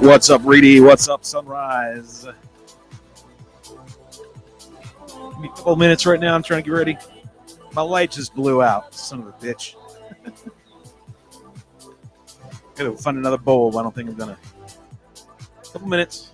What's up, Reedy? What's up, Sunrise? Give me a couple minutes right now. I'm trying to get ready. My light just blew out. Son of a bitch. Gotta find another bulb. I don't think I'm gonna. A couple minutes.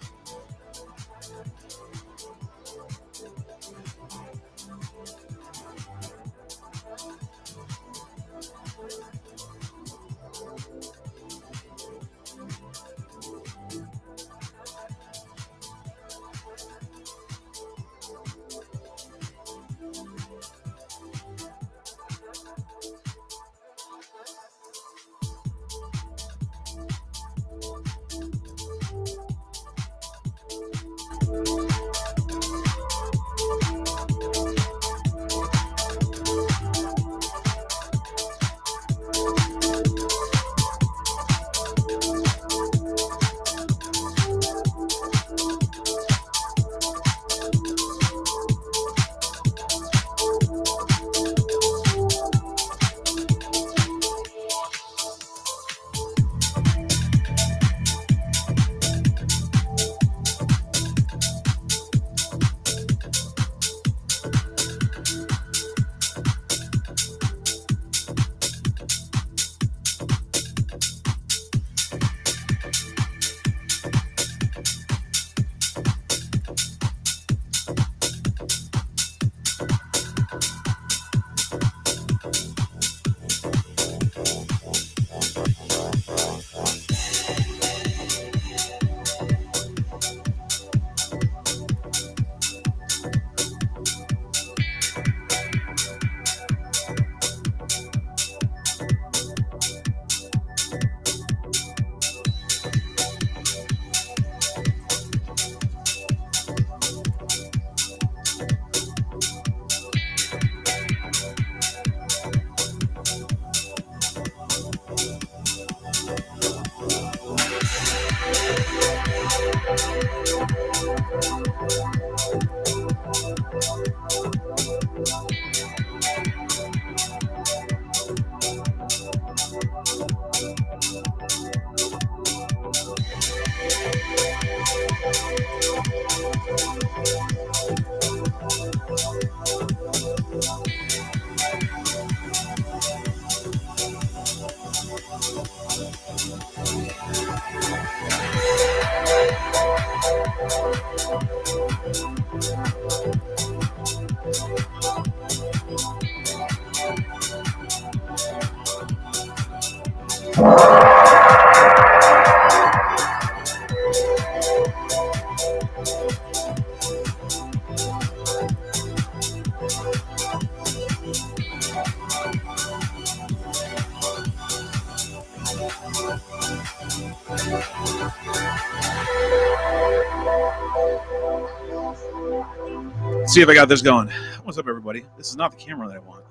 See if I got this going. What's up, everybody? This is not the camera that I want.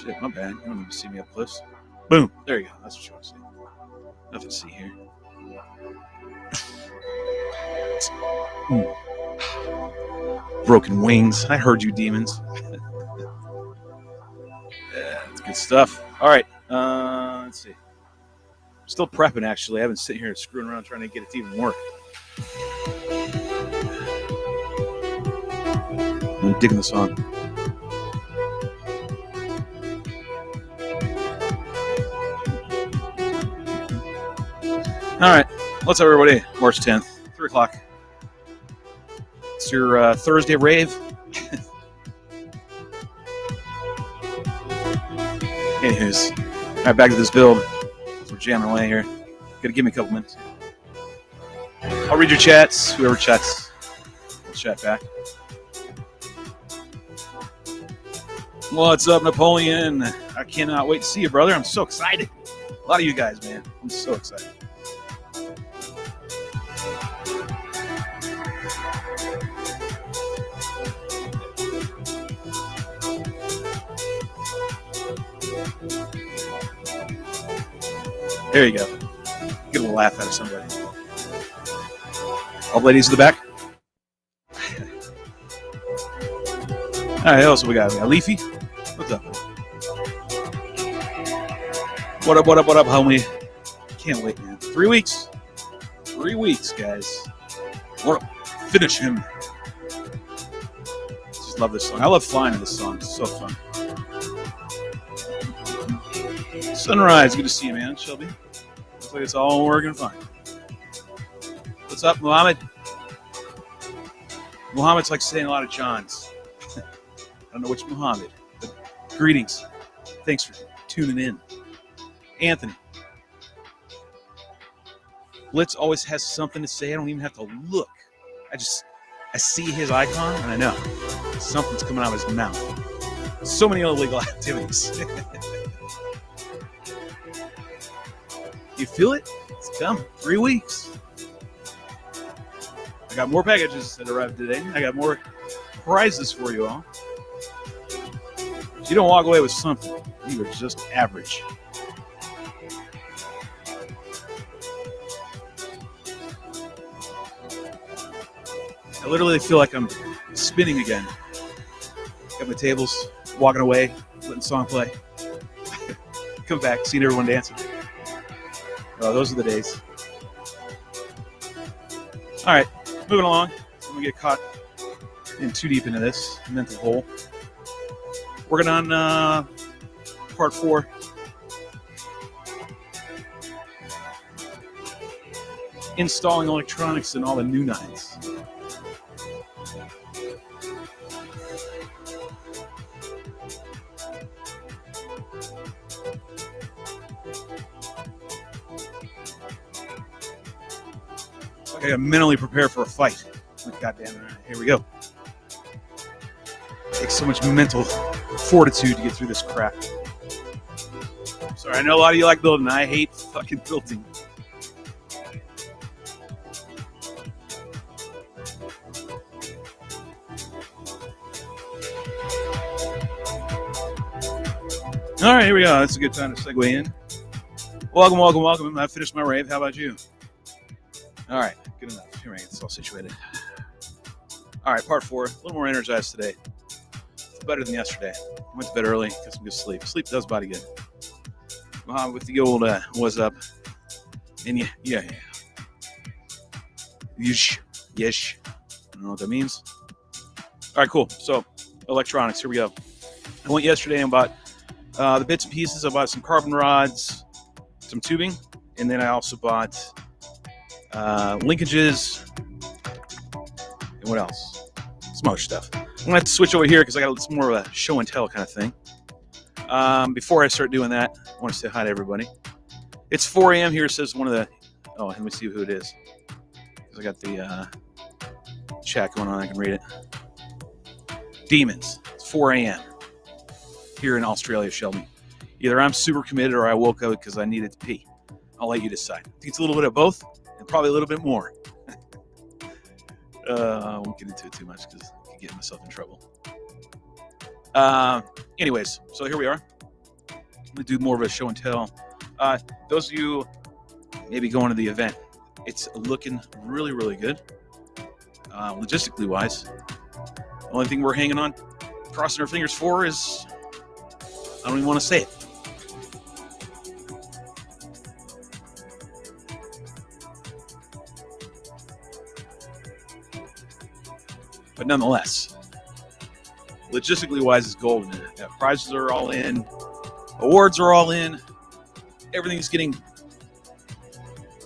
shit, my bad. You don't need to see me up close. Boom. There you go. That's what you want to see. Nothing to see here. Broken wings. I heard you, demons. Yeah, that's good stuff. All right. Let's see. I'm still prepping, actually. I've been sitting here screwing around trying to get it to even work. I'm digging the song. All right. What's up, everybody? March 10th, 3 o'clock. It's your Thursday rave. Anyways, all right, back to this build. We're jamming away here. Gotta give me a couple minutes. I'll read your chats. Whoever chats, we'll chat back. What's up, Napoleon? I cannot wait to see you, brother. I'm so excited. A lot of you guys, man. I'm so excited. There you go. Get a little laugh out of somebody. All the ladies in the back. All right, what else we got? We got Leafy. What's up? What up, homie? Can't wait, man. 3 weeks. 3 weeks, guys. What up? Finish him. Just love this song. I love flying in this song. It's so fun. Sunrise. Good to see you, man. Shelby. Looks like it's all working fine. What's up, Muhammad? Muhammad's like saying a lot of Johns. I don't know which Muhammad, but greetings. Thanks for tuning in. Anthony. Blitz always has something to say. I don't even have to look. I see his icon and I know something's coming out of his mouth. So many illegal activities. You feel it? It's coming. 3 weeks. I got more packages that arrived today. I got more prizes for you all. If you don't walk away with something, you are just average. I literally feel like I'm spinning again. Got my tables, walking away, letting the song play. Come back, seeing everyone dancing. Oh, those are the days. All right, moving along. I'm gonna get caught in too deep into this mental hole. Working on part 4. Installing electronics in all the new 9s. I gotta mentally prepare for a fight. Goddamn it. Here we go. It takes so much mental fortitude to get through this crap. Sorry, I know a lot of you like building. I hate fucking building. All right, here we go. That's a good time to segue in. Welcome. I finished my rave. How about you? All right, good enough. Here we go. It's all situated. All right, part 4. A little more energized today. It's better than yesterday. Went to bed early, got some good sleep. Sleep does body good. With the old what's up? And yeah. Yeesh. I don't know what that means. All right, cool. So, electronics. Here we go. I went yesterday and bought the bits and pieces. I bought some carbon rods, some tubing, and then I also bought linkages, and what else? Some other stuff. I'm gonna have to switch over here because I got some more of a show and tell kind of thing. Before I start doing that, I want to say hi to everybody. It's 4 a.m. here. It says one of the. Oh, let me see who it is. Because I got the chat going on. I can read it. Demons. It's 4 a.m. here in Australia, Shelby. Either I'm super committed or I woke up because I needed to pee. I'll let you decide. I think it's a little bit of both and probably a little bit more. I won't get into it too much because I could get myself in trouble. Anyways, so here we are. going to do more of a show and tell. Those of you maybe going to the event, it's looking really, really good. Logistically wise, the only thing we're hanging on, crossing our fingers for is, I don't even want to say it. But nonetheless, logistically wise is golden. Prizes are all in, awards are all in, everything's getting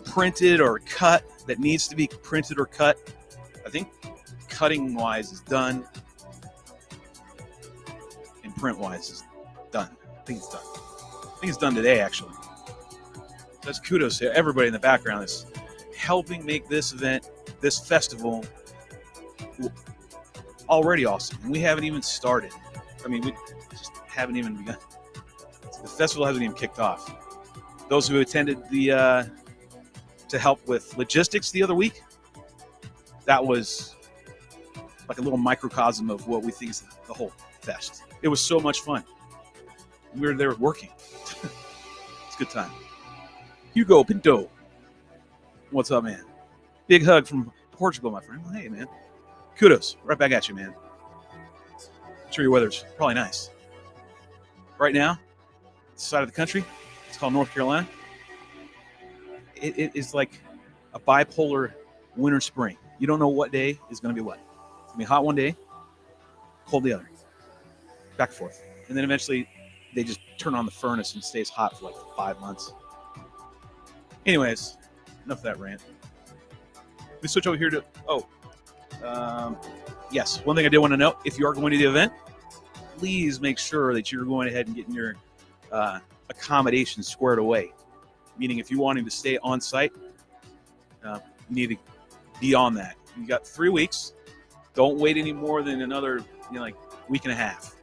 printed or cut that needs to be printed or cut. I think cutting wise is done, and print wise is done. I think it's done. I think it's done today, actually. That's kudos to everybody in the background that's helping make this event, this festival, already awesome. And we haven't even started. I mean, we just haven't even begun. The festival hasn't even kicked off. Those who attended the to help with logistics the other week, that was like a little microcosm of what we think is the whole fest. It was so much fun. We were there working. It's a good time. Hugo Pinto, what's up, man? Big hug from Portugal, my friend. Well, hey, man. Kudos. Right back at you, man. I'm sure your weather's probably nice. Right now, this side of the country, it's called North Carolina. It is like a bipolar winter spring. You don't know what day is going to be what. It's going to be hot one day, cold the other. Back and forth. And then eventually they just turn on the furnace and it stays hot for like 5 months. Anyways, enough of that rant. Let me switch over here to, yes, one thing I did want to note, if you are going to the event, please make sure that you're going ahead and getting your accommodations squared away. Meaning if you're wanting to stay on site, you need to be on that. You got 3 weeks. Don't wait any more than another, like week and a half.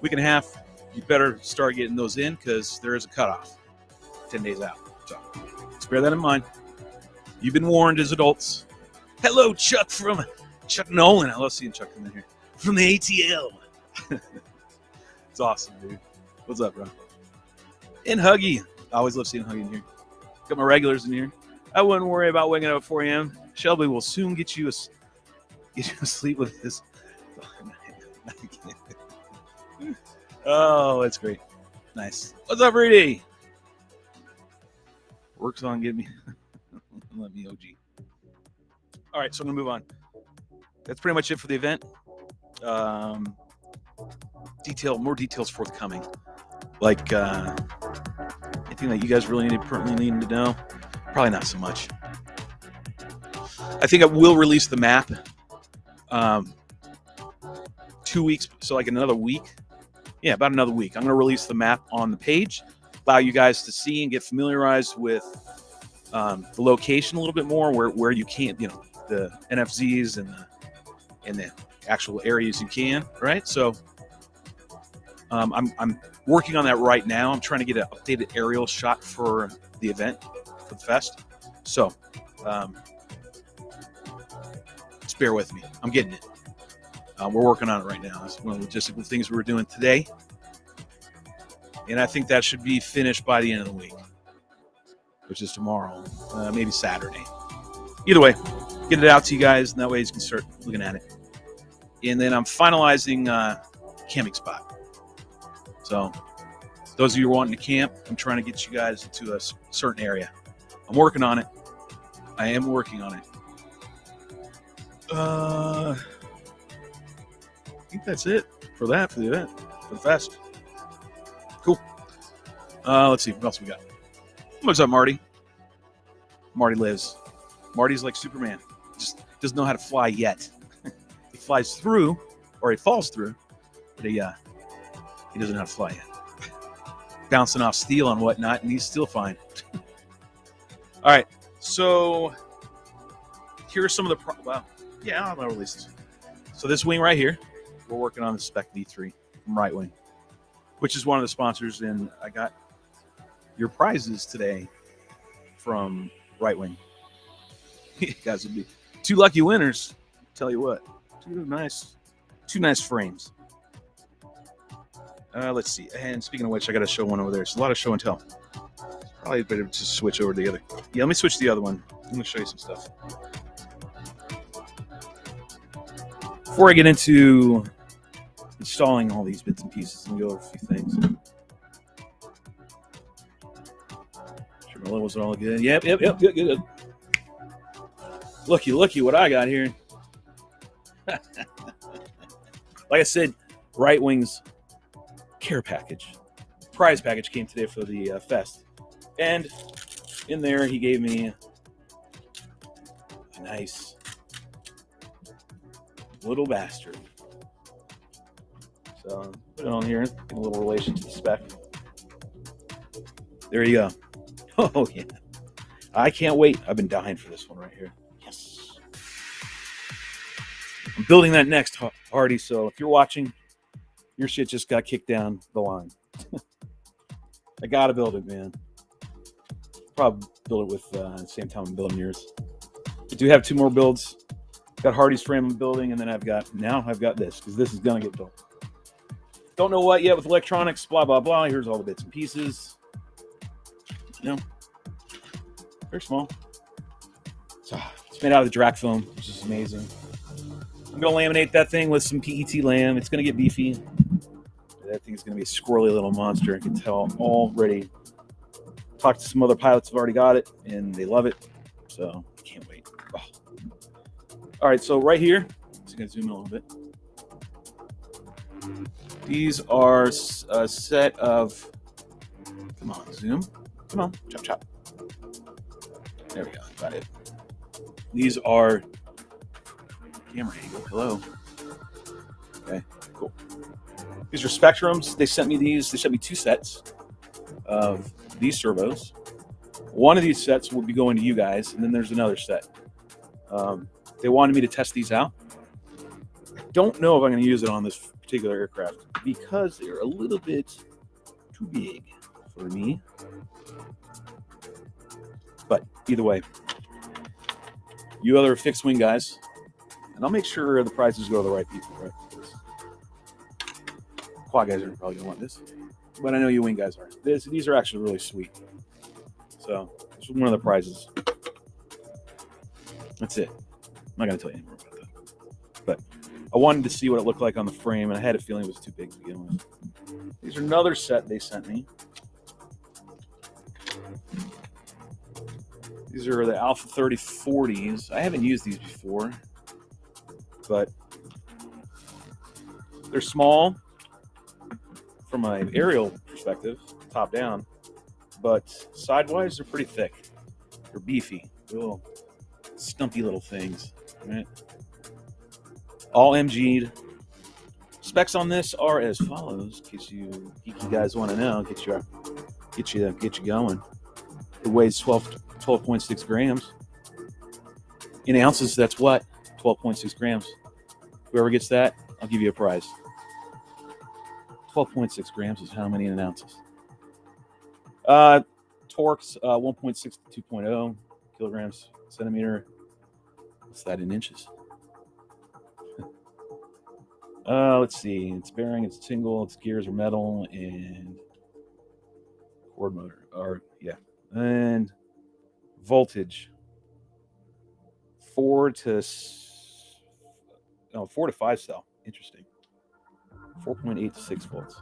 Week and a half, you better start getting those in because there is a cutoff 10 days out. So just bear that in mind. You've been warned as adults. Hello, Chuck from Chuck Nolan. I love seeing Chuck in here. From the ATL. It's awesome, dude. What's up, bro? And Huggy. I always love seeing Huggy in here. Got my regulars in here. I wouldn't worry about waking up at 4 a.m. Shelby will soon get you asleep with this. Oh, that's great. Nice. What's up, Rudy? Works on getting me. Let me OG. All right, so I'm going to move on. That's pretty much it for the event. More details forthcoming. Like anything that you guys really need to know? Probably not so much. I think I will release the map 2 weeks, so like another week. Yeah, about another week. I'm going to release the map on the page, allow you guys to see and get familiarized with the location a little bit more, where you can't, the NFZs and the actual areas you can, right? So I'm working on that right now. I'm trying to get an updated aerial shot for the event, for the fest. So just bear with me. I'm getting it. We're working on it right now. It's one of the logistical things we were doing today. And I think that should be finished by the end of the week, which is tomorrow, maybe Saturday. Either way, get it out to you guys, and that way you can start looking at it. And then I'm finalizing camping spot. So those of you who are wanting to camp, I'm trying to get you guys into a certain area. I'm working on it. I am working on it. I think that's it for the event, for the fest. Cool. Let's see, what else we got? What's up, Marty? Marty lives. Marty's like Superman. Just doesn't know how to fly yet. He flies through, or he falls through, but he doesn't know how to fly yet. Bouncing off steel and whatnot, and he's still fine. All right, so here are some of the I'm gonna release this. So this wing right here, we're working on the SPEC V3 from Right Wing, which is one of the sponsors, and I got your prizes today from Right Wing. You guys would be 2 lucky winners. Tell you what, two nice frames. Let's see. And speaking of which, I got to show one over there. It's a lot of show and tell. Probably better to switch over to the other. Yeah, let me switch to the other one. I'm going to show you some stuff. Before I get into installing all these bits and pieces, let me go over a few things. Sure my levels are all good. Yep, good. Looky what I got here. Like I said, Right Wing's care package, prize package came today for the fest. And in there, he gave me a nice little bastard. So put it on here in a little relation to the spec. There you go. Oh, yeah. I can't wait. I've been dying for this one right here. Yes. I'm building that next, Hardy. So if you're watching, your shit just got kicked down the line. I got to build it, man. Probably build it with the same time I'm building yours. I do have 2 more builds. Got Hardy's frame I'm building, and then I've got this, because this is going to get built. Don't know what yet with electronics, blah, blah, blah. Here's all the bits and pieces. You know, very small. So it's made out of the Drac foam, which is amazing. I'm going to laminate that thing with some PET lam. It's going to get beefy. That thing is going to be a squirrely little monster. I can tell already. Talked to some other pilots who've already got it, and they love it. So I can't wait. Oh. All right, so right here, just going to zoom in a little bit. These are a set of, come on, zoom. Come on, chop. There we go, got it. These are, camera angle, hello. Okay, cool. These are Spectrums. They sent me these. They sent me 2 sets of these servos. One of these sets will be going to you guys, and then there's another set. They wanted me to test these out. I don't know if I'm going to use it on this particular aircraft because they're a little bit too big for me. But either way, you other fixed wing guys, and I'll make sure the prices go to the right people, right? Quad guys are probably gonna want this, but I know you wing guys are. These are actually really sweet. So this is one of the prizes. That's it. I'm not gonna tell you any more about that. But I wanted to see what it looked like on the frame, and I had a feeling it was too big to begin with. These are another set they sent me. These are the Alpha 3040s. I haven't used these before, but they're small from an aerial perspective, top down, but sidewise they're pretty thick. They're beefy, little stumpy little things. Right? All MG'd. Specs on this are as follows, in case you geeky guys want to know, get you going. It weighs 12.6 grams. In ounces, that's what? 12.6 grams. Whoever gets that, I'll give you a prize. 12.6 grams is how many in ounces? Torques, 1.6 to 2.0 kilograms centimeter. What's that in inches? Let's see. It's bearing, it's single, its gears are metal, and cord motor. And voltage. 4 to 5 cell. Interesting. 4.8 to 6 volts.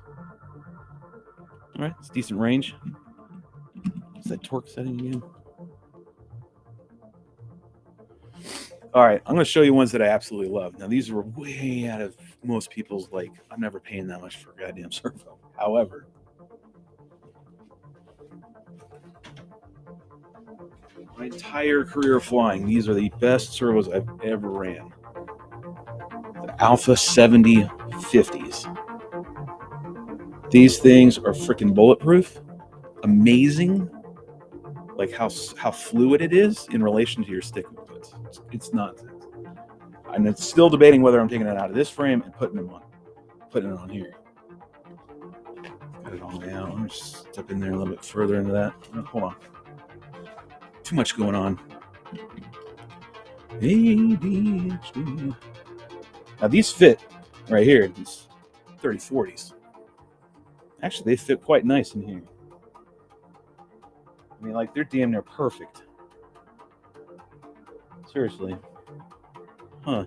All right, it's decent range. What's that torque setting again? All right, I'm going to show you ones that I absolutely love. Now, these are way out of most people's, I'm never paying that much for a goddamn servo. However, my entire career of flying, these are the best servos I've ever ran. The Alpha 7050s. These things are freaking bulletproof. Amazing. Like how fluid it is in relation to your stick inputs. It's nonsense. I'm still debating whether I'm taking it out of this frame and putting it on here. Got it all down. Let me just step in there a little bit further into that. Oh, hold on. Too much going on. ADHD. Now these fit right here, these 3040s. Actually, they fit quite nice in here. I mean, like, they're damn near perfect. Seriously. Huh.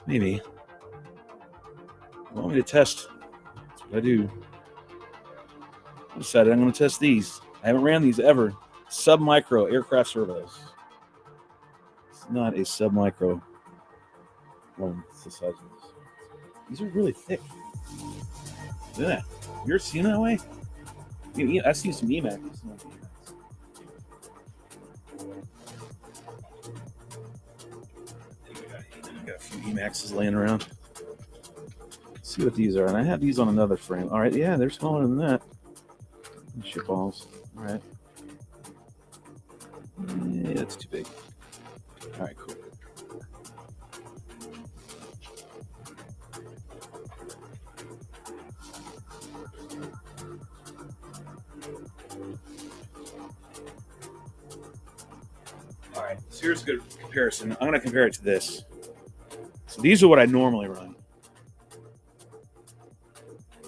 Maybe. You want me to test? That's what I do. I decided I'm going to test these. I haven't ran these ever. Sub-micro aircraft servos. It's not a sub-micro. Well, it's the size of this. These are really thick. Look at that. You ever seen that way? I've seen some EMAX. Got a few EMAXs laying around. Let's see what these are. And I have these on another frame. All right, yeah, they're smaller than that. Shit balls. All right. Yeah, that's too big. All right, cool. All right, so here's a good comparison. I'm going to compare it to this. So these are what I normally run.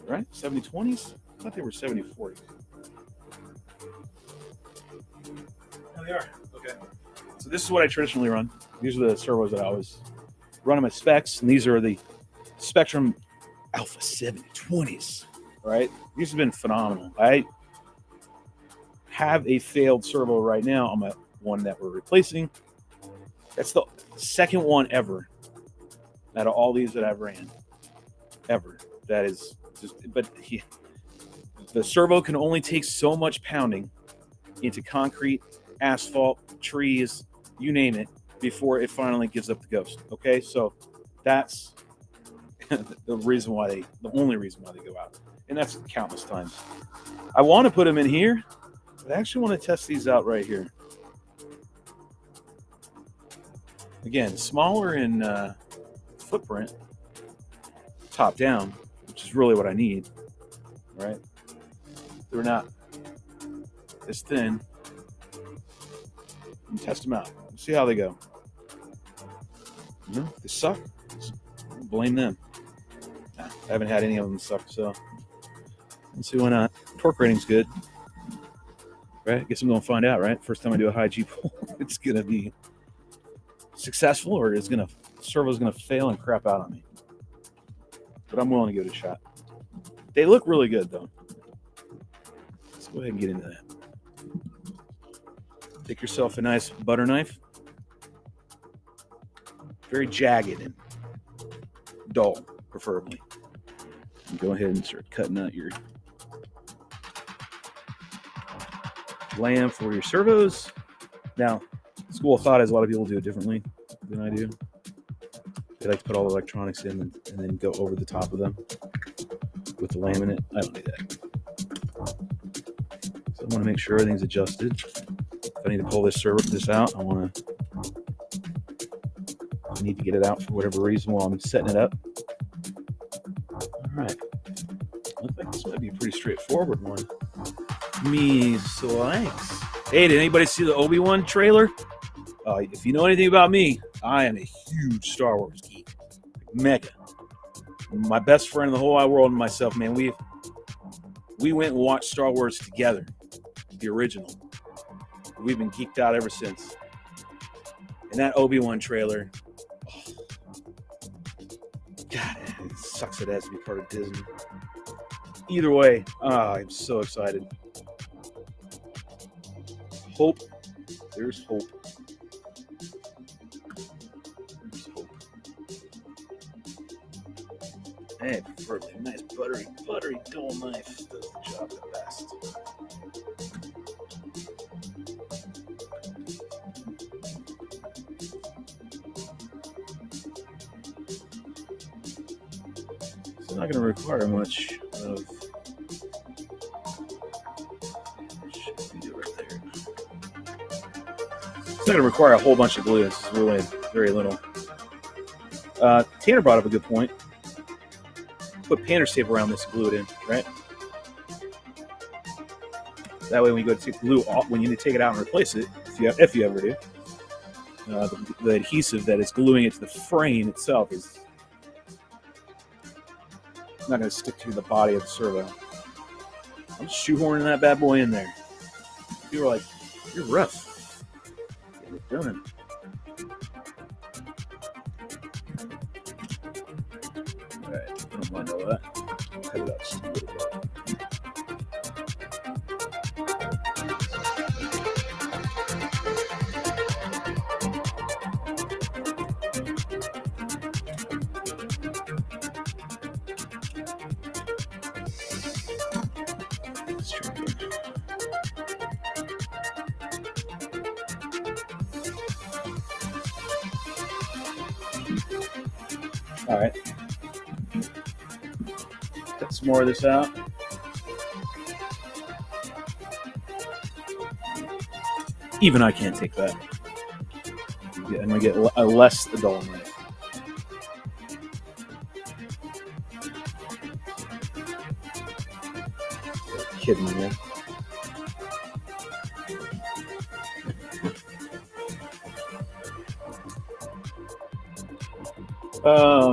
Right? 70-20s? I thought they were 70-40s. Oh, they are. Okay. So this is what I traditionally run. These are the servos that I always run on my specs, and these are the Spectrum Alpha 70-20s. Right? These have been phenomenal. I have a failed servo right now on my one that we're replacing. That's the second one ever out of all these that I've ran. Ever. That is just, but the servo can only take so much pounding into concrete, asphalt, trees, you name it, before it finally gives up the ghost. Okay, so that's the only reason why they go out, and that's countless times. I want to put them in here, but I actually want to test these out right here. Again, smaller in footprint, top down, which is really what I need, right? They're not this thin. And test them out. See how they go. You know, if they suck, blame them. Nah, I haven't had any of them suck, so let's see why not. Torque rating's good, right? Guess I'm gonna find out, right? First time I do a high G pull, it's gonna be successful, or servo's gonna fail and crap out on me. But I'm willing to give it a shot. They look really good, though. Let's go ahead and get into that. Take yourself a nice butter knife. Very jagged and dull, preferably. And go ahead and start cutting out your lamb for your servos. Now, school of thought is a lot of people do it differently than I do. They like to put all the electronics in and then go over the top of them with the lamb in it. I don't do that. So I want to make sure everything's adjusted. If I need to pull this out, I need to get it out for whatever reason while I'm setting it up. All right. Looks like this might be a pretty straightforward one. Me so likes. Hey, did anybody see the Obi-Wan trailer? If you know anything about me, I am a huge Star Wars geek. Mega. My best friend in the whole wide world and myself, man, we went and watched Star Wars together, the original. We've been geeked out ever since. And that Obi-Wan trailer, God, it sucks it has to be part of Disney. Either way, I'm so excited. Hope. There's hope. Hey, preferably a nice buttery dull knife does the job the best. It's not going to require much of. It's not going to require a whole bunch of glue. It's really very little. Tanner brought up a good point. Put painter's tape around this, glue it in, right? That way, when you go to take glue off, when you need to take it out and replace it, if you ever do, the adhesive that is gluing it to the frame itself is I'm not going to stick to the body of the servo. I'm shoehorning that bad boy in there. People are like, you're rough. Get it done. Alright, I don't mind all that. Cut it out just a little bit. All right, cut some more of this out. Even I can't take that. I'm gonna get a less dull knife. Kidding me, man.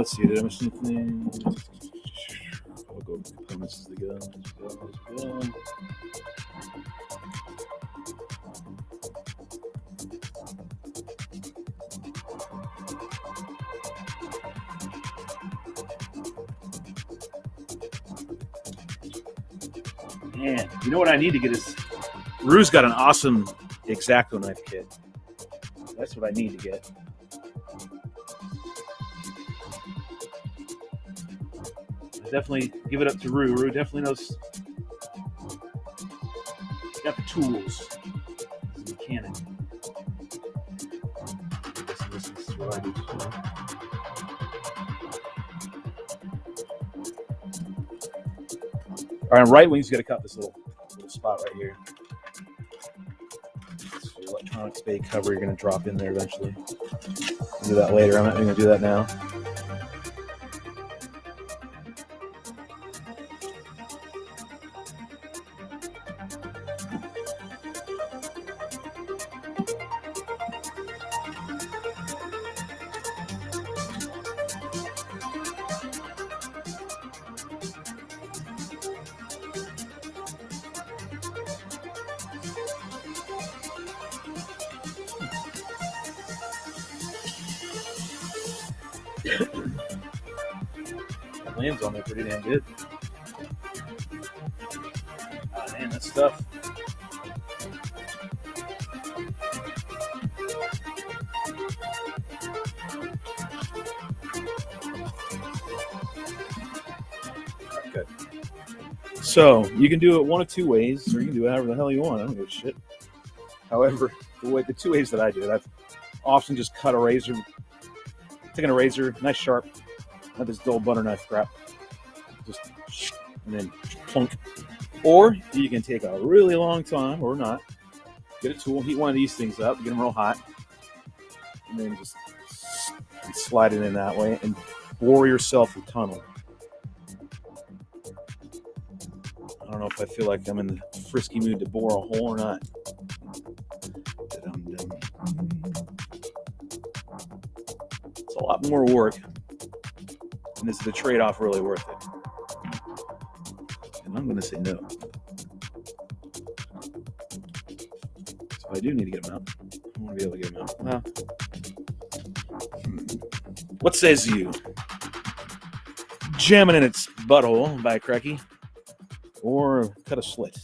Let's see. Did I miss anything? I'll go with components as they go. Man, you know what I need to get is Rue's got an awesome X-Acto knife kit. That's what I need to get. Definitely give it up to Rue. Rue definitely knows. Got the tools. He's a mechanic. This is what I do. All right, right wing's got to cut this little spot right here. So your electronics bay cover, you're going to drop in there eventually. I'll do that later. I'm not going to do that now. That lands on there pretty damn good. Oh man, that stuff. Good. So you can do it one of two ways, or you can do it however the hell you want. I don't give a shit. However, the two ways that I do it, I've often just cut a razor, taking a razor, nice sharp, not this dull butter knife crap, just and then plunk. Or you can take a really long time, or not, get a tool, heat one of these things up, get them real hot, and then just slide it in that way and bore yourself a tunnel. I don't know if I feel like I'm in the frisky mood to bore a hole or not. It's a lot more work, and is the trade-off really worth it? And I'm going to say no. So I do need to get them out. I want to be able to get them out. Well, what says you? Jamming in its butthole by a cracky, or cut a slit?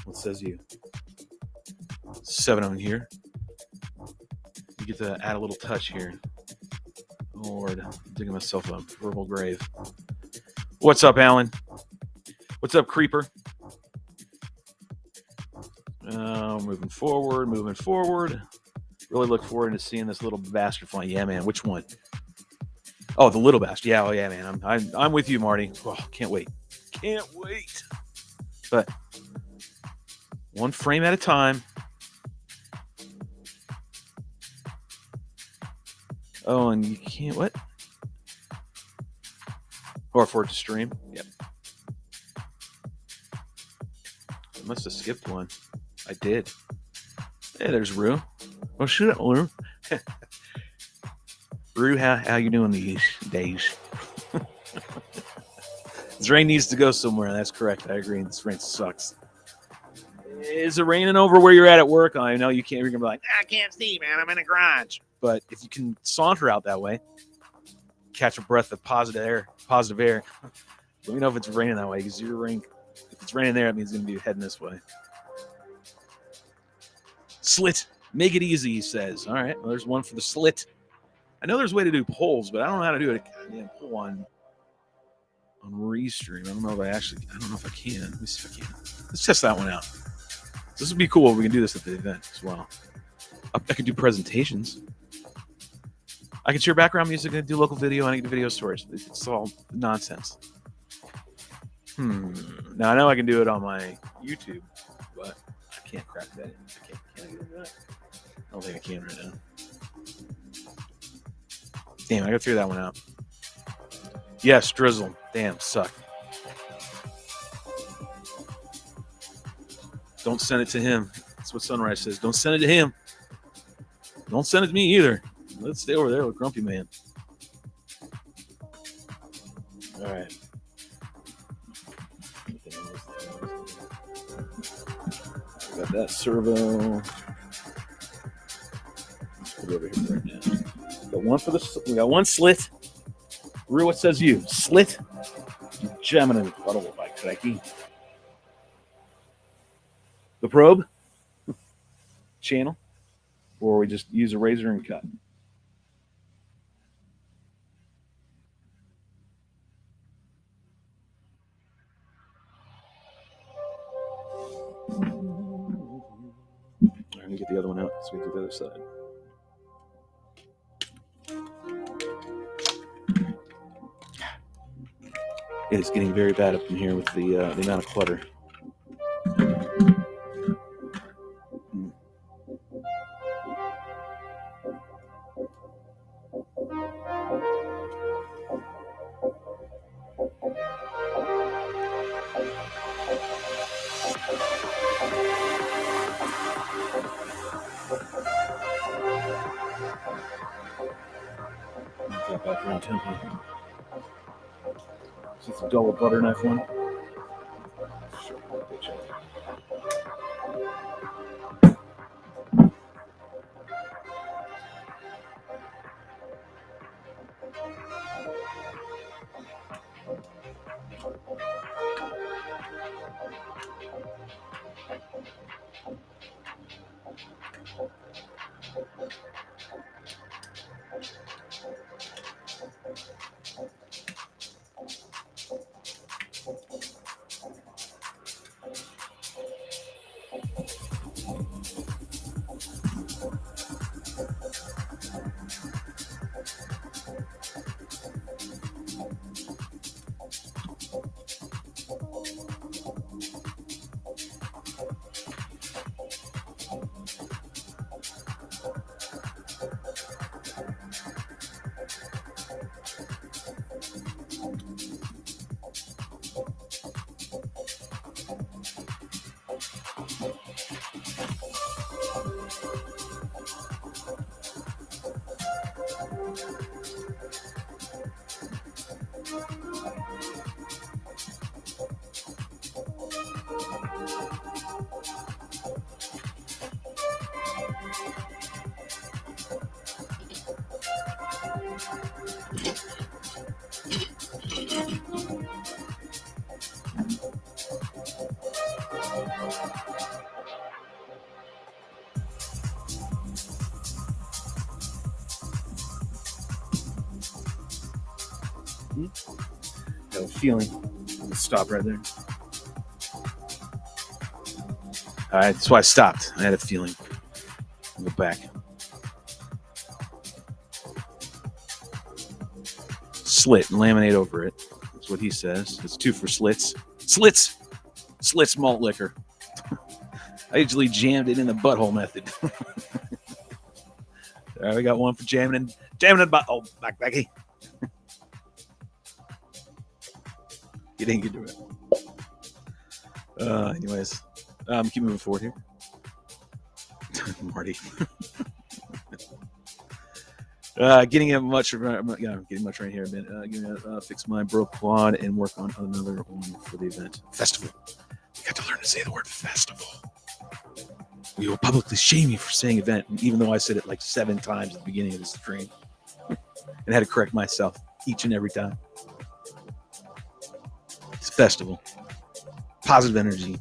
What says you? 7 on here. You get to add a little touch here. Lord, I'm digging myself a verbal grave. What's up, Alan? What's up, Creeper? Moving forward. Really look forward to seeing this little bastard fly. Yeah, man. Which one? Oh, the little bastard. Yeah, oh yeah, man. I'm with you, Marty. Oh, can't wait. But one frame at a time. Oh, and you can't what? Or for it to stream. Yep. I must have skipped one. I did. Hey, there's Rue. Oh, shoot, Rue. Rue, how you doing these days? rain needs to go somewhere. That's correct. I agree. This rain sucks. Is it raining over where you're at work? I know you can't. You're gonna be like, I can't see, man. I'm in a garage. But if you can saunter out that way, catch a breath of positive air. Let me know if it's raining that way, because if it's raining there, it means it's gonna be heading this way. Slit. Make it easy, he says. All right. Well, there's one for the slit. I know there's a way to do polls, but I don't know how to do it. Pull on Restream. I don't know if I can. Let me see if I can. Let's test that one out. This would be cool if we can do this at the event as well. I could do presentations. I can share background music and do local video, and I can do video stories. It's all nonsense. Now I know I can do it on my YouTube, but I can't crack that in. Can I do that? I don't think I can right now. Damn, I gotta figure that one out. Yes, drizzle. Damn, suck. Don't send it to him. That's what Sunrise says. Don't send it to him. Don't send it to me either. Let's stay over there with Grumpy Man. All right. Got that servo. Let's put it over here right now. We got one slit. Rue, what says you? Slit. Gemini bottle by Cracky. The probe channel, or we just use a razor and cut. I'm gonna get the other one out so we can do the other side. It is getting very bad up in here with the amount of clutter. Back around tempo. Is this a double butter knife one? Sure. Got a feeling. I'm gonna stop right there. All right, that's why I stopped. I had a feeling. I'll go back. Slit and laminate over it. That's what he says. It's 2 for slits. Slits! Slits malt liquor. I usually jammed it in the butthole method. All right, we got one for jamming in the butthole. Back, Becky. You didn't get to it. Anyways, keep moving forward here. Marty. Getting it much, getting much right here. Fix my broke quad and work on another one for the event. Festival. You got to learn to say the word festival. We will publicly shame you for saying event, even though I said it like 7 times at the beginning of the stream, and had to correct myself each and every time. It's a festival. Positive energy.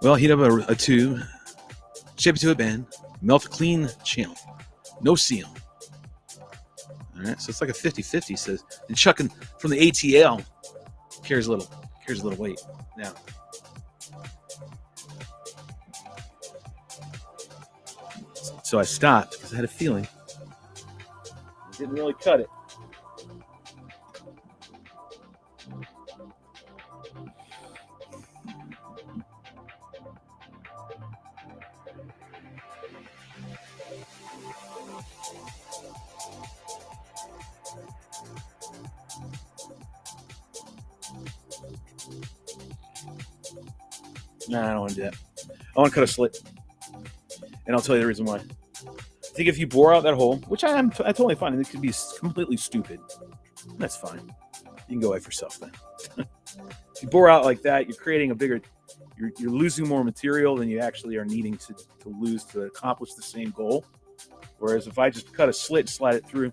Well, heat up a tube, shape it to a bend, melt a clean channel. No seal. All right, so it's like a 50-50, says. And chucking from the ATL carries a little weight. Now, so I stopped because I had a feeling I didn't really cut it. Nah, I don't want to do that. I want to cut a slit. And I'll tell you the reason why. I think if you bore out that hole, which I'm totally fine, and it could be completely stupid. That's fine. You can go away for yourself then. If you bore out like that, you're creating a bigger, you're losing more material than you actually are needing to lose to accomplish the same goal. Whereas if I just cut a slit, slide it through,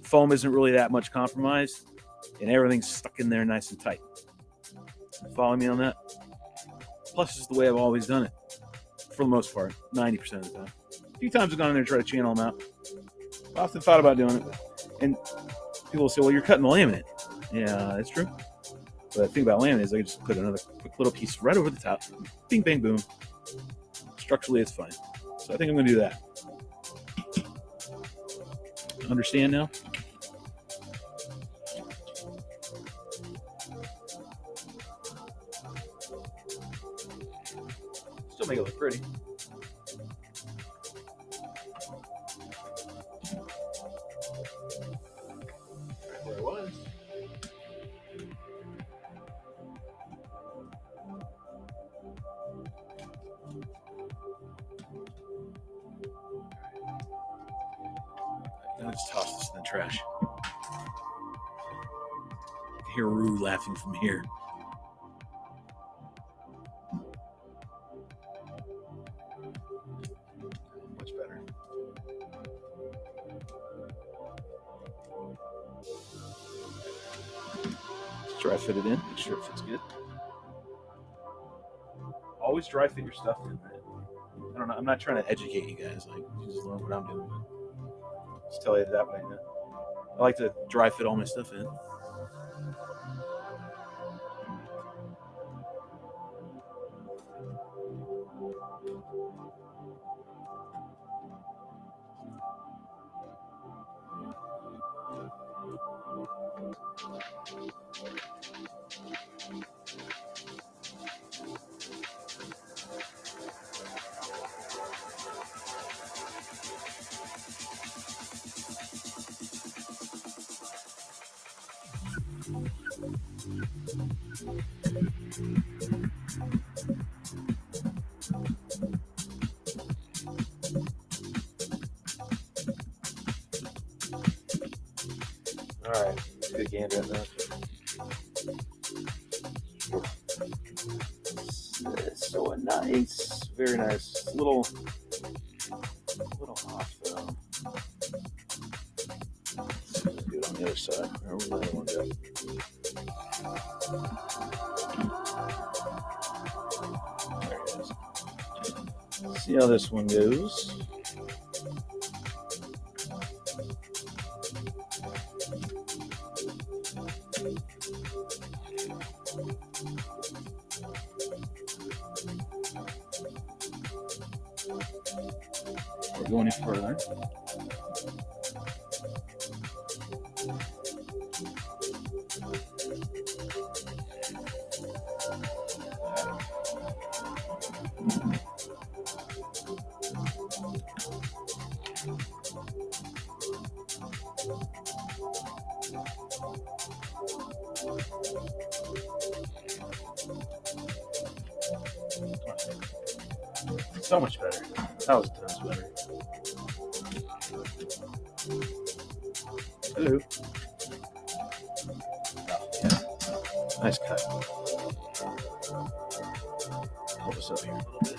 foam isn't really that much compromised, and everything's stuck in there nice and tight. Follow me on that? Plus, it's the way I've always done it, for the most part, 90% of the time. A few times I've gone in there and tried to channel them out. I often thought about doing it, and people will say, well, you're cutting the laminate. Yeah, that's true. But the thing about laminate is I can just put another quick little piece right over the top. Bing, bang, boom. Structurally, it's fine. So I think I'm going to do that. Understand now? Still make it look pretty. Right where I was. I'll just toss this in the trash. I can hear Rue laughing from here. Much better. Let's dry fit it in. Make sure it fits good. Always dry fit your stuff in. I don't know. I'm not trying to educate you guys. Like, you just learn what I'm doing. But just tell you that way. Man. I like to dry fit all my stuff in. All right, good gander at that. So nice, very nice. A little off though. Let's do it on the other side. Where the other one go? There it is. See how this one goes. We're going any further. So much better. That was tons better. Nice cut. Hold this up here a little bit.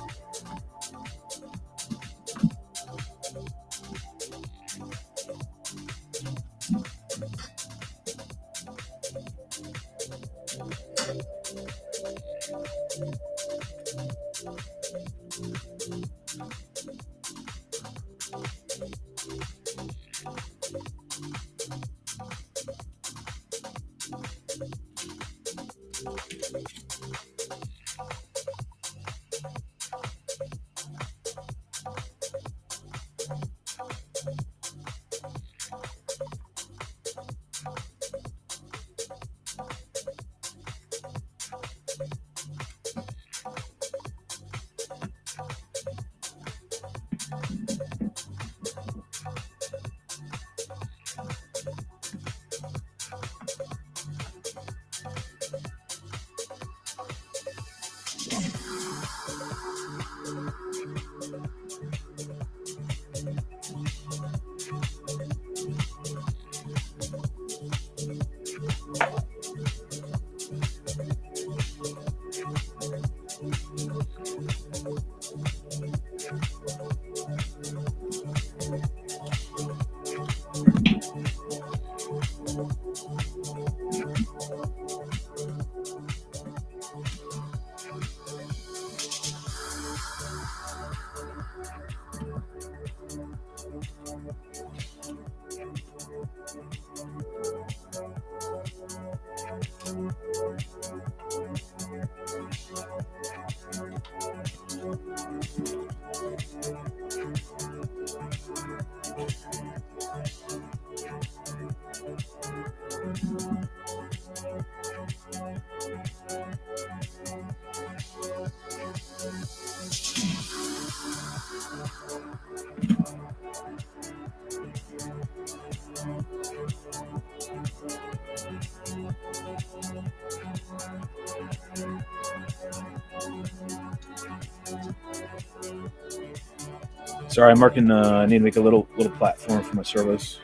Sorry, I'm marking. I need to make a little platform for my servos,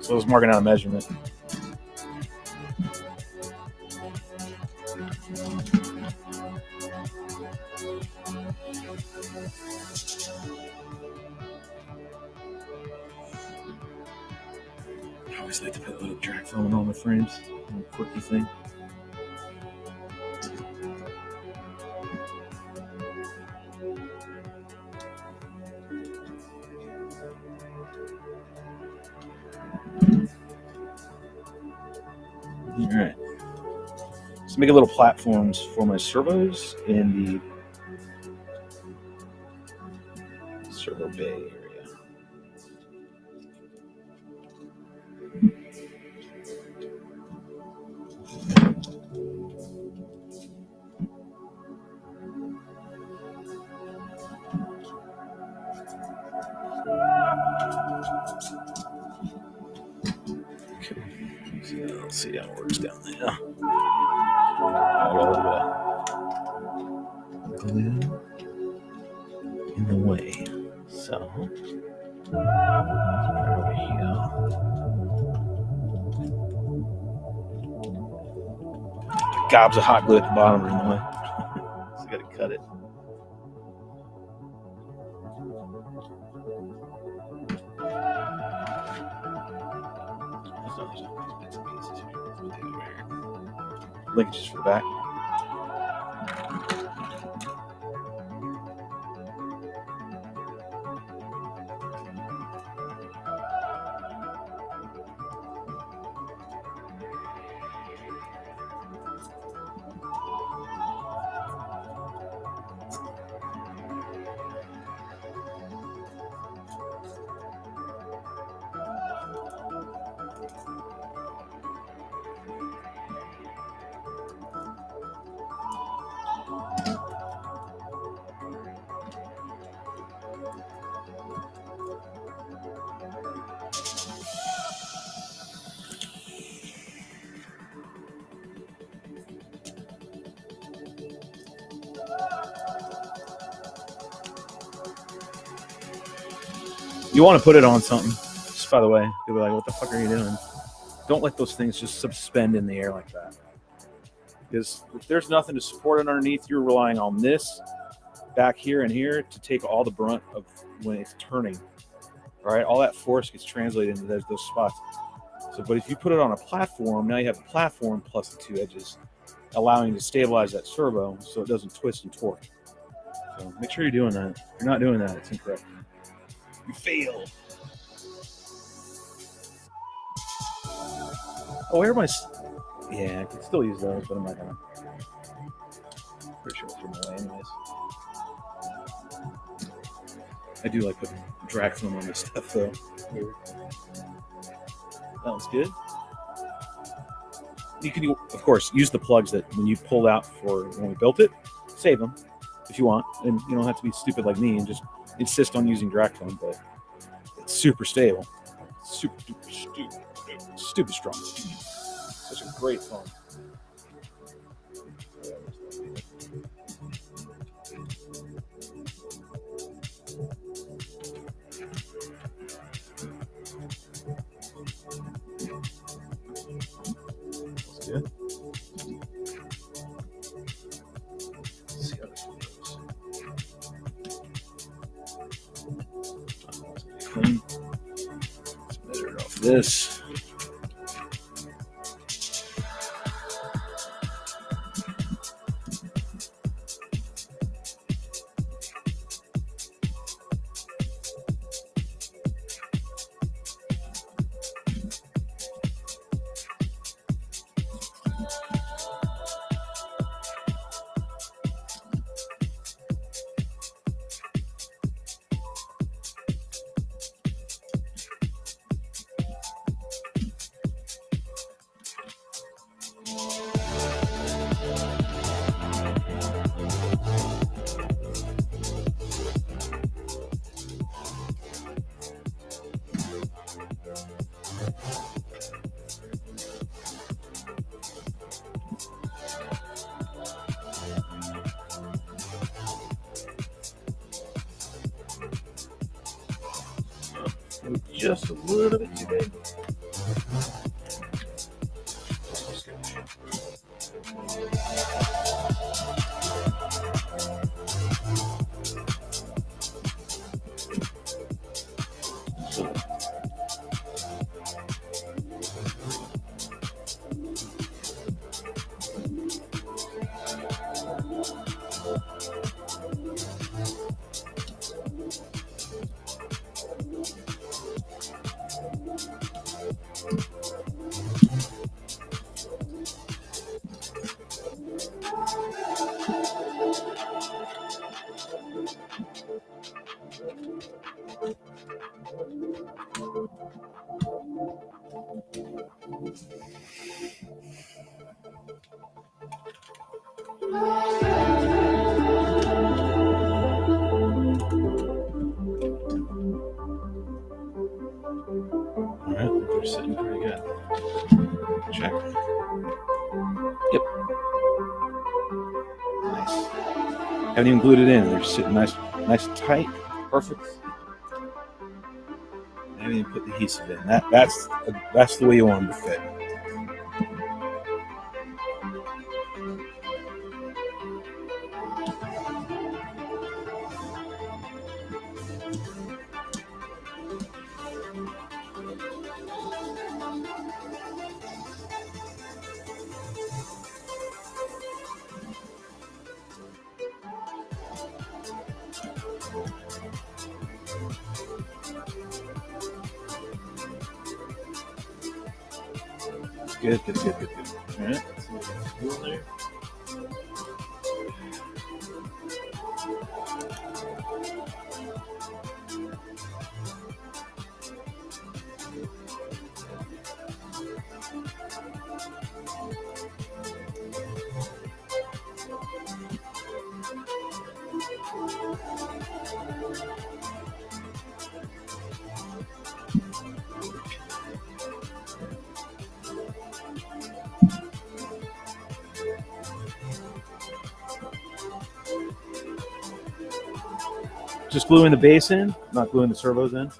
so I was marking out a measurement. I always like to put a little drag foam on all the frames. A little quirky thing. All right. So make a little platforms for my servos in the servo bay area. Okay. So let's see how it works down there. I got a little bit of glue in the way. So over here. Gobs of hot glue at the bottom are in the way. So you gotta cut it. Linkages for the back. You want to put it on something, just by the way. You'll be like, what the fuck are you doing? Don't let those things just suspend in the air like that. Because if there's nothing to support it underneath, you're relying on this back here and here to take all the brunt of when it's turning. All right, all that force gets translated into those spots. So, but if you put it on a platform, now you have the platform plus the two edges, allowing you to stabilize that servo so it doesn't twist and torque. So make sure you're doing that. If you're not doing that, it's incorrect. You failed. Oh, everybody's. Yeah, I can still use those, but I'm not gonna. Pretty sure I'll throw them away anyways. I do like putting drag film on this stuff though. Here. That one's good. You can, of course, use the plugs that when you pulled out for when we built it. Save them if you want, and you don't have to be stupid like me and just insist on using drag film. But it's super stable, super strong. Such a great foam. That's good. Let's see how this one goes. Clean. Let's measure it off this. Just a little bit too big. Alright, they're sitting pretty good. Check. Yep. Nice. Haven't even glued it in. They're sitting nice and tight. Perfect. I haven't even put the adhesive in. That's the way you want them to fit. Good. All right. Let's see what's doing there. Just gluing the base in, not gluing the servos in.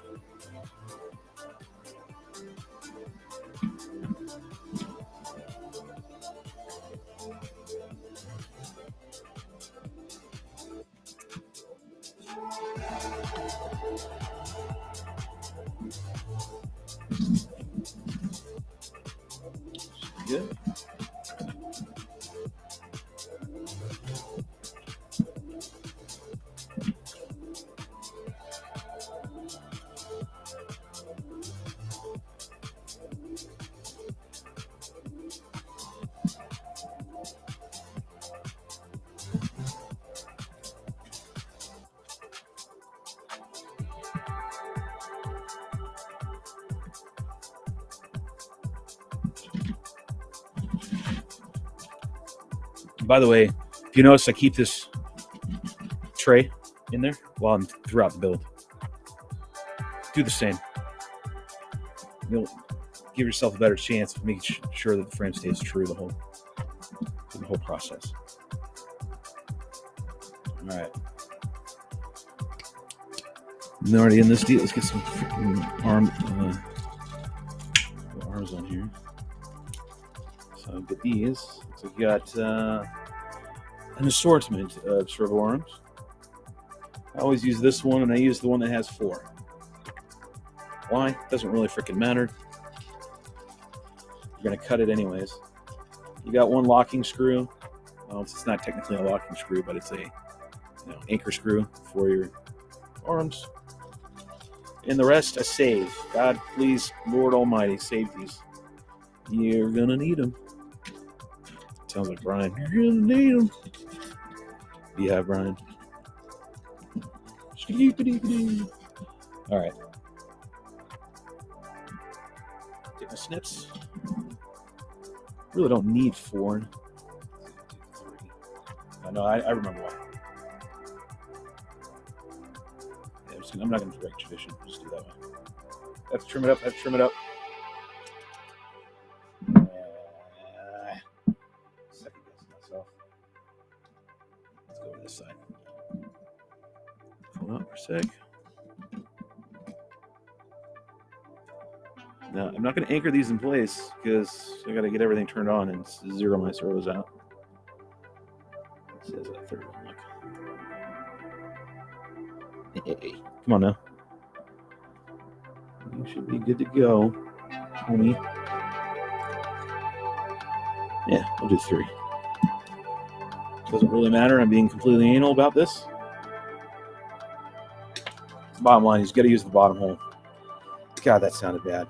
By the way, if you notice, I keep this tray in there while I'm throughout the build. Do the same. You'll give yourself a better chance of making sure that the frame stays true the whole process. All right. I'm already in this deal. Let's get some arms on here. So I've got these. So I've got an assortment of servo arms. I always use this one, and I use the one that has 4. Why? Doesn't really freaking matter. You're going to cut it anyways. You got one locking screw. Well, it's not technically a locking screw, but it's a anchor screw for your arms. And the rest, a save. God, please, Lord Almighty, save these. You're going to need them. Sounds like Brian. You're going to need them. Yeah, Brian. All right. Get my snips. Really don't need 4. 3. No, I remember why. Yeah, I'm not going to break tradition. Just do that way. Have to trim it up. Second guess myself. Let's go to this side. Hold on for a sec. Now, I'm not going to anchor these in place because I got to get everything turned on and zero my servos out. It says that third one. Look. Hey, come on now. You should be good to go, homie. Yeah, I'll do 3. Doesn't really matter. I'm being completely anal about this. Bottom line, he's got to use the bottom hole. God, that sounded bad.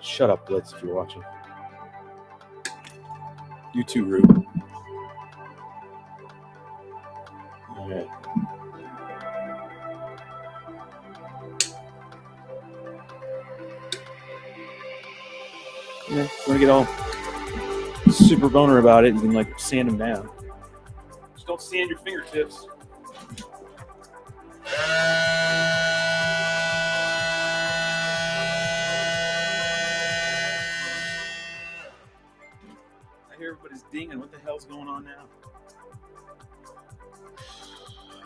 Shut up, Blitz, if you're watching. You too, Rube. All right. Yeah, if you want to get all super boner about it, you can like sand them down. Just don't sand your fingertips. Everybody's dinging. What the hell's going on now?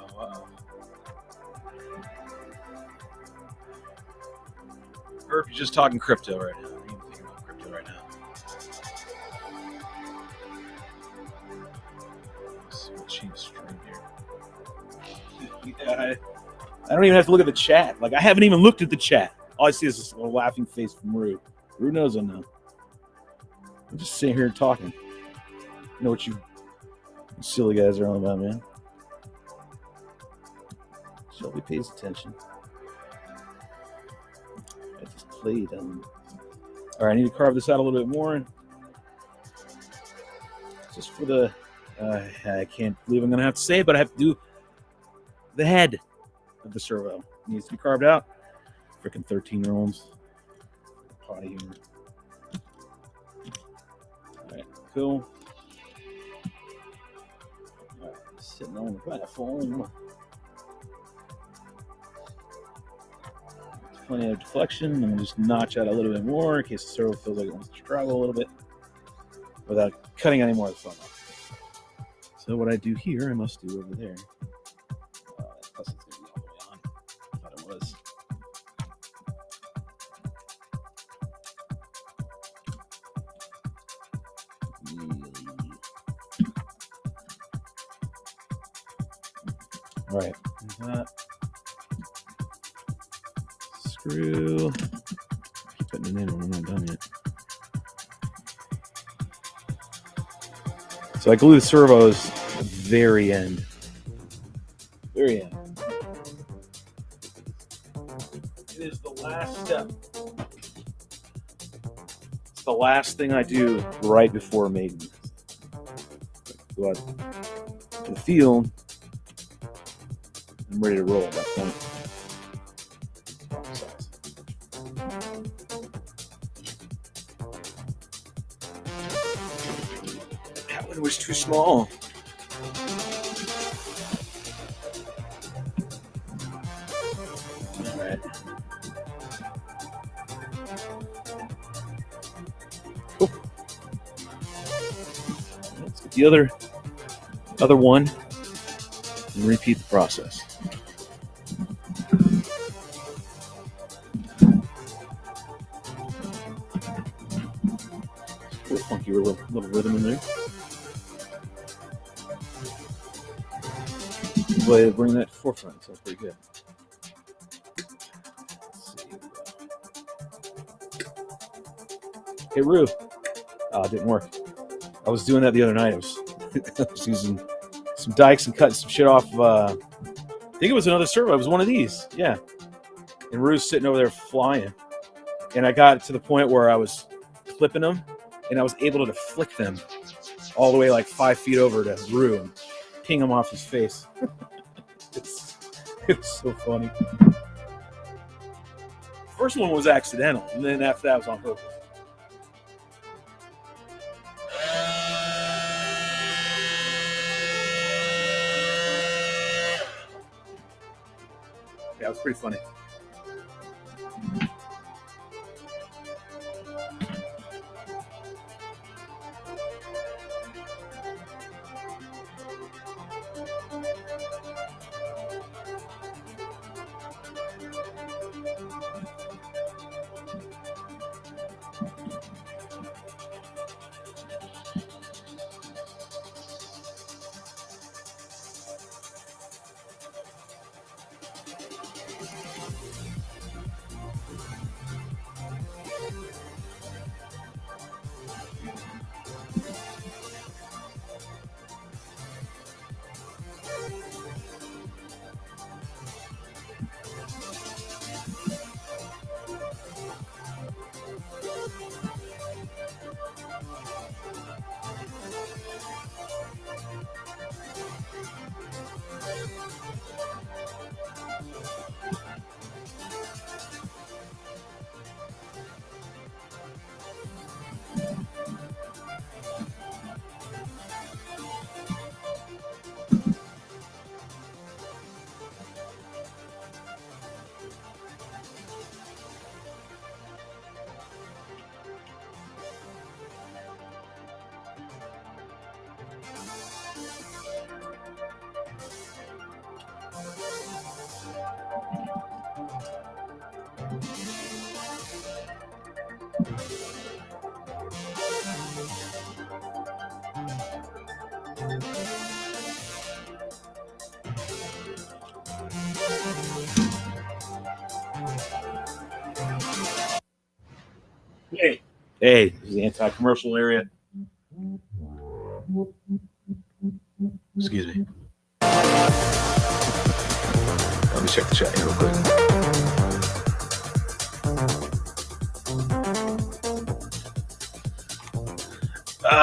Oh, wow. Or if you're just talking crypto right now. I'm even thinking about crypto right now. Let's see what change stream here. Yeah, I don't even have to look at the chat. Like, I haven't even looked at the chat. All I see is this little laughing face from Rue. Rue knows I know. I'm just sitting here talking. You know what you silly guys are all about, man. Shelby pays attention. I just played. All right, I need to carve this out a little bit more. Just for the... I can't believe I'm going to have to say it, but I have to do the head of the servo. It needs to be carved out. Freaking 13-year-olds. Potty humor. Alright, cool. Alright, sitting on the platform. Plenty of deflection. I'm going to just notch out a little bit more in case the servo feels like it wants to struggle a little bit without cutting any more of the foam off. So what I do here, I must do over there. Plus it's going to be all the way on. I thought it was. All right, that screw. Keep putting it in when I'm not done yet. So I glue the servos at the very end. Very end. It is the last step. It's the last thing I do right before maiden. Go out to the field. I'm ready to roll at that point. That one was too small. the other one and repeat the process. A little funky little rhythm in there. Way to bring that to forefront. Sounds pretty good. Hey, Rue. Oh, it didn't work. I was doing that the other night. I was using some dikes and cutting some shit off. I think it was another servo. It was one of these. Yeah. And Rue's sitting over there flying. And I got to the point where I was clipping them, and I was able to flick them all the way like 5 feet over to Rue and ping him off his face. It's so funny. First one was accidental, and then after that was on purpose. Yeah, it was pretty funny. Hey, this is the anti-commercial area. Excuse me. Let me check the chat here real quick.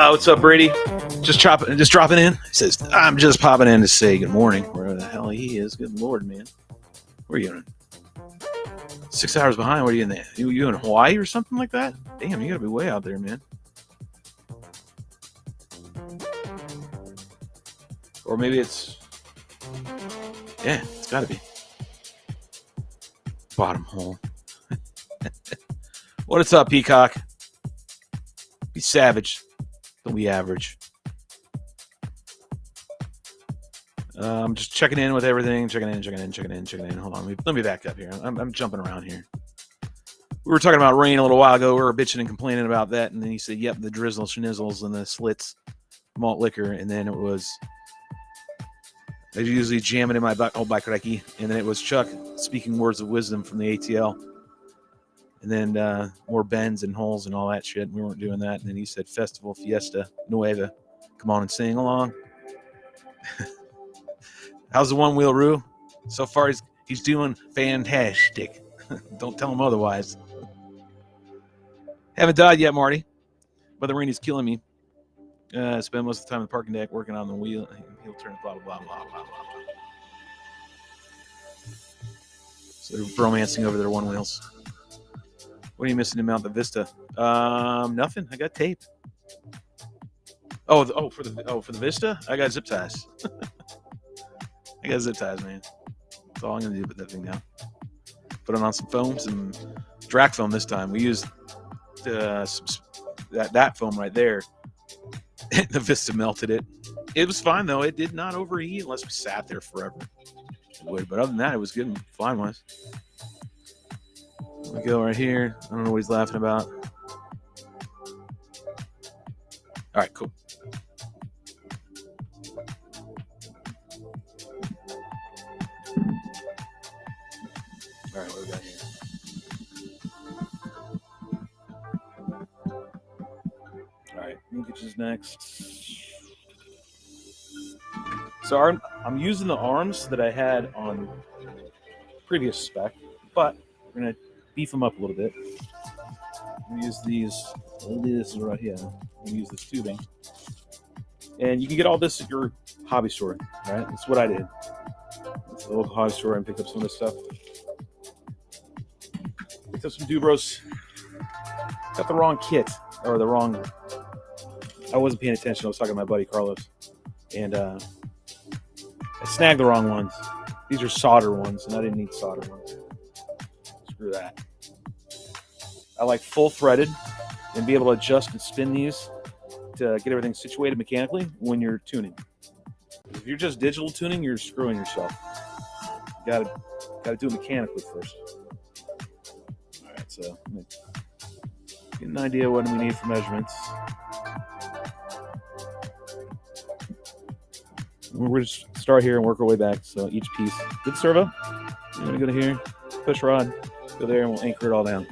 What's up, Brady? Just dropping in. He says, I'm just popping in to say good morning. Where the hell he is. Good Lord, man. Where are you in? 6 hours behind. What are you in there? You in Hawaii or something like that? Damn, you gotta be way out there, man. Or maybe it's... Yeah, it's gotta be. Bottom hole. What's up, Peacock? Be savage. Don't be average. I'm just checking in with everything. Checking in. Hold on. Let me back up here. I'm jumping around here. We were talking about rain a little while ago. We were bitching and complaining about that. And then he said, yep, the drizzle, schnizzles, and the slits, malt liquor. And then it was, I usually jam it in my bike recce. And then it was Chuck speaking words of wisdom from the ATL. And then more bends and holes and all that shit. We weren't doing that. And then he said, Festival Fiesta Nueva. Come on and sing along. How's the one wheel, Rue? So far, he's doing fantastic. Don't tell him otherwise. Haven't died yet, Marty. But the rain is killing me. Spend most of the time in the parking deck working on the wheel. He'll turn blah, blah, blah, blah, blah, blah. So they're romancing over their one wheels. What are you missing to mount the Vista? Nothing. I got tape. For the Vista, I got zip ties. I got zip ties, man. That's all I'm gonna do. Put that thing down. Put it on some foam, some Drac foam this time. We used that foam right there The Vista melted it. It was fine though. It did not overheat unless we sat there forever. It would, but other than that, it was good and fine wise. We go right here. I don't know what he's laughing about. All right, cool. All right, what do we got here? All right, linkages next. So I'm using the arms that I had on previous spec, but we're gonna beef them up a little bit. I'm gonna use these. This is right here. I'm gonna use this tubing, and you can get all this at your hobby store. Right? That's what I did. It's a local hobby store and picked up some of this stuff. Picked up some Dubros. Got the wrong kit or the wrong. I wasn't paying attention. I was talking to my buddy Carlos, and I snagged the wrong ones. These are solder ones, and I didn't need solder ones. Screw that. I like full threaded and be able to adjust and spin these to get everything situated mechanically when you're tuning. If you're just digital tuning, you're screwing yourself. You gotta do it mechanically first. All right, so get an idea what we need for measurements. We're just start here and work our way back. So each piece, good servo. You're gonna go to here, push rod, go there, and we'll anchor it all down.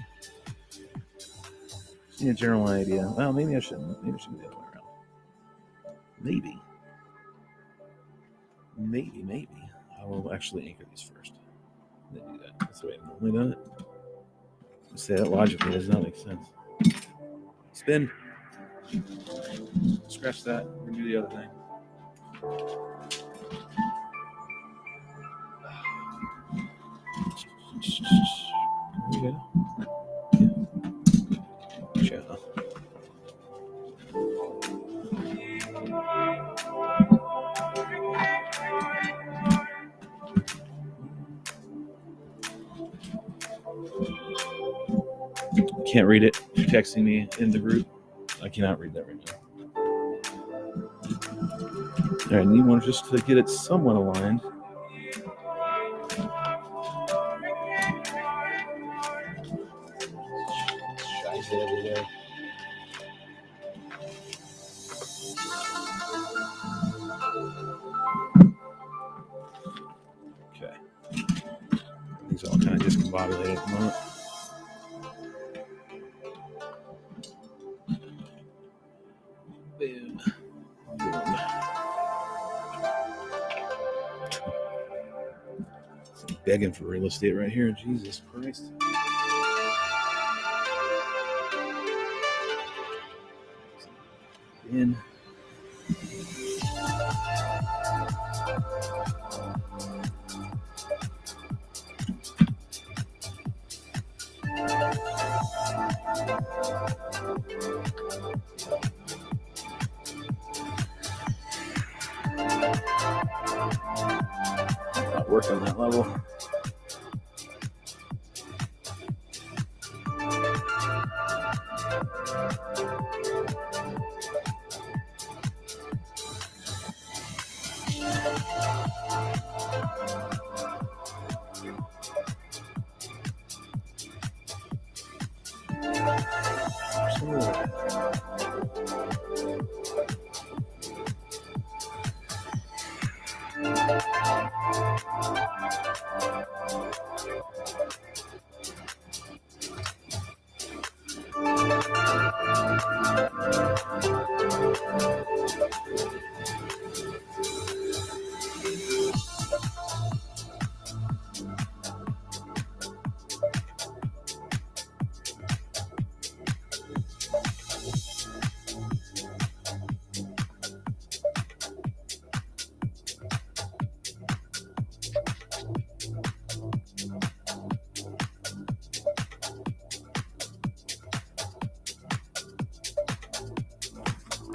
Just need a general idea. Well, maybe I shouldn't. Maybe I should be the other way around. Maybe. I will actually anchor these first. Then do that. That's the way I've normally done it. I say that logically does not make sense. Spin. Scratch that. We're gonna do the other thing. Okay. Yeah. Can't read it. You're texting me in the group. I cannot read that right now. All right, I need one just to get it somewhat aligned. Shite every day. Okay. These all kind of discombobulated at the moment. Boom. Begging for real estate right here. Jesus Christ. In. Not work on that level.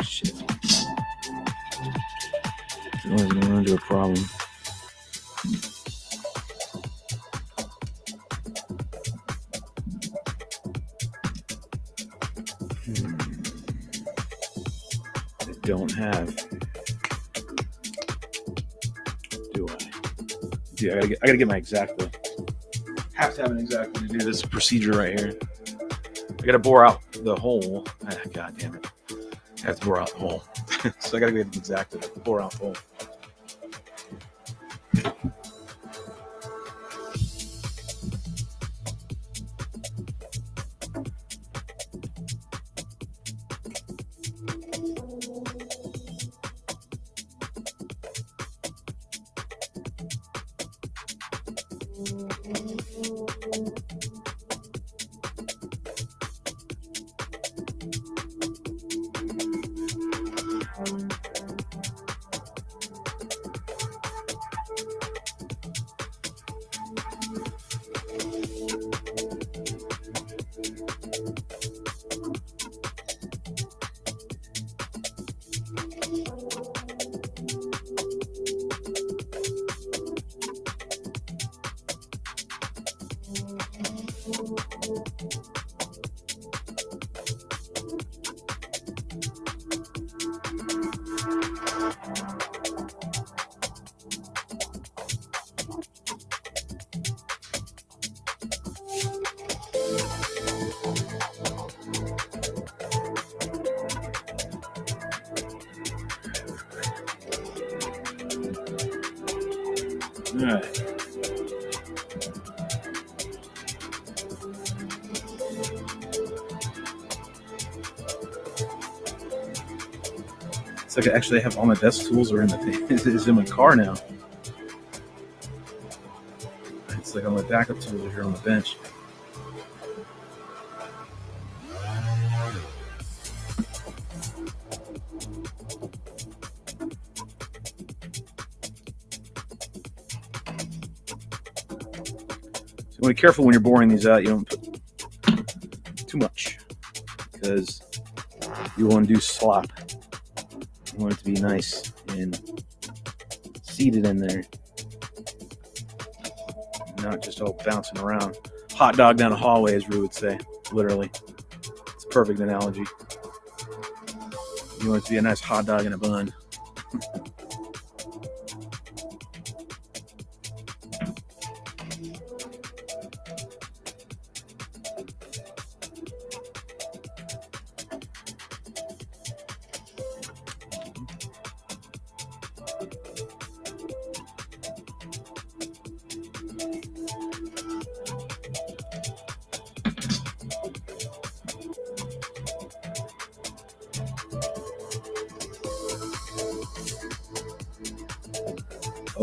Shit. I was going to run into a problem. It don't have. Do I? Dude, I gotta get my X-Acto. Have to have an X-Acto to do this procedure right here. I gotta bore out the hole. God damn it. I have to bore out the hole. So I gotta get an X-Acto to bore out the hole. All right. It's like I actually have all my desk tools are in the is in my car now. It's like all my backup tools are here on the bench. So be careful when you're boring these out. You don't put too much because you want to do slop. You want it to be nice and seated in there, not just all bouncing around. Hot dog down a hallway, as Rue would say, literally. It's a perfect analogy. You want it to be a nice hot dog in a bun.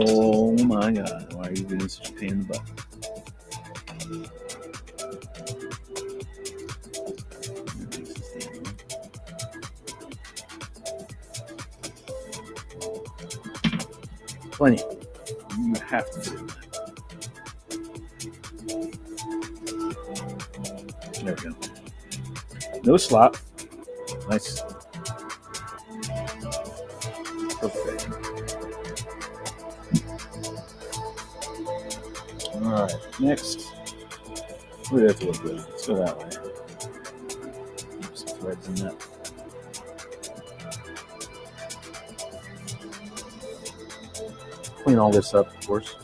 Oh my God, why are you being such a pain in the butt? Plenty. You have to do that. There we go. No slop. Nice. Perfect. All right, next. We have to look good. Let's go that way. Some threads in that. Clean all this up, of course.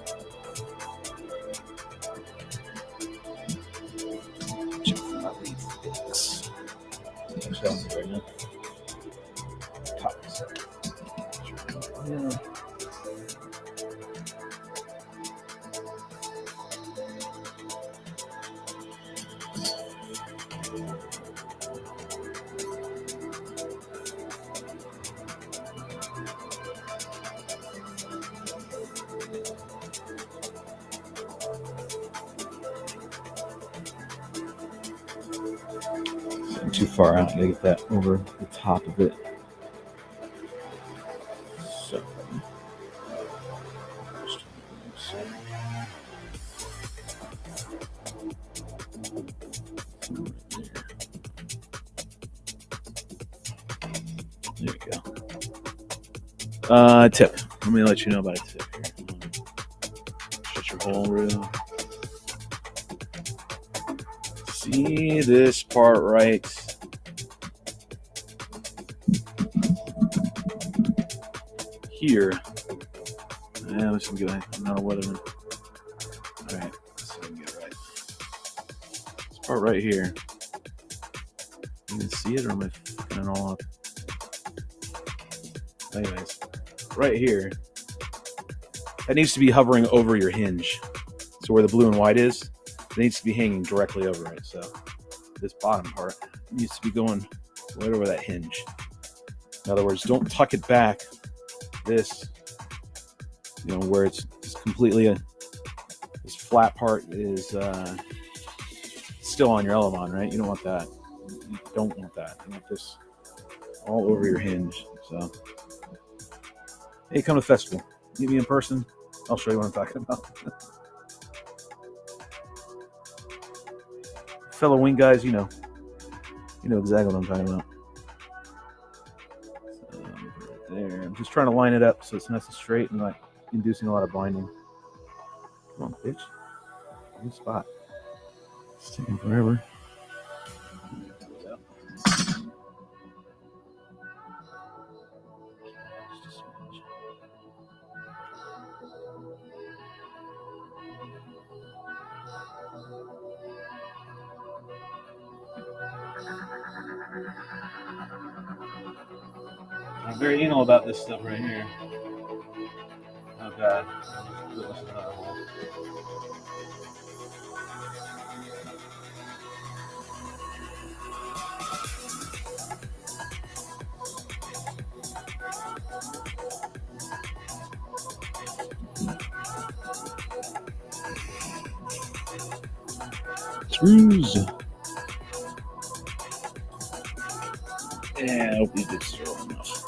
Check for my lead fix. Actually, I'll do it right now. Top this up. Yeah. Too far out to get that over the top of it. So, there we go. Tip. Let me let you know about a tip here. Shut your hole, Rue. See this part right here. Let's go ahead. I'm not a weatherman. All right, let's see if I can get it right. This part right here. You can see it, or am I fucking it all up? Anyways, right here, that needs to be hovering over your hinge. So where the blue and white is, it needs to be hanging directly over it. So this bottom part needs to be going right over that hinge. In other words, don't tuck it back. This, where it's just completely this flat part is still on your Elevon, right? You don't want that. You don't want that. You want this all over your hinge. So, hey, come to the festival. Meet me in person. I'll show you what I'm talking about. Fellow wing guys, you know exactly what I'm talking about. So, right there. I'm just trying to line it up so it's nice and straight and not inducing a lot of binding. Come on, bitch. Good spot. It's taking forever. I'm very anal about this stuff right here. Oh god. Screws. Yeah, I hope you did throw enough.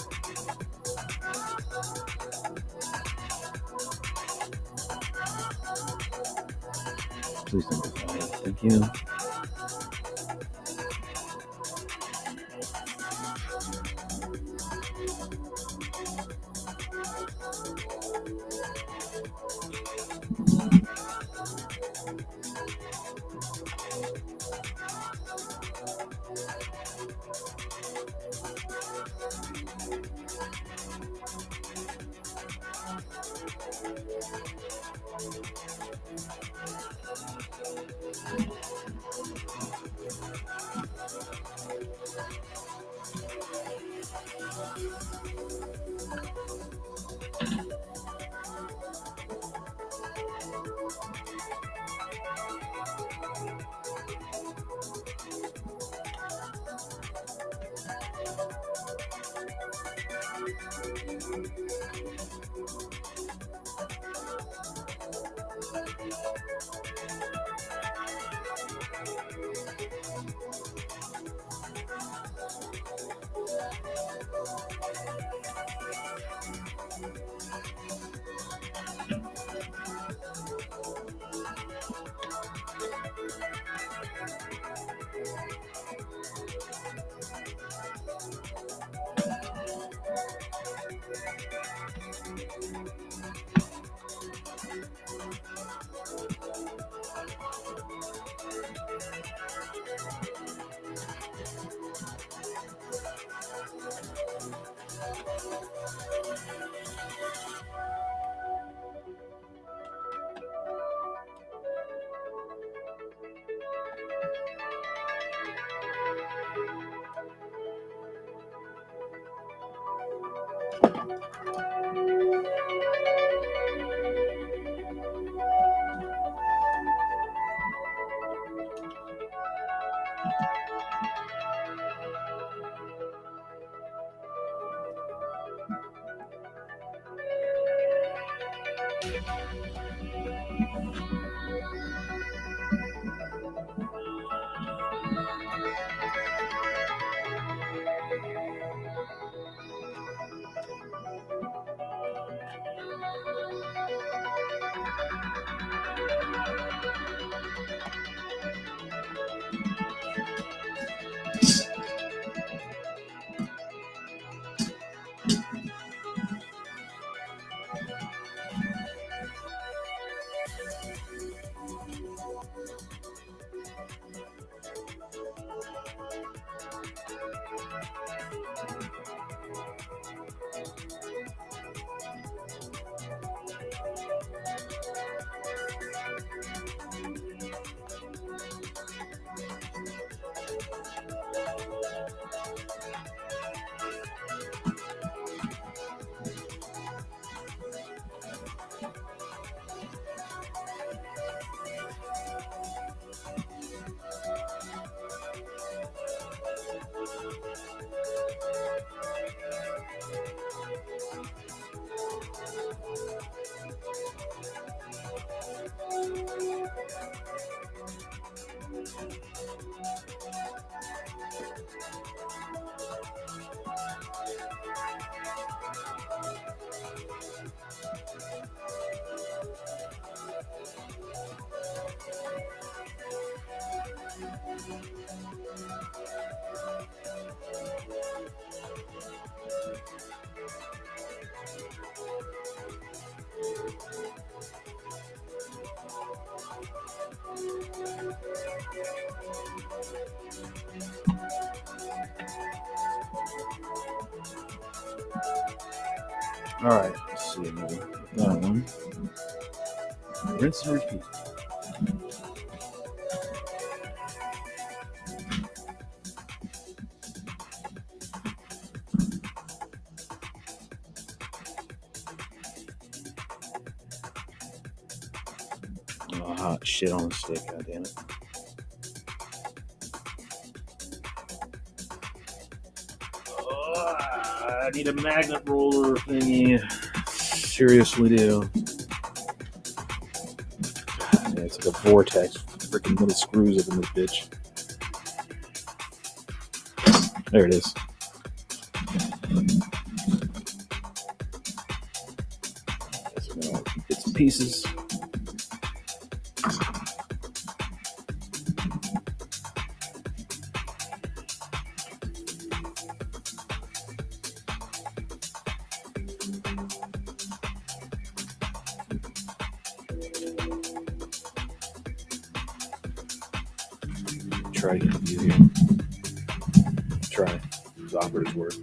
Please don't go ahead. Thank you. All right, let's see another that one. Rinse and repeat. Oh, hot shit on the stick, god damn it. Oh, I need a magnet roller thingy. Seriously do. Yeah, it's like a vortex. Freaking little screws up in this bitch. There it is. Bits and pieces. Try to get the view here. Try. It's operative word.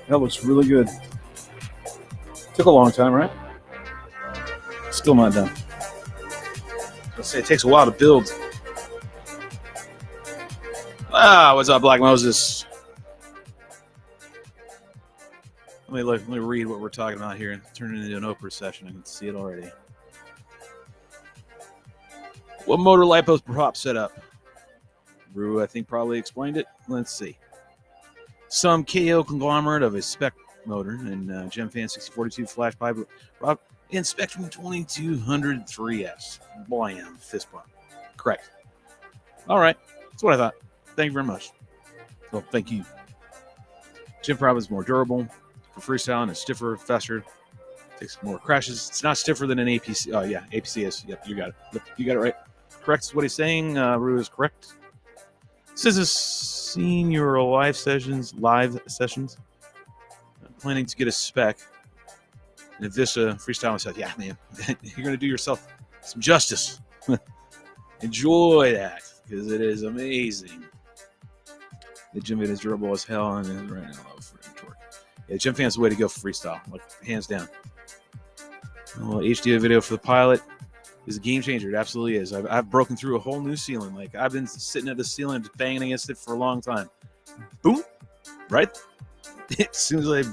That looks really good. Took a long time, right? Still not done. Let's say it takes a while to build. What's up, Black Moses? Let me read what we're talking about here and turn it into an Oprah session. I can see it already. What motor lipo prop setup? Rue, I think, probably explained it. Let's see. Some KO conglomerate of a SPEC motor and GemFan 6042 flash pipe in Spectrum 2203S. Blam, fist bump. Correct. All right. That's what I thought. Thank you very much. Well, thank you. Gem prop is more durable for freestyle and it's stiffer, faster. Takes more crashes. It's not stiffer than an APC. Oh, yeah. APC is. Yep, you got it. Yep, you got it right. Correct is what he's saying. Rue is correct. This is seen your live sessions. Planning to get a spec in a Vista freestyle. I said, yeah, man, you're going to do yourself some justice. Enjoy that because it is amazing. The gym fan is durable as hell and is right now for torque. Yeah, gym fan is the way to go for freestyle, like hands down. Well, HD video for the pilot is a game changer. It absolutely is. I've broken through a whole new ceiling. Like I've been sitting at the ceiling and just banging against it for a long time. Boom! Right? As soon as I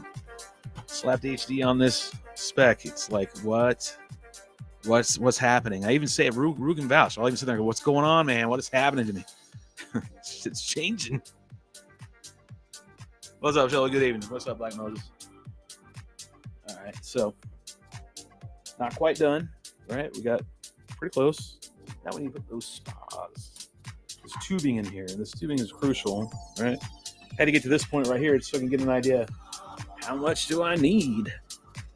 slapped HD on this spec, it's like, what's happening? I even say it, Rue can vouch. I'll even sit there and go, what's going on, man? What is happening to me? It's changing. What's up, Shelly? Good evening. What's up, Black Moses? All right, so not quite done. Right, we got pretty close. Now we need to put those spas. There's tubing in here. This tubing is crucial, right? Had to get to this point right here so I can get an idea. How much do I need?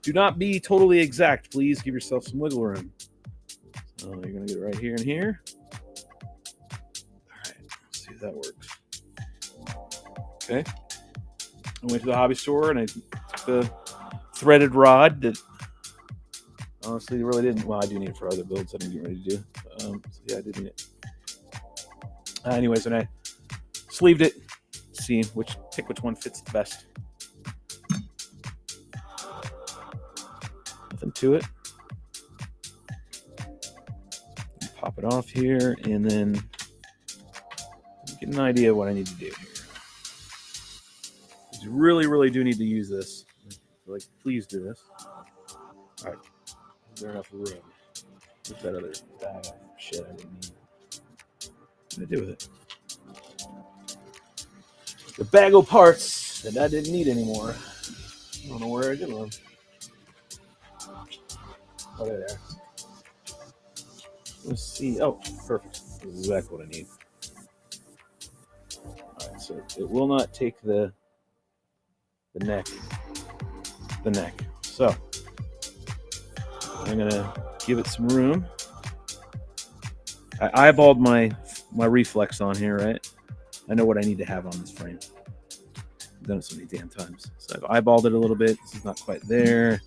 Do not be totally exact. Please give yourself some wiggle room. So you're going to get it right here and here. All right, let's see if that works. Okay. I went to the hobby store and I took the threaded rod that honestly really didn't. Well, I do need it for other builds that I'm getting ready to do. So yeah, I did need it. Anyways, and I sleeved it. See pick which one fits the best. Nothing to it. Pop it off here, and then get an idea of what I need to do here. You really, really do need to use this. Like, please do this. All right. Is there enough room? What's that other bag of shit I didn't need? What did I do with it? The bag of parts that I didn't need anymore. I don't know where I did them. Oh, they're there. Let's see. Oh, perfect. This is exactly what I need. All right, so it will not take the neck. So I'm gonna give it some room. I eyeballed my reflex on here, right? I know what I need to have on this frame. I've done it so many damn times. So I've eyeballed it a little bit. This is not quite there.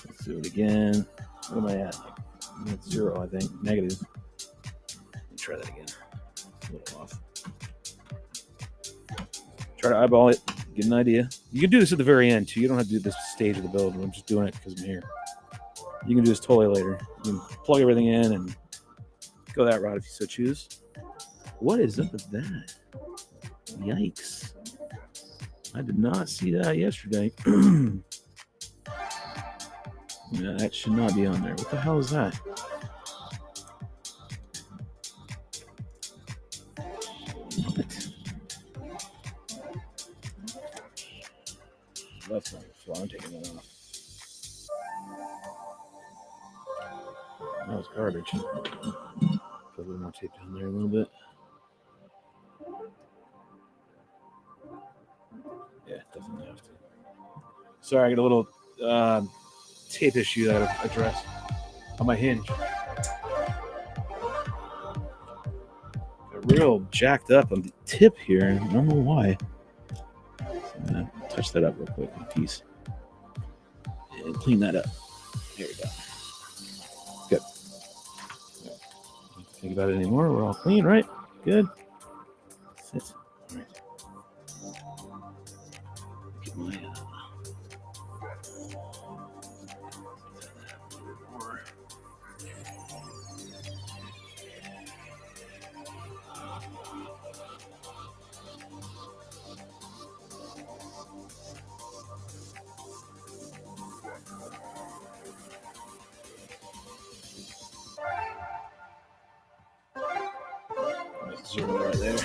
Let's do it again. What am I at? It's 0, I think. Negative. Let me try that again. A little off. Try to eyeball it. Get an idea. You can do this at the very end, too. You don't have to do this stage of the build. I'm just doing it because I'm here. You can do this totally later. You can plug everything in and go that route if you so choose. What is up with that? Yikes. I did not see that yesterday. Yeah, that should not be on there. What the hell is that? What? That's not so I'm taking that off. That was garbage. Put a little more tape down there a little bit. Yeah, definitely have to. Sorry, I got a little tape issue that I addressed on my hinge. Got real jacked up on the tip here. I don't know why. So I'm gonna touch that up real quick in a piece and clean that up. There we go. Good. Don't think about it anymore. We're all clean, right? Good. Sit. All right. Get my zoom it right there.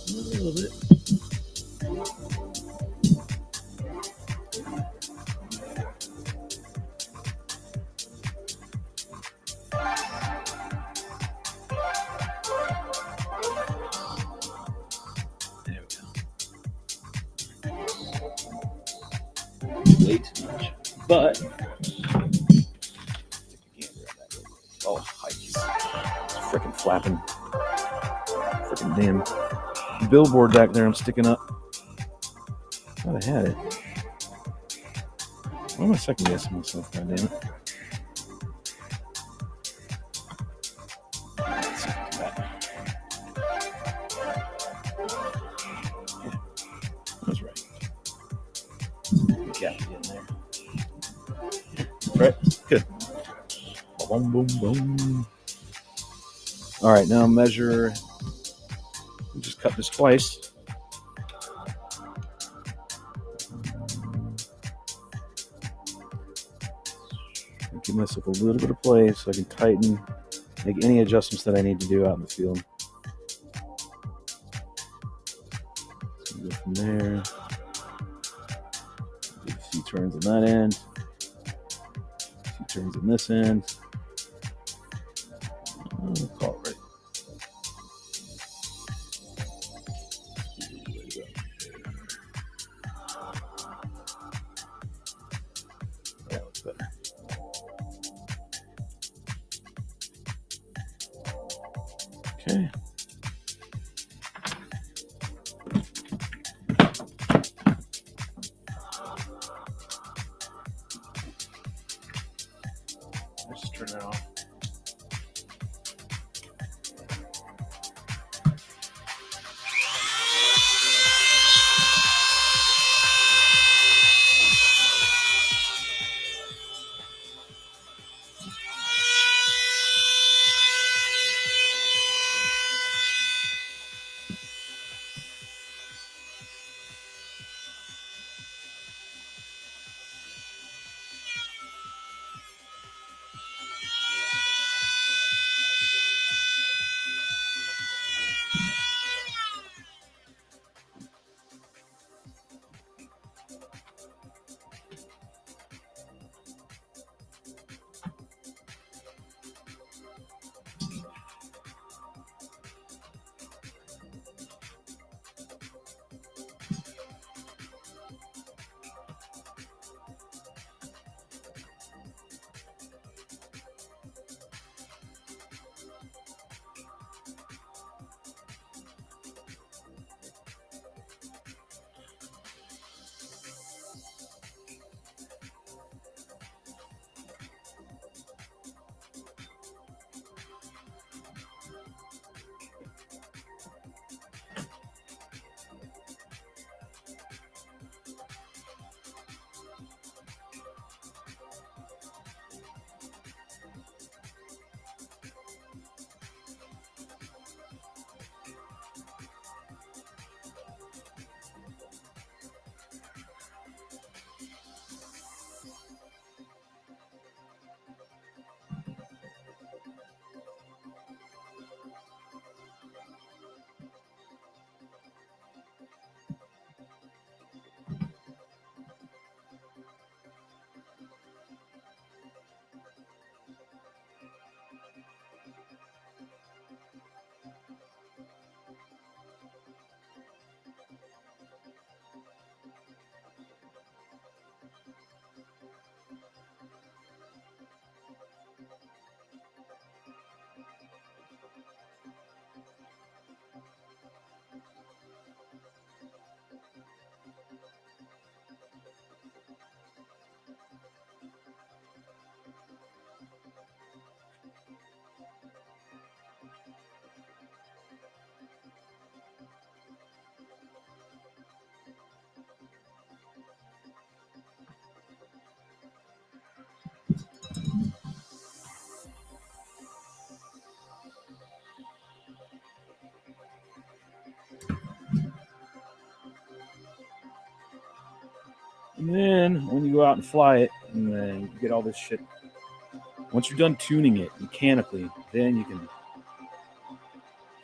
A little bit. There we go. Way too much. But oh, he's freaking flapping. Freaking damn billboard back there I'm sticking up. Thought I had it. Why am I second guessing myself? God damn it. That's right. Got it in there. Right? Good. Boom, boom, boom. All right, now measure. Just cut this twice. Give myself a little bit of play so I can tighten, make any adjustments that I need to do out in the field. So go from there. Do a few turns on that end. A few turns on this end. I'll call it right. That looks better. Okay. Let's just turn that off. And then when you go out and fly it, and then you get all this shit. Once you're done tuning it mechanically, then you can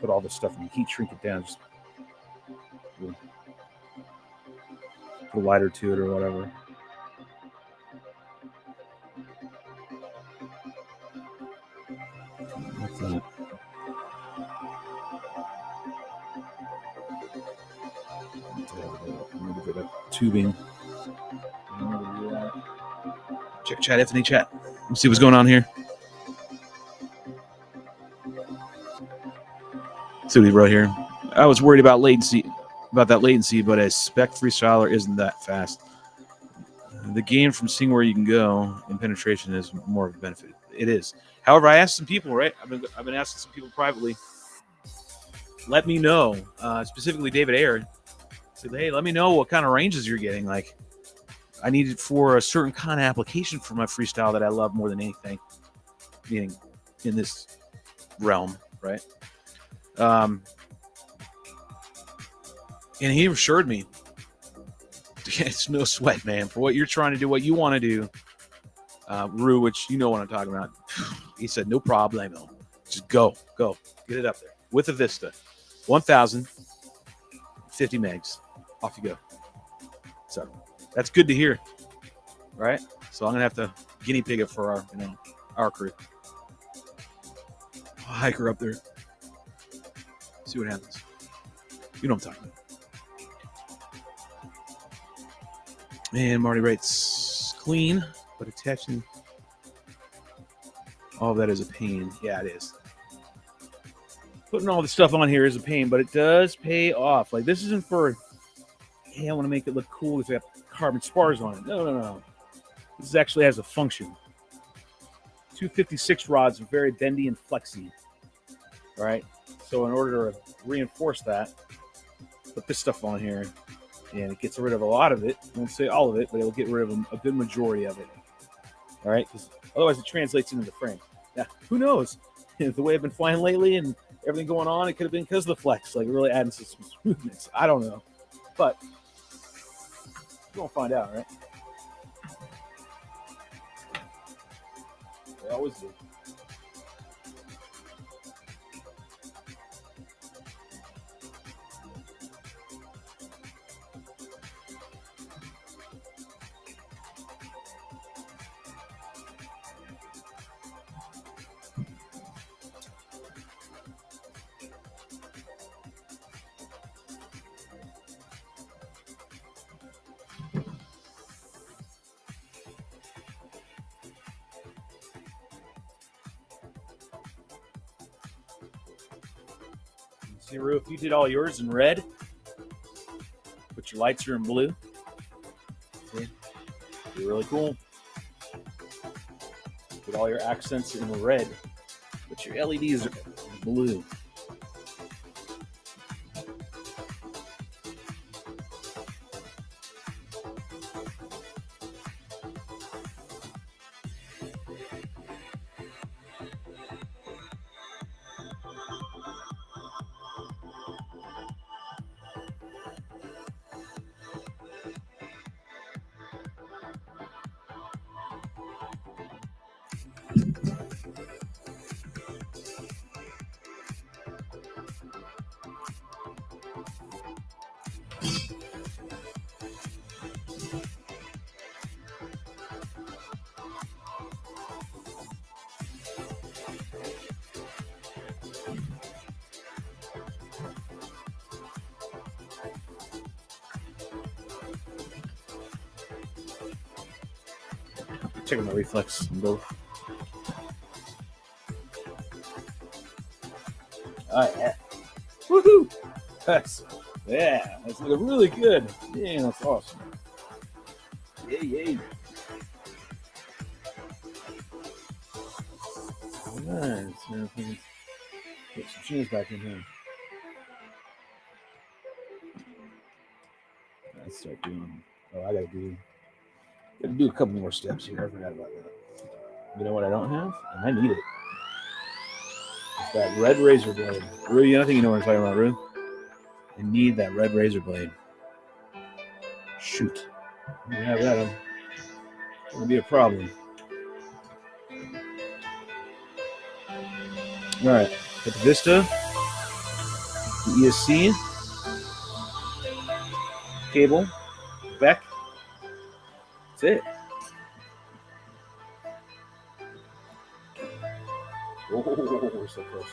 put all this stuff and heat shrink it down. Just put a lighter to it or whatever. What's that? A little bit of tubing. Check chat, Anthony chat. Let's see what's going on here. See what he wrote here. I was worried about latency, but a SPEC freestyler isn't that fast. The gain from seeing where you can go in penetration is more of a benefit. It is. However, I asked some people, right? I've been asking some people privately. Let me know, specifically David Ayer. Said, hey, let me know what kind of ranges you're getting. Like, I need it for a certain kind of application for my freestyle that I love more than anything, meaning in this realm, right? And he assured me, it's no sweat, man. For what you're trying to do, what you want to do, Rue, which you know what I'm talking about. He said, no problemo. Just go. Get it up there. With a Vista. 1,050 megs. Off you go. So that's good to hear, right? So I'm going to have to guinea pig it for our crew. I'll hike her up there. See what happens. You know what I'm talking about. And Marty writes, clean, but attaching all of that is a pain. Yeah, it is. Putting all the stuff on here is a pain, but it does pay off. Like, this isn't for, hey, I want to make it look cool because I have carbon spars on it. No. This actually has a function. 256 rods are very bendy and flexy. All right? So in order to reinforce that, put this stuff on here, and it gets rid of a lot of it. I won't say all of it, but it'll get rid of a good majority of it. All right? Because otherwise it translates into the frame. Now, who knows? The way I've been flying lately and everything going on, it could have been because of the flex. Like, really adding some smoothness. I don't know. But we'll find out, right? They always do. See, Rue, if you did all yours in red, but your lights are in blue, see, be really cool. Get all your accents in red, but your LEDs are blue. Checking my reflex on both. Yeah. Woohoo! That's looking really good. Yeah, that's awesome. Yay. Nice. Put some shoes back in here. Let's start doing. I gotta do a couple more steps here. I forgot about that. You know what I don't have? And I need it. It's that red razor blade. Rue, I think you know what I'm talking about, Rue. I need that red razor blade. Shoot. I don't have that. It's going to be a problem. All right. Hit the Vista. the ESC cable, SPEC. That's it. Oh, we're so close.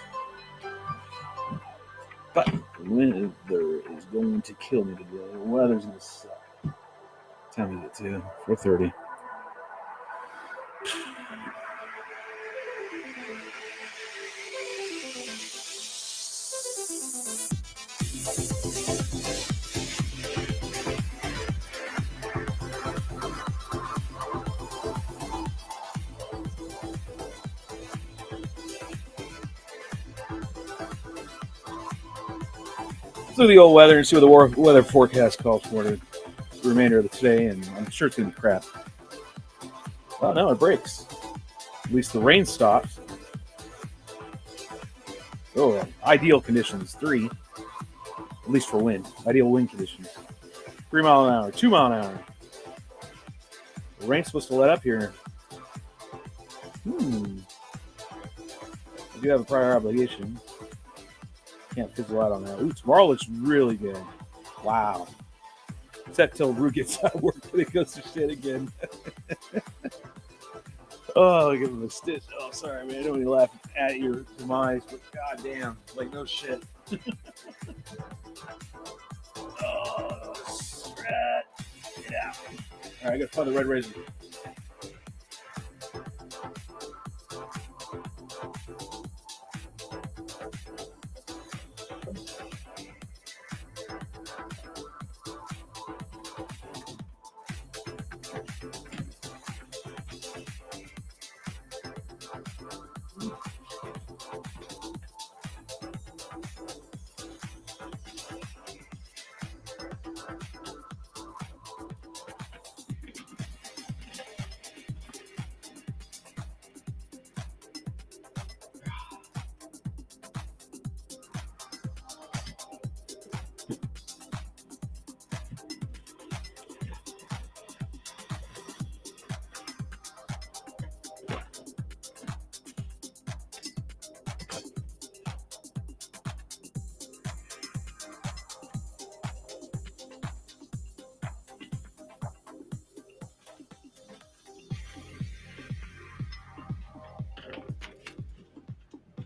But the weather is going to kill me today. The weather's going to suck. Time is it too? 4:30. Look at the old weather and see what the weather forecast calls for the remainder of the today, and I'm sure it's going to be crap. Well, no, it breaks. At least the rain stops. Oh, ideal conditions, 3. At least for wind. Ideal wind conditions. 3 mile an hour, 2 mile an hour. The rain's supposed to let up here. I do have a prior obligation. Can't fizzle out on that. Ooh, tomorrow looks really good. Wow. Except till Rue gets out of work and it goes to shit again. Oh, give him a stitch. Oh, sorry, man. I don't want to laugh at your demise, but goddamn, like no shit. Oh, strat. Get out. All right, I gotta find the red razor.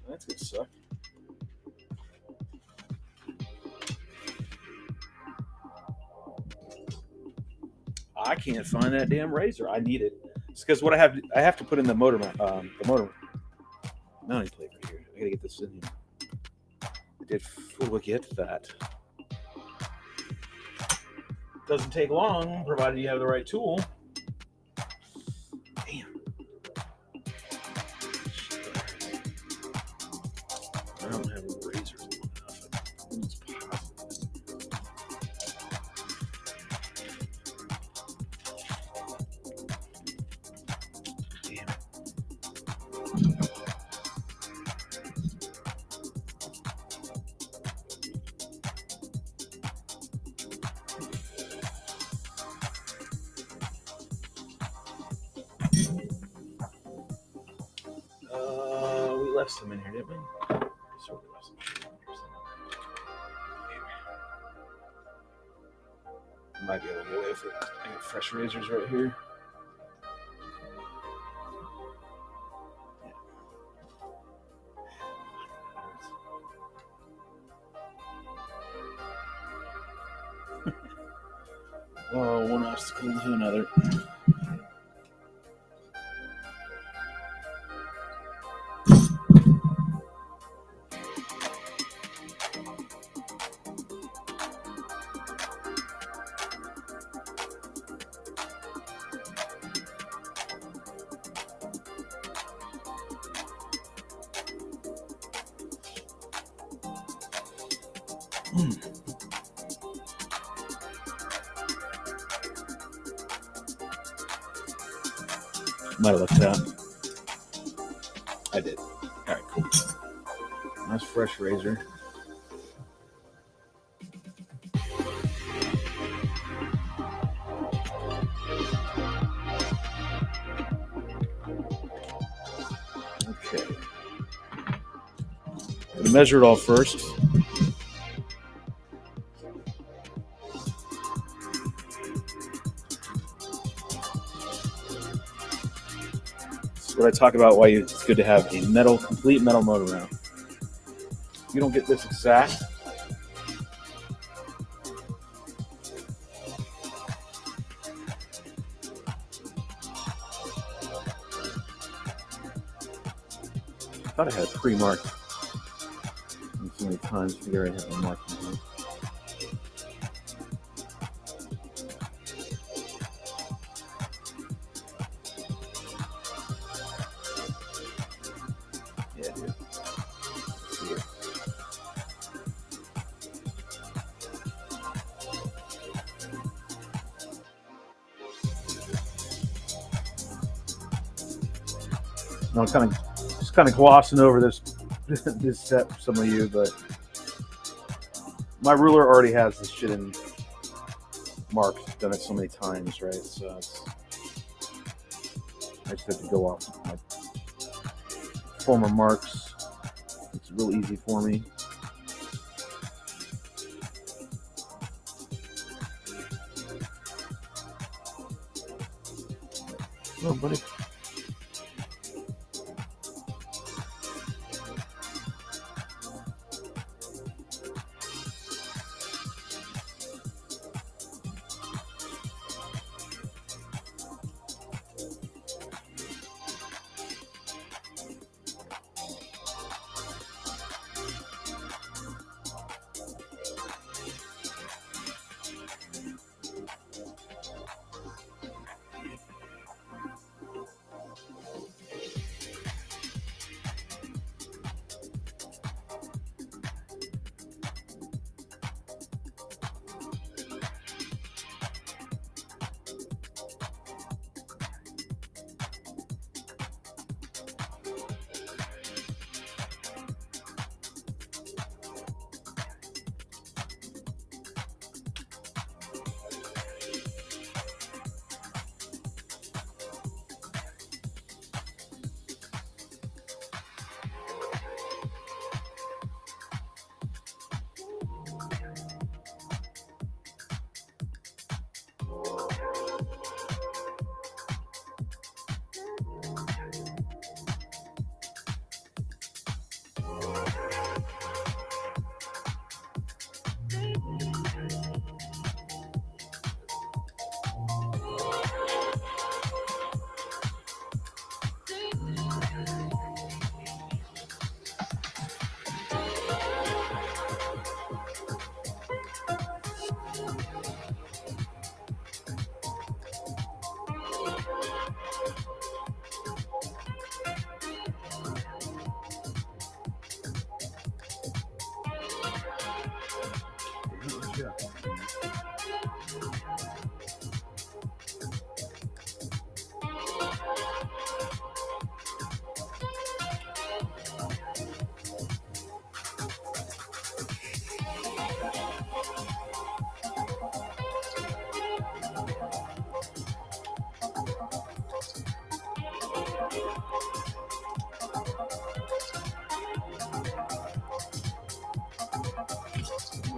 That's gonna suck. I can't find that damn razor. I need it. It's because what I have to put in the motor mounting plate right here. I gotta get this in here. I did forget that. Doesn't take long, provided you have the right tool. Damn. I don't have a razor long enough. It's possible. Damn it. We left some in here, didn't we? Sort of left some shit in here somewhere. Might be able to get away with it. I got fresh razors right here. Oh, one obstacle to another. Might have left it out. I did. All right, cool. Nice fresh razor. Okay. Gonna measure it all first. That's what I talk about. Why it's good to have a complete metal motor mount. You don't get this exact. I thought I had it pre-marked. So many times, figure I have a mark in here. Yeah, dude. Let's see it. No, I'm kind of glossing over this this step for some of you, but my ruler already has this shit in marked. Done it so many times, right? So I just have to go off my former marks. It's real easy for me. Oh, buddy.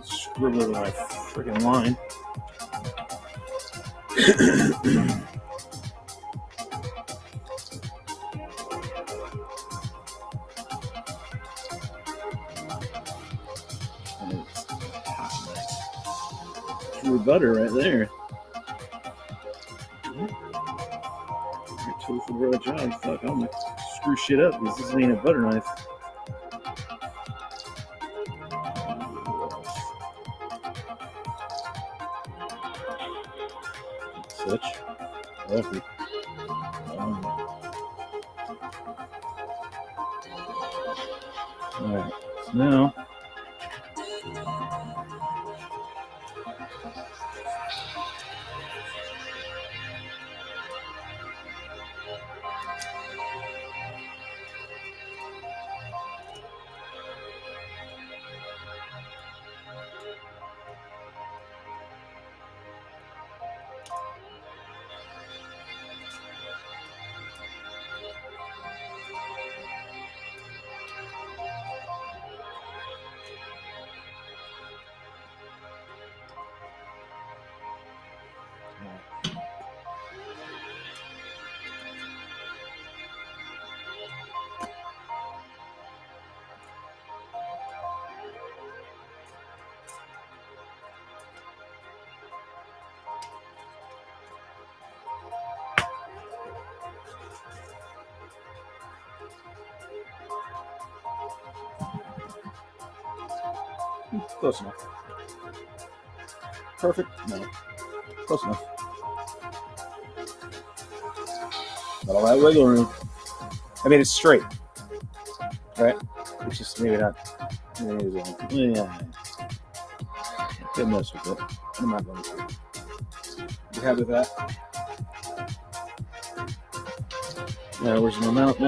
Scribble in my freaking line. True butter right there. Tool for the road job. Fuck, I'm gonna screw shit up because this ain't a butter knife. Such. Lovely. Alright, so now Close enough. Perfect? No. Close enough. Not all that wiggle room. I mean, it's straight, right? It's just maybe not. Yeah. Didn't mess with it. I'm not going to. You happy with that? Yeah, where's my mount?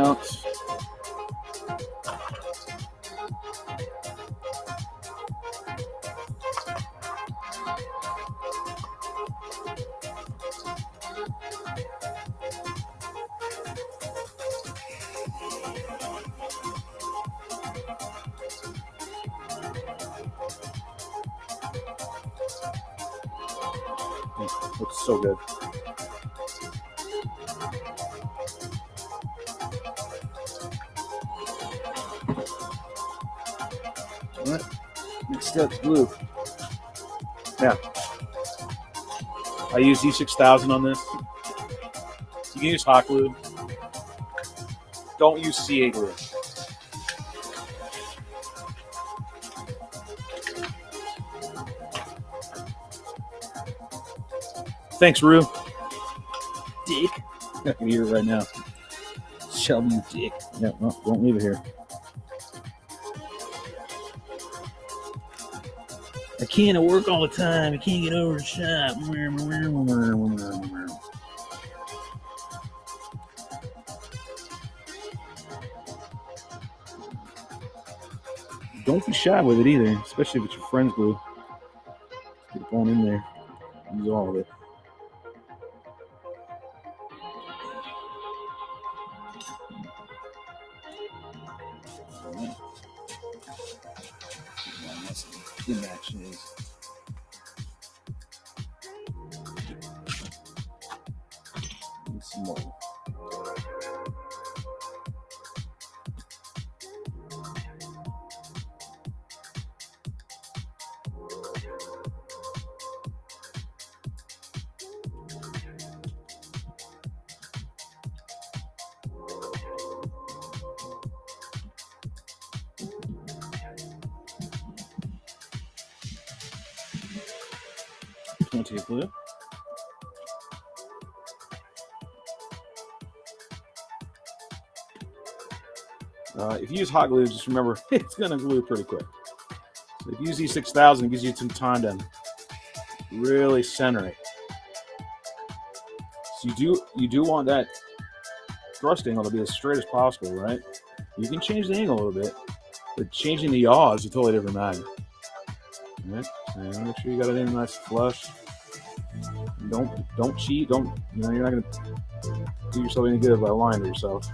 Looks so good. All right. Next step's glue. Yeah. I use E6000 on this. You can use hot glue. Don't use CA glue. Thanks, Rue. Dick. I can hear it right now. Shelby, you dick. Yeah, well, don't leave it here. I can't work all the time. I can't get over the shop. Don't be shy with it either, especially if it's your friend's glue. Get it going in there. Use all of it. Some more. Plenty of glue. If you use hot glue, just remember it's going to glue pretty quick. So if you use E6000, it gives you some time to really center it. So you do want that thrust angle to be as straight as possible, right? You can change the angle a little bit, but changing the yaw is a totally different matter. All right? So make sure you got it in nice flush. Don't cheat. You're not going to do yourself any good by lying to yourself.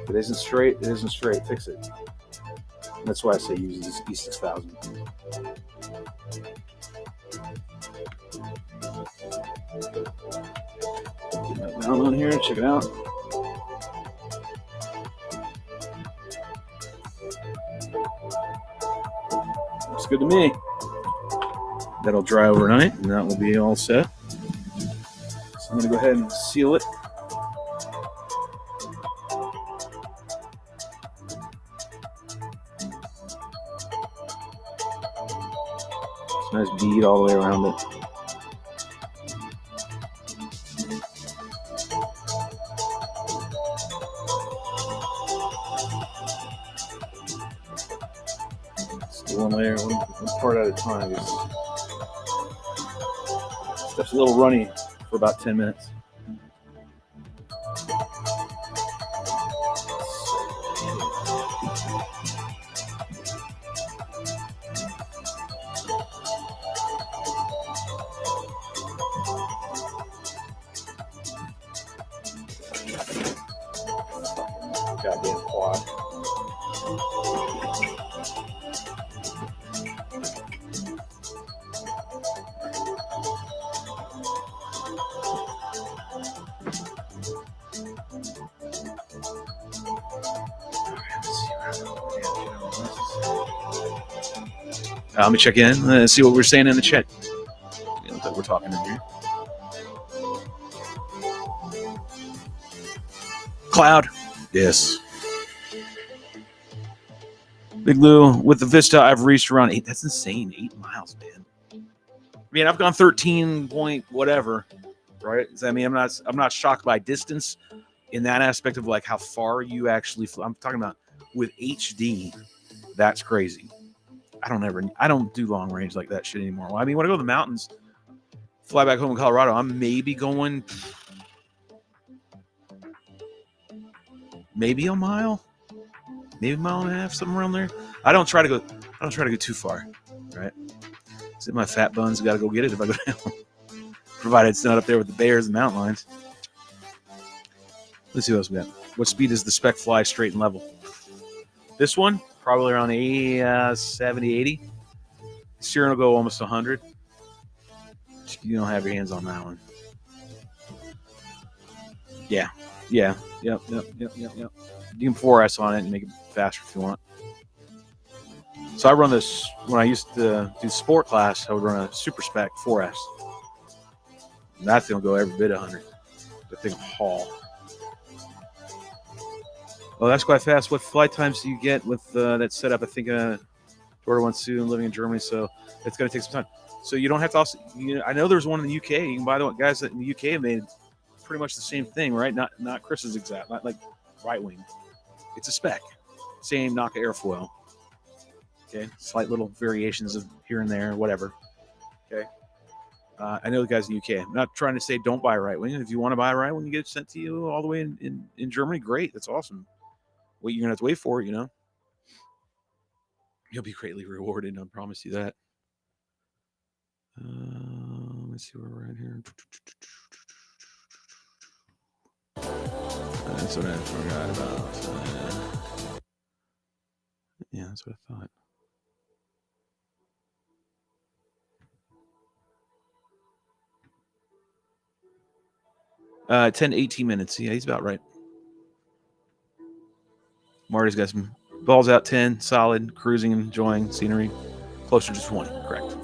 If it isn't straight, it isn't straight. Fix it. And that's why I say use this E6000. Get that down on here. Check it out. Looks good to me. That'll dry overnight, and that will be all set. So I'm going to go ahead and seal it. Nice bead all the way around it. Just one layer, one part at a time. Stuff's a little runny for about 10 minutes. Goddamn quad. Let me check in and see what we're saying in the chat. It looks like we're talking in here. Cloud. Yes. Big Lou, with the Vista, I've reached around 8. That's insane. 8 miles, man. I mean, I've gone 13 point whatever, right? I mean, I'm not shocked by distance in that aspect of like how far you actually fly. I'm talking about with HD. That's crazy. I don't do long range like that shit anymore. I mean, when I go to the mountains, fly back home in Colorado, I'm maybe going maybe a mile, maybe a mile and a half, somewhere around there. I don't try to go too far, right? So my fat buns got to go get it if I go down. Provided it's not up there with the bears and mountain lions. Let's see what else we got. What speed does the SPEC fly straight and level? This one, probably around 70, 80. Steering will go almost 100. You don't have your hands on that one. Yeah. Yep. You can 4S on it and make it faster if you want. So I run this, when I used to do sport class, I would run a Super SPEC 4S. And that thing will go every bit 100. The thing will haul. Oh, that's quite fast. What flight times do you get with that setup? I think order one soon, living in Germany, so it's going to take some time. So you don't have to also, I know there's one in the UK. You can buy the guys that in the UK have made pretty much the same thing, right? Not Chris's exact, not like right wing. It's a SPEC. Same NACA airfoil. Okay, slight little variations of here and there, whatever. Okay. I know the guys in the UK. I'm not trying to say don't buy a right wing. If you want to buy a right wing, you get it sent to you all the way in Germany. Great. That's awesome. What you're going to have to wait for, You'll be greatly rewarded. I promise you that. Let's see where we're at here. That's what I forgot about. Yeah, that's what I thought. 10 to 18 minutes. Yeah, he's about right. Marty's got some balls out 10, solid, cruising, enjoying scenery. Closer to 20, correct.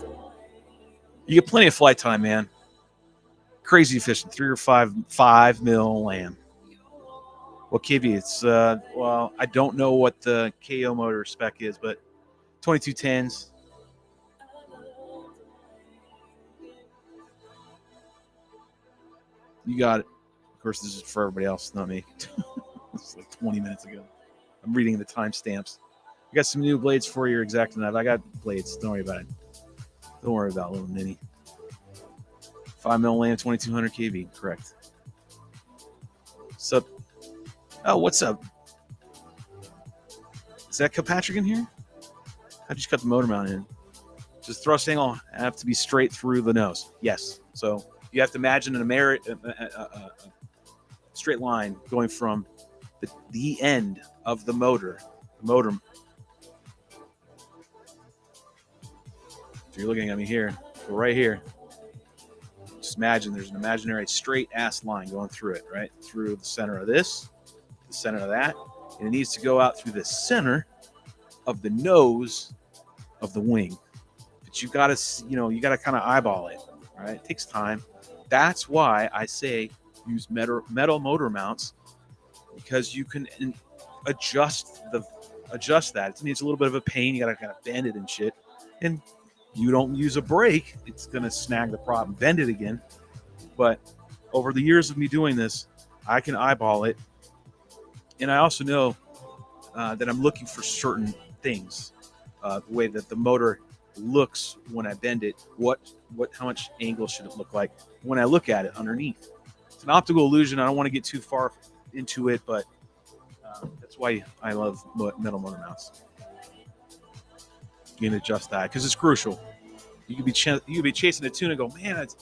You get plenty of flight time, man. Crazy efficient, 3 or 5 mil land. What KV? It's well, I don't know what the KO motor spec is, but 2210s. You got it. Of course, this is for everybody else, not me. It's like 20 minutes ago. I'm reading the timestamps. I got some new blades for your exact knife. I got blades. Don't worry about it. Don't worry about little mini. 5 mil land, 2200 kV. Correct. What's up? Oh, what's up? Is that Kilpatrick in here? How'd you cut the motor mount in? Does thrust angle have to be straight through the nose? Yes. So you have to imagine a straight line going from the end of the motor. So you're looking at me here, right here. Just imagine there's an imaginary straight ass line going through it, right? Through the center of this, the center of that, and it needs to go out through the center of the nose of the wing. But you gotta kind of eyeball it, right? It takes time. That's why I say use metal motor mounts, because you can adjust that. It needs a little bit of a pain. You gotta kind of bend it and shit. And you don't use a brake, it's gonna snag the prop and bend it again. But over the years of me doing this, I can eyeball it, and I also know that I'm looking for certain things. The way that the motor looks when I bend it, how much angle should it look like when I look at it underneath? It's an optical illusion. I don't want to get too far into it, but that's why I love metal motor mounts. You can adjust that because it's crucial. You could be chasing a tune and go, man, it's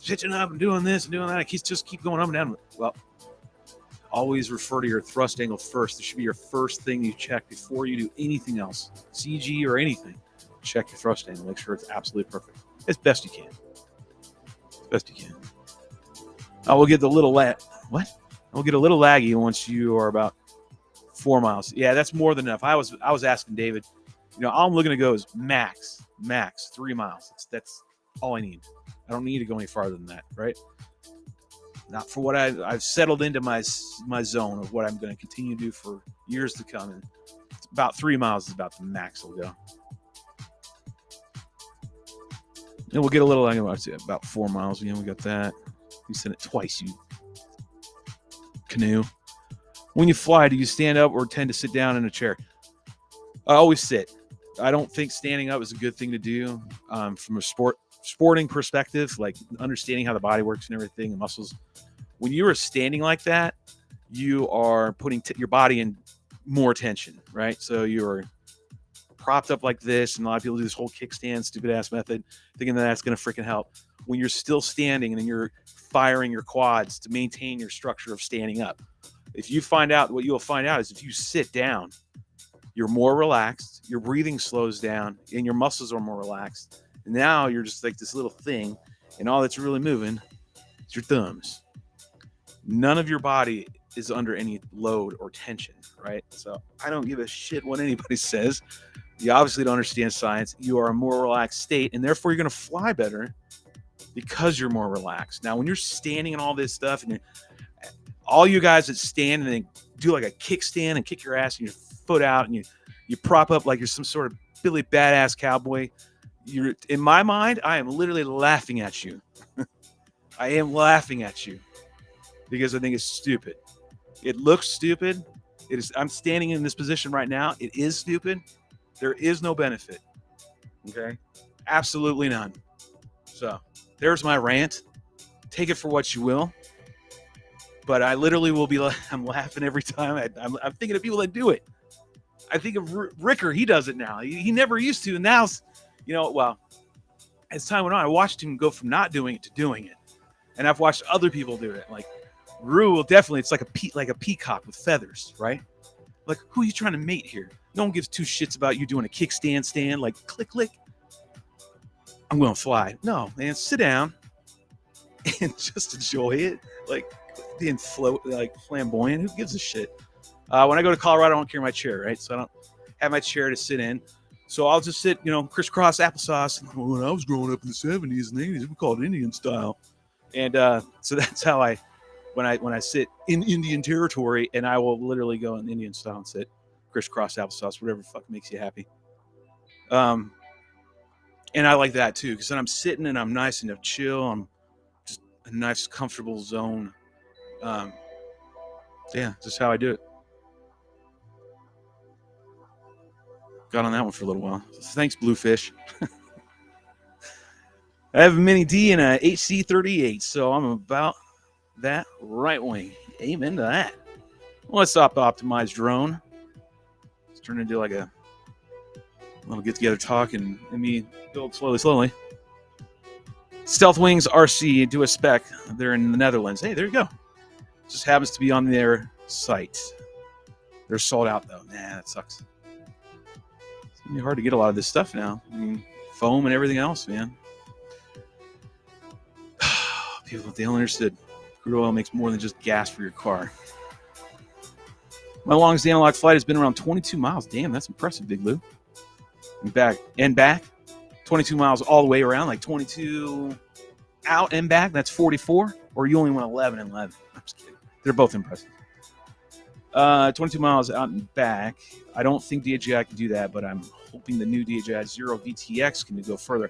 pitching up and doing this and doing that. Just keep going up and down. Well, always refer to your thrust angle first. This should be your first thing you check before you do anything else, CG or anything. Check your thrust angle. Make sure it's absolutely perfect as best you can. We'll get the little We'll get a little laggy once you are about 4 miles. Yeah, that's more than enough. I was asking David. All I'm looking to go is max 3 miles. That's all I need. I don't need to go any farther than that, right? Not for what I've settled into my zone of what I'm going to continue to do for years to come. And it's about 3 miles is about the max we'll go. And we'll get a little, I would say about 4 miles. We got that. You said it twice, you canoe. When you fly, do you stand up or tend to sit down in a chair? I always sit. I don't think standing up is a good thing to do from a sporting perspective, like understanding how the body works and everything, and muscles. When you are standing like that, you are putting your body in more tension, right? So you're propped up like this, and a lot of people do this whole kickstand, stupid ass method, thinking that that's going to freaking help. When you're still standing and then you're firing your quads to maintain your structure of standing up. If you find out, what you'll find out is if you sit down, you're more relaxed, your breathing slows down, and your muscles are more relaxed. And now you're just like this little thing, and all that's really moving is your thumbs. None of your body is under any load or tension, right? So I don't give a shit what anybody says. You obviously don't understand science. You are a more relaxed state, and therefore you're going to fly better because you're more relaxed. Now, when you're standing and all this stuff, and all you guys that stand and then do like a kickstand and kick your ass and your foot out, and you prop up like you're some sort of Billy Badass cowboy, you're, in my mind, I am literally laughing at you. I am laughing at you because I think it's stupid. It looks stupid. It is. I'm standing in this position right now. It is stupid. There is no benefit. Okay? Absolutely none. So there's my rant. Take it for what you will. But I literally will be, I'm laughing every time. I'm thinking of people that do it. I think of Ricker. He does it now. He never used to. And now, well, as time went on, I watched him go from not doing it to doing it. And I've watched other people do it. Like Rue will definitely, it's like a peacock with feathers, right? Like, who are you trying to mate here? No one gives two shits about you doing a kickstand stand, like click, click. I'm going to fly. No, man, sit down and just enjoy it. Like being flamboyant. Who gives a shit? When I go to Colorado, I don't carry my chair, right? So I don't have my chair to sit in. So I'll just sit, crisscross applesauce. When I was growing up in the 70s and 80s, we called it Indian style. And so that's how when I sit in Indian territory, and I will literally go in Indian style and sit crisscross applesauce, whatever the fuck makes you happy. And I like that too, because then I'm sitting and I'm nice and chill. I'm just a nice, comfortable zone. Yeah, just how I do it. Got on that one for a little while. Thanks, Bluefish. I have a Mini D and a HC38, so I'm about that right wing. Amen to that. Let's optimize drone. Let's turn into like a little get-together talk and me build slowly. Stealth Wings RC do a spec. They're in the Netherlands. Hey, there you go. Just happens to be on their site. They're sold out, though. Nah, that sucks. It's going to be hard to get a lot of this stuff now. I mean, foam and everything else, man. People, they don't understood. Crude oil makes more than just gas for your car. My longest analog flight has been around 22 miles. Damn, that's impressive, Big Lou. And back. 22 miles all the way around, like 22 out and back. That's 44. Or you only went 11 and 11. I'm just kidding. They're both impressive. 22 miles out and back. I don't think DJI can do that, but I'm hoping the new DJI Zero VTX can go further.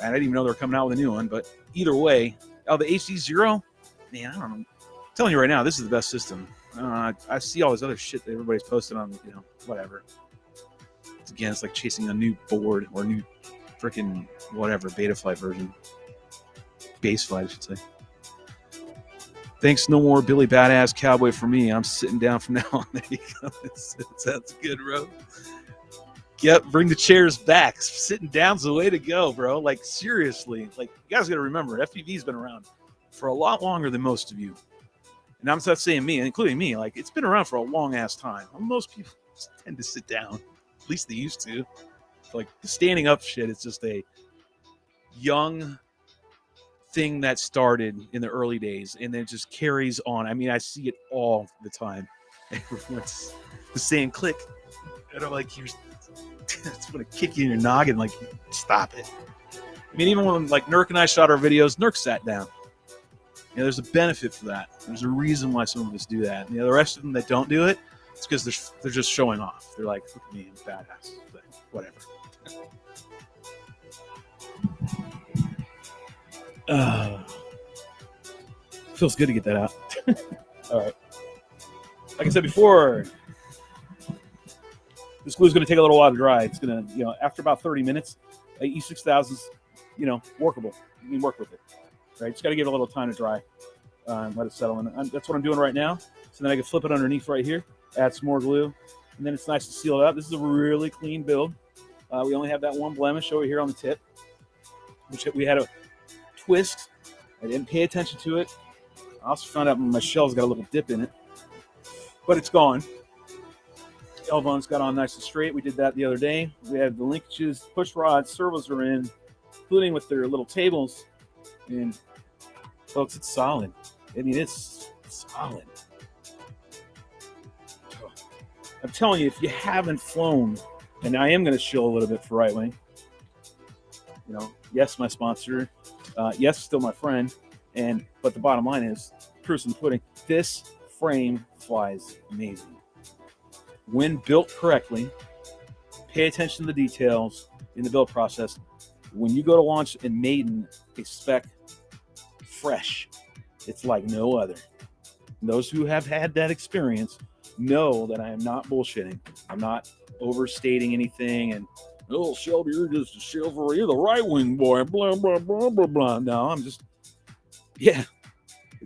I didn't even know they were coming out with a new one, but either way. Oh, the HD Zero? Man, I don't know. I'm telling you right now, this is the best system. I see all this other shit that everybody's posting on, whatever. It's like chasing a new board or a new freaking whatever, beta flight version. Base flight, I should say. Thanks, no more Billy Badass Cowboy for me. I'm sitting down from now on. There you go. That's good, bro. Yep, bring the chairs back. Sitting down's the way to go, bro. Like, seriously. Like, you guys got to remember, FPV's been around for a lot longer than most of you. And I'm not saying me, including me. Like, it's been around for a long-ass time. Most people tend to sit down. At least they used to. Like, the standing up shit is just a young thing that started in the early days, and then it just carries on. I mean, I see it all the time. Everyone's saying click. And I'm like, it's going to kick you in your noggin. Like, stop it. I mean, even when, like, Nurk and I shot our videos, Nurk sat down. There's a benefit for that. There's a reason why some of us do that. The rest of them that don't do it, It's because they're just showing off. They're like, look at me, I'm badass. But whatever. Feels good to get that out. All right. Like I said before, this glue is going to take a little while to dry. It's going to, after about 30 minutes, E6000 is, workable. You can work with it, right? Just got to give it a little time to dry and let it settle in. That's what I'm doing right now. So then I can flip it underneath right here, add some more glue, and then it's nice to seal it up. This is a really clean build. We only have that one blemish over here on the tip, which we had a twist. I didn't pay attention to it. I also found out my shell's got a little dip in it, but it's gone. Elbows got on nice and straight. We did that the other day. We had the linkages, push rods, servos are in, including with their little tables. And folks, it's solid. I mean, it's solid. I'm telling you, if you haven't flown, and I am going to shill a little bit for Right Wing. Yes, my sponsor. Yes, still my friend. But the bottom line is, proof's in the pudding. This frame flies amazing. When built correctly, pay attention to the details in the build process. When you go to launch in Maiden a SPEC fresh, it's like no other. Those who have had that experience know that I am not bullshitting. I'm not overstating anything and, oh, Shelby, you're just a chivalry. You're the Right Wing boy, blah, blah, blah, blah, blah. No, I'm just, they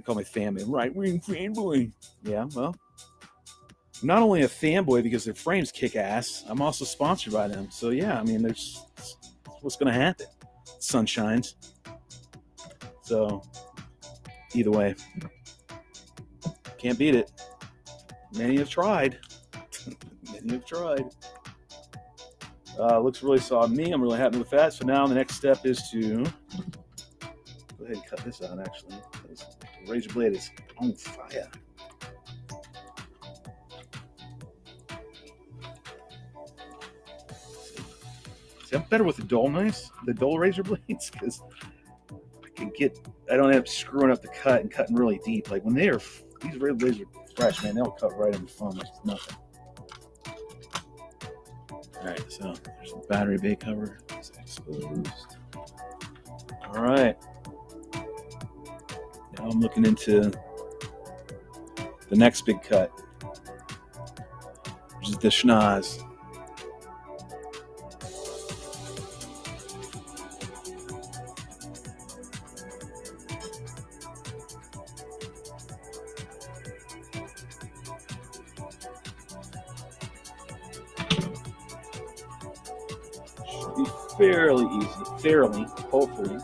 call me fanboy, Right Wing fanboy. Yeah, well, I'm not only a fanboy because their frames kick ass, I'm also sponsored by them. So, yeah, I mean, there's what's going to happen. Sun shines. So, either way, can't beat it. Many have tried. Looks really solid to me. I'm really happy with that. So now the next step is to go ahead and cut this out, actually. The razor blade is on fire. See, I'm better with the dull knives, the dull razor blades, because I don't end up screwing up the cut and cutting really deep. Like when these razor blades are fresh, man, they'll cut right in the foam. It's nothing. All right, so there's the battery bay cover. It's exposed. All right. Now I'm looking into the next big cut, which is the schnoz. Fairly easy, hopefully.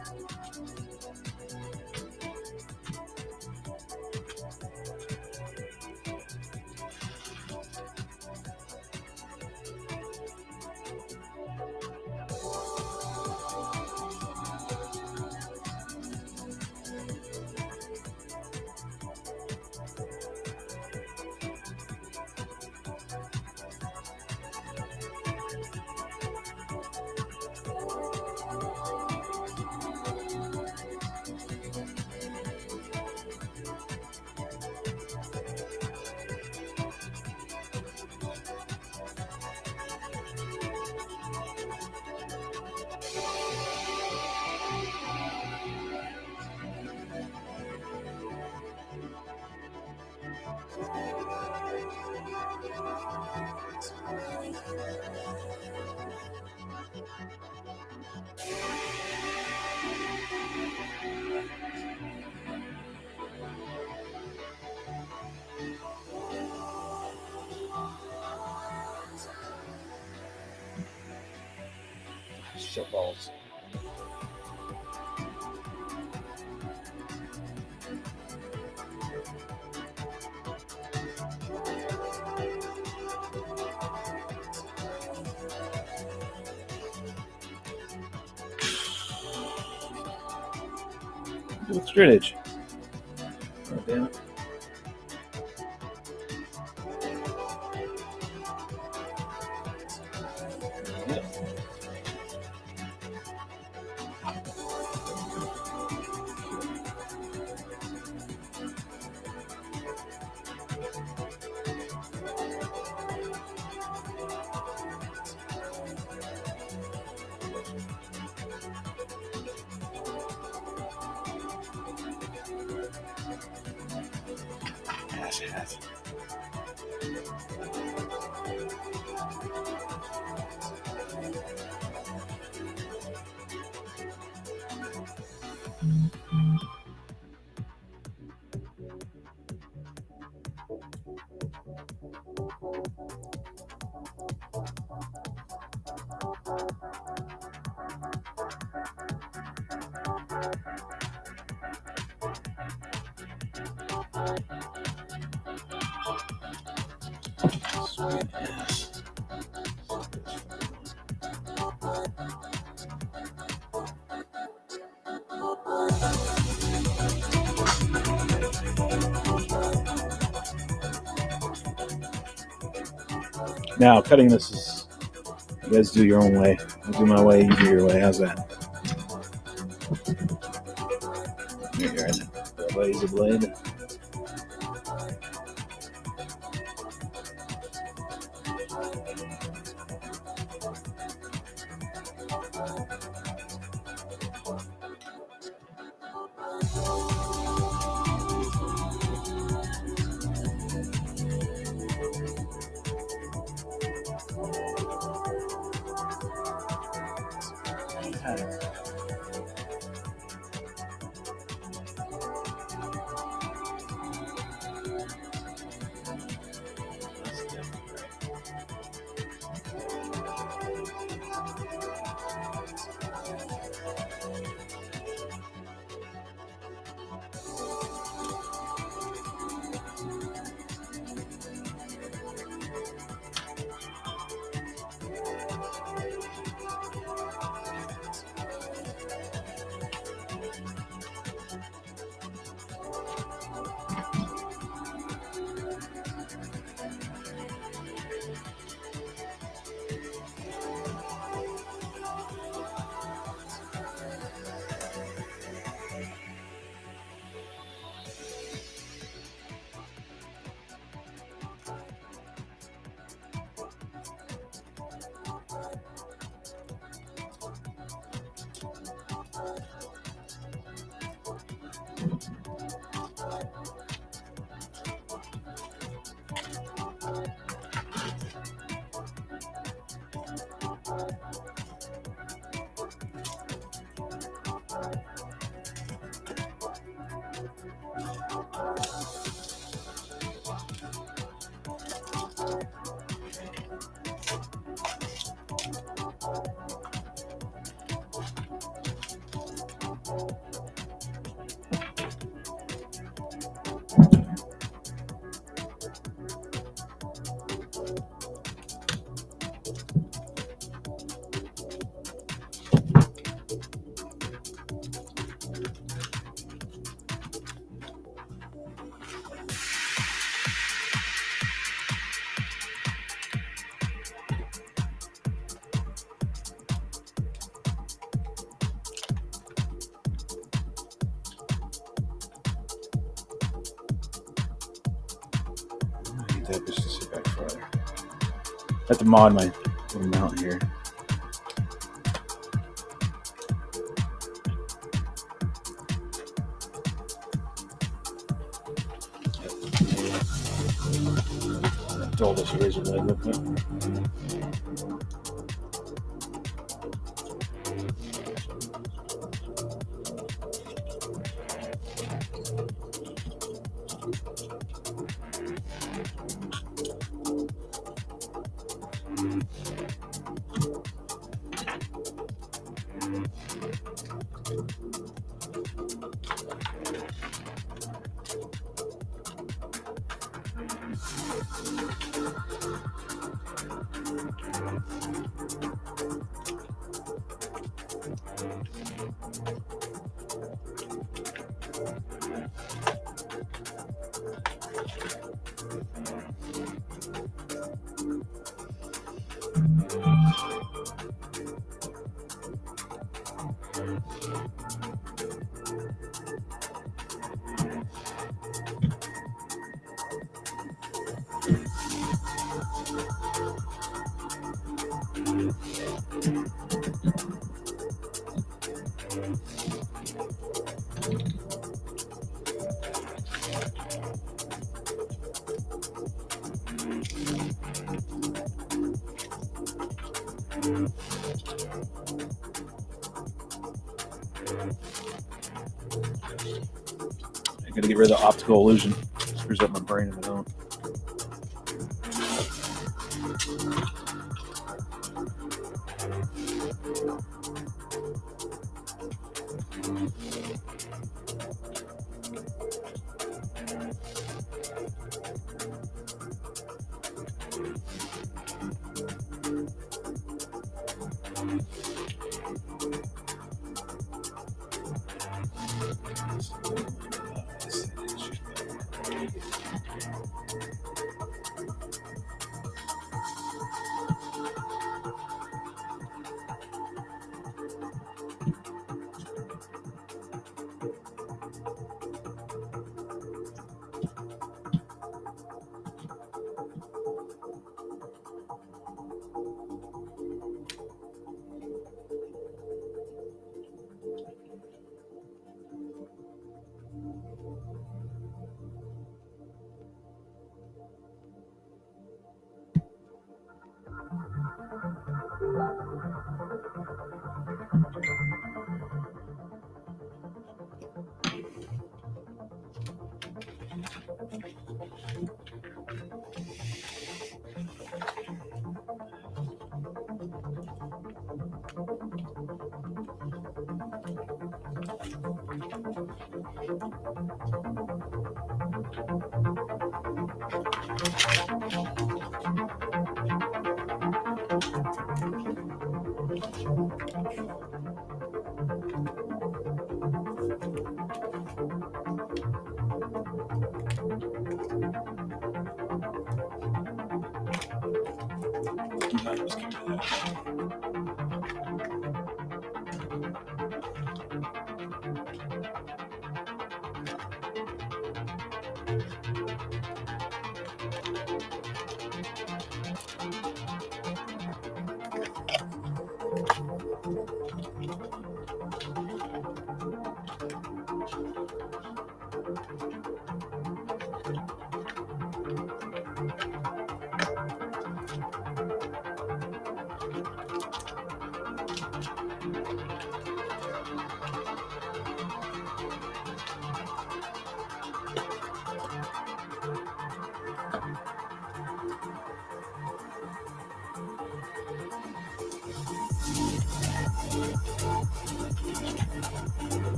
Shit balls. What's straight edge? Oh, damn it. Now, cutting this is, you guys do your own way. I'll do my way, you do your way. How's that? Here, blaze a blade. That just to sit back further. I have to mod my little mount here. Dull this razor blade real quick. I gotta get rid of the optical illusion. It screws up my brain if I don't.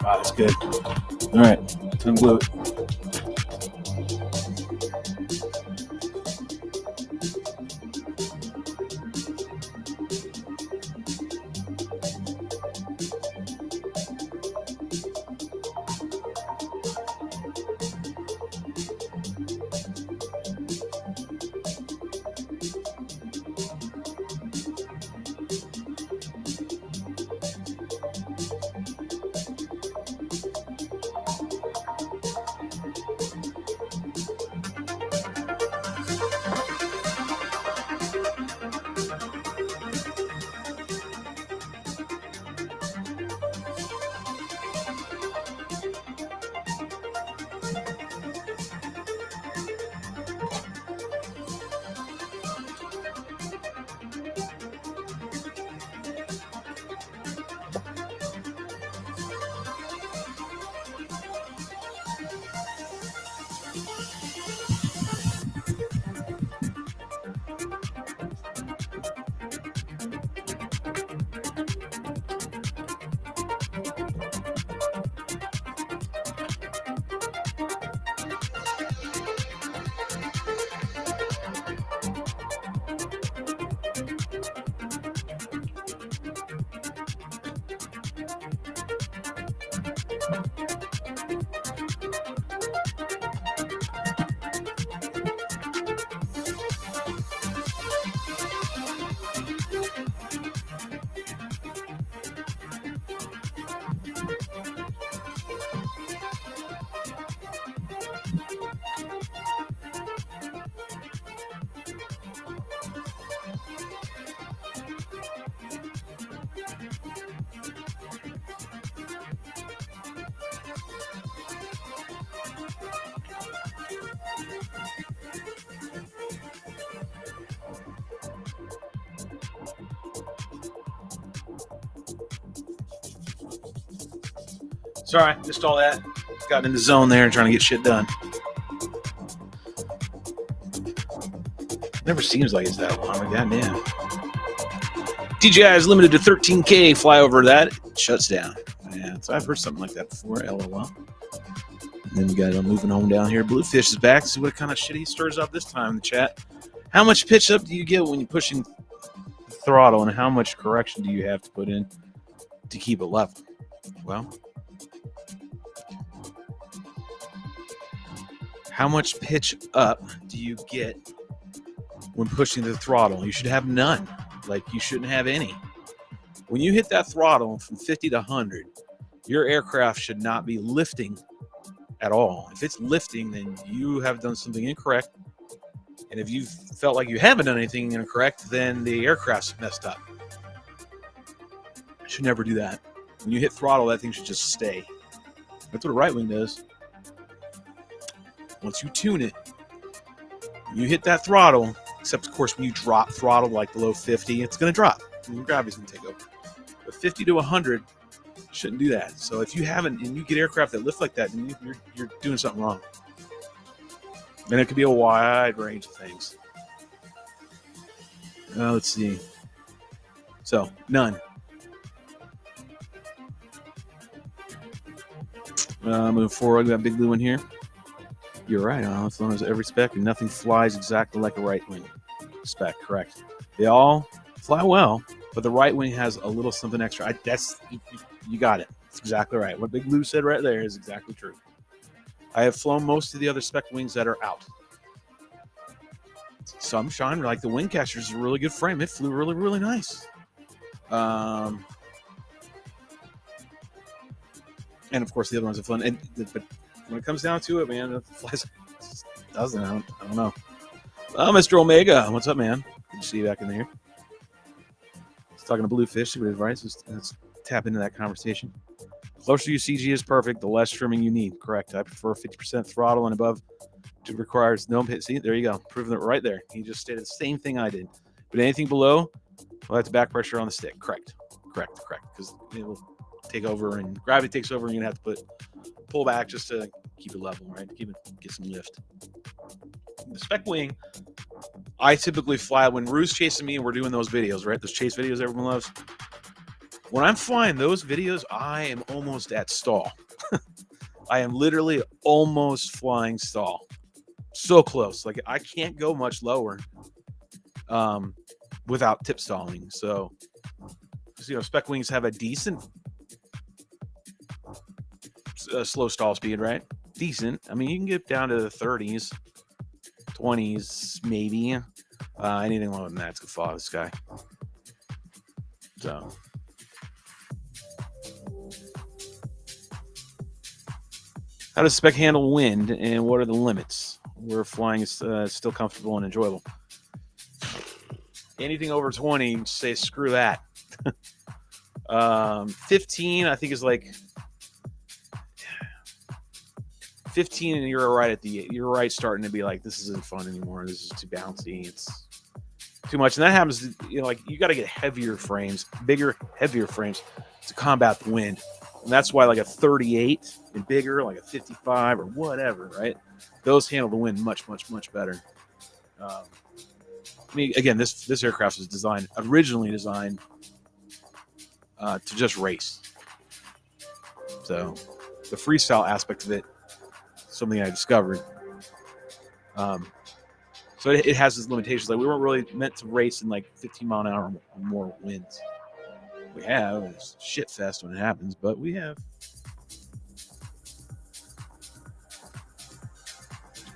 Wow, that's good. All right, time to glue it. Sorry, missed all that. Got in the zone there and trying to get shit done. Never seems like it's that long. Goddamn. TGI is limited to 13K. Fly over that, it shuts down. Yeah, so I've heard something like that before. LOL. And then we got moving home down here. Bluefish is back. See what kind of shit he stirs up this time in the chat. How much pitch up do you get when you're pushing the throttle, and how much correction do you have to put in to keep it level? Well, how much pitch up do you get when pushing the throttle? You should have none. Like, you shouldn't have any. When you hit that throttle from 50 to 100, your aircraft should not be lifting at all. If it's lifting, then you have done something incorrect. And if you felt like you haven't done anything incorrect, then the aircraft's messed up. You should never do that. When you hit throttle, that thing should just stay. That's what a right wing does. Once you tune it, you hit that throttle, except of course when you drop throttle like below 50, it's going to drop. And your gravity's going to take over. But 50 to 100 shouldn't do that. So if you haven't, and you get aircraft that lift like that, then you're doing something wrong. And it could be a wide range of things. Let's see. So, none. Move forward. We got a big blue one here. You're right. As long as every spec and nothing flies exactly like a right wing spec. Correct. They all fly well, but the right wing has a little something extra. You got it. That's exactly right. What Big Lou said right there is exactly true. I have flown most of the other spec wings that are out. Some shine, like the Wingcatcher is a really good frame. It flew really, really nice. And of course the other ones have flown. But when it comes down to it, man, it flies. It doesn't. I don't know. Mr. Omega, what's up, man? Good to see you back in there. He's talking to Bluefish. See what advice is. Let's tap into that conversation. The closer you CG is perfect, the less trimming you need. Correct. I prefer 50% throttle and above. It requires no hit. See, there you go. Proving it right there. He just stated the same thing I did. But anything below, well, that's back pressure on the stick. Correct. Because it will take over and gravity takes over, and you're gonna have to pull back just to keep it level, right? Get some lift. The spec wing, I typically fly when Rue's chasing me and we're doing those videos, right? Those chase videos everyone loves. When I'm flying those videos, I am almost at stall. I am literally almost flying stall. So close. Like I can't go much lower without tip stalling. So, spec wings have a decent slow stall speed, right? Decent. I mean, you can get down to the 30s, 20s, maybe. Anything lower than that's gonna fall out of the sky. So. How does spec handle wind, and what are the limits? Where flying is still comfortable and enjoyable. Anything over 20, say screw that. 15, I think is like 15, and you're right starting to be like, this isn't fun anymore. This is too bouncy. It's too much, and that happens. Like you got to get heavier frames, bigger, heavier frames to combat the wind. And that's why like a 38 and bigger, like a 55 or whatever, right? Those handle the wind much, much, much better. I mean, again, this aircraft was originally designed to just race. So the freestyle aspect of it, something I discovered. So it has its limitations. Like we weren't really meant to race in like 15 mile an hour or more winds. We have. It's shit fest when it happens, but we have.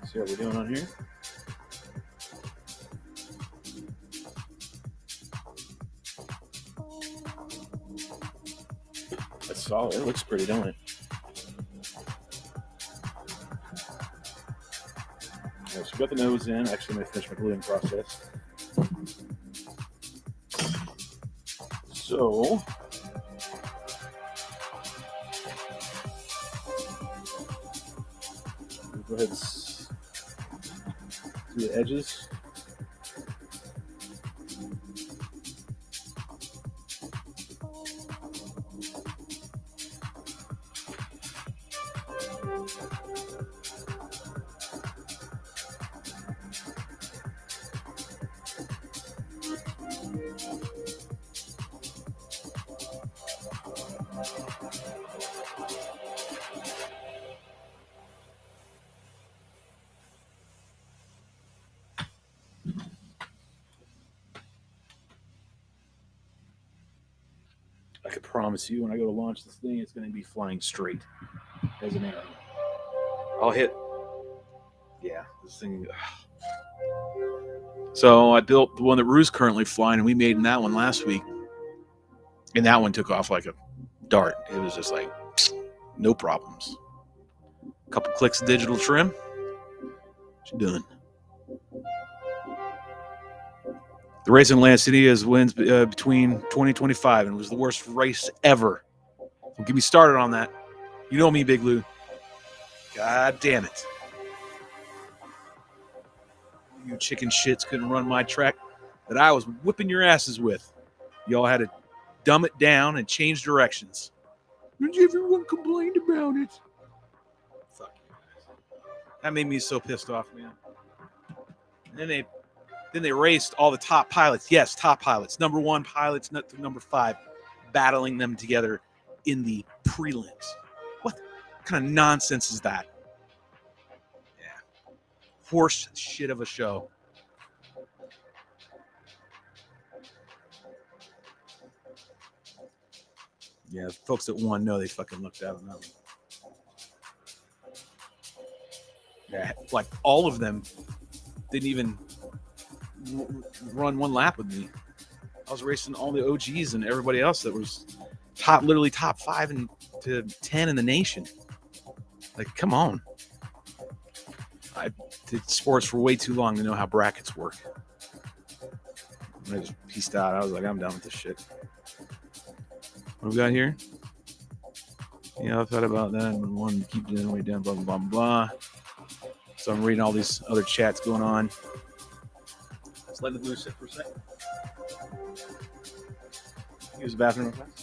See what we're doing on here. That's solid. It looks pretty, don't it? So we got the nose in. Actually, I'm going to finish my gluing process. So, go ahead and see the edges. I can promise you when I go to launch this thing, it's going to be flying straight as an arrow. I'll hit. Yeah, this thing. So I built the one that Rue's currently flying, and we made in that one last week. And that one took off like a dart. It was just like, no problems. A couple clicks of digital trim. What you doing? The race in Atlantic City has wins between 2025, and it was the worst race ever. Don't get me started on that. You know me, Big Lou. God damn it. You chicken shits couldn't run my track that I was whipping your asses with. Y'all had to dumb it down and change directions. And everyone complained about it. Fuck you guys. That made me so pissed off, man. And then they raced all the top pilots. Yes, top pilots. Number 1 pilots, number 5, battling them together in the prelims. What kind of nonsense is that? Yeah. horse shit of a show. Yeah, folks that won know they fucking looked out on that one. Yeah, like all of them didn't even run one lap with me. I was racing all the OGs and everybody else that was literally top 5 and to 10 in the nation. Like, come on. I did sports for way too long to know how brackets work. I just pieced out. I was like, I'm done with this shit. What we got here? Yeah, I thought about that and wanted to keep the way down, blah, blah, blah, blah. So I'm reading all these other chats going on. Let's let the blue sit for a second. Use the bathroom real fast.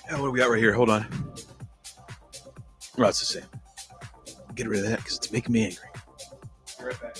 Yeah, what do we got right here? Hold on. Well, it's the same. Get rid of that because it's making me angry. Be right back.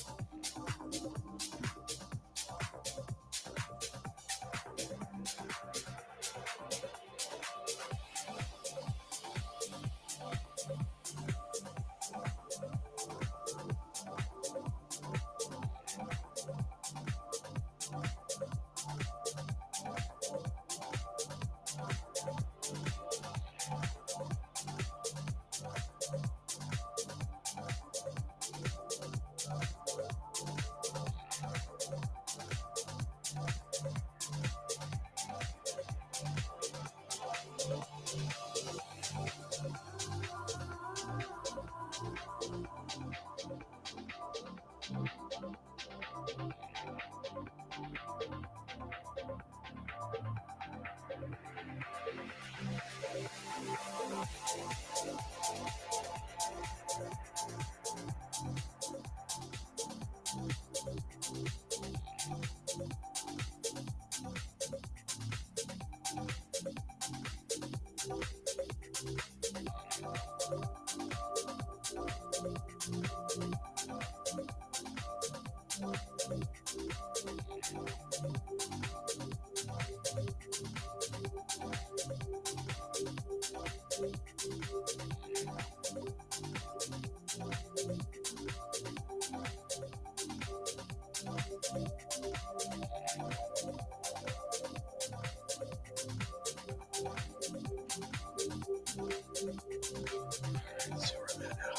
Let's see where I'm at now.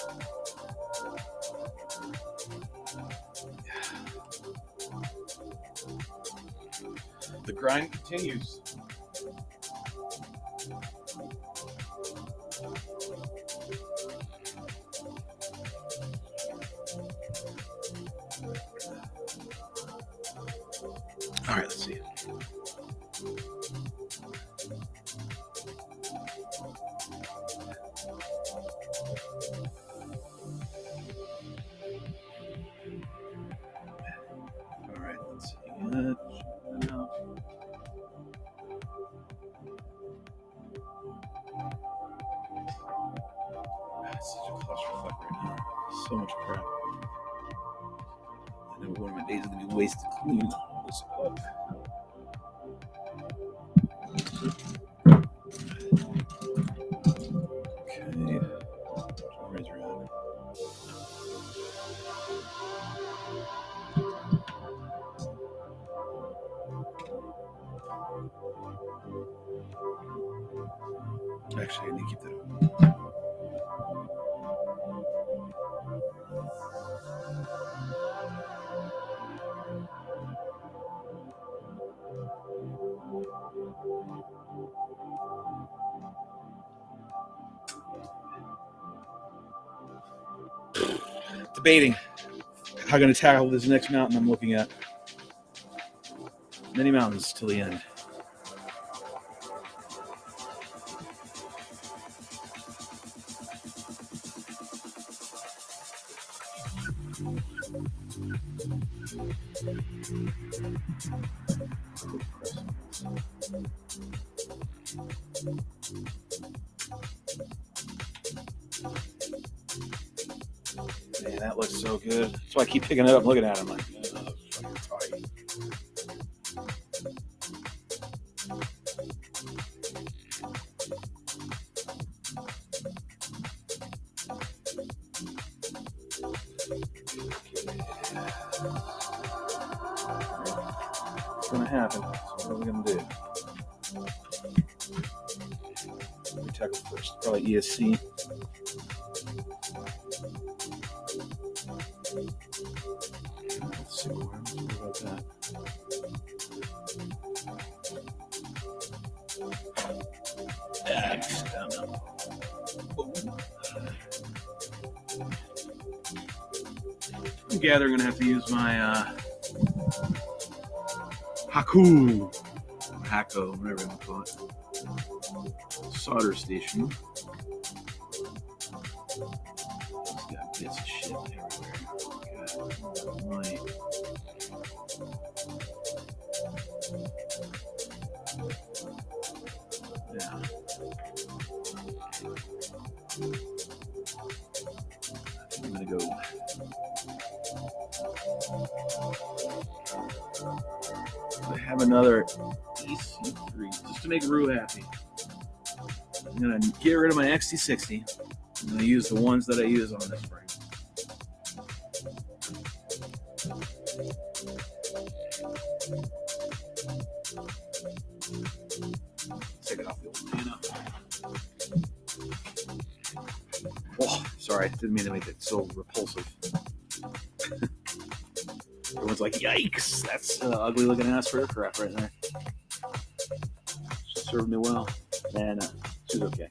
The grind continues. All right, let's see. All right, let's see. It's such a clusterfuck right now. So much crap. I know one of my days is gonna be wasted cleaning all this up. Okay. Where's your hand? Actually, I need to keep that open. Debating how I'm going to tackle this next mountain I'm looking at. Many mountains till the end. Man, that looks so good. That's why I keep picking it up and looking at it. I'm like, oh, fucking tight. It's going to happen. So what are we going to do? Let me tackle first. Probably ESC. Let's see what about that. I gather I'm going to have to use my Hako, whatever you want to call it, solder station. It's got bits of shit everywhere. Yeah. I'm going to go. I have another EC3 just to make Rue happy. I'm going to get rid of my XT60. I'm going to use the ones that I use on this frame. Take it off the old Nano. Oh, sorry, didn't mean to make it so repulsive. Everyone's like, yikes, that's an ugly looking ass for aircraft right there. She served me well. And she's okay.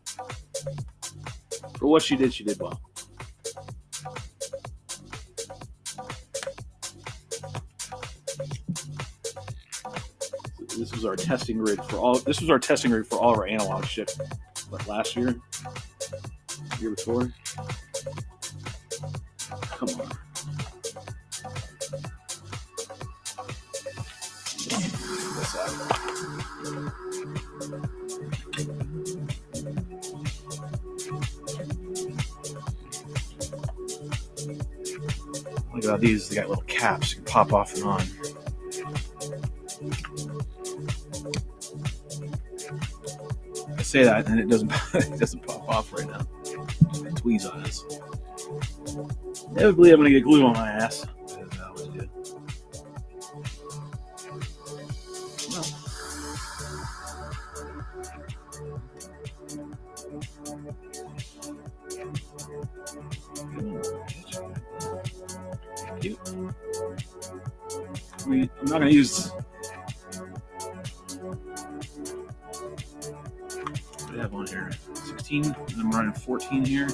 For what she did well. This was our testing rig for all. This was our testing rig for all of our analog shit. But last year, year before. Come on. Look at these. They got little caps you can pop off and on. I say that and it doesn't pop off right now. Tweeze on us. Inevitably, I'm gonna get glue on my ass. As I always do. I'm not going to use. What do I have on here? 16, and I'm running 14 here.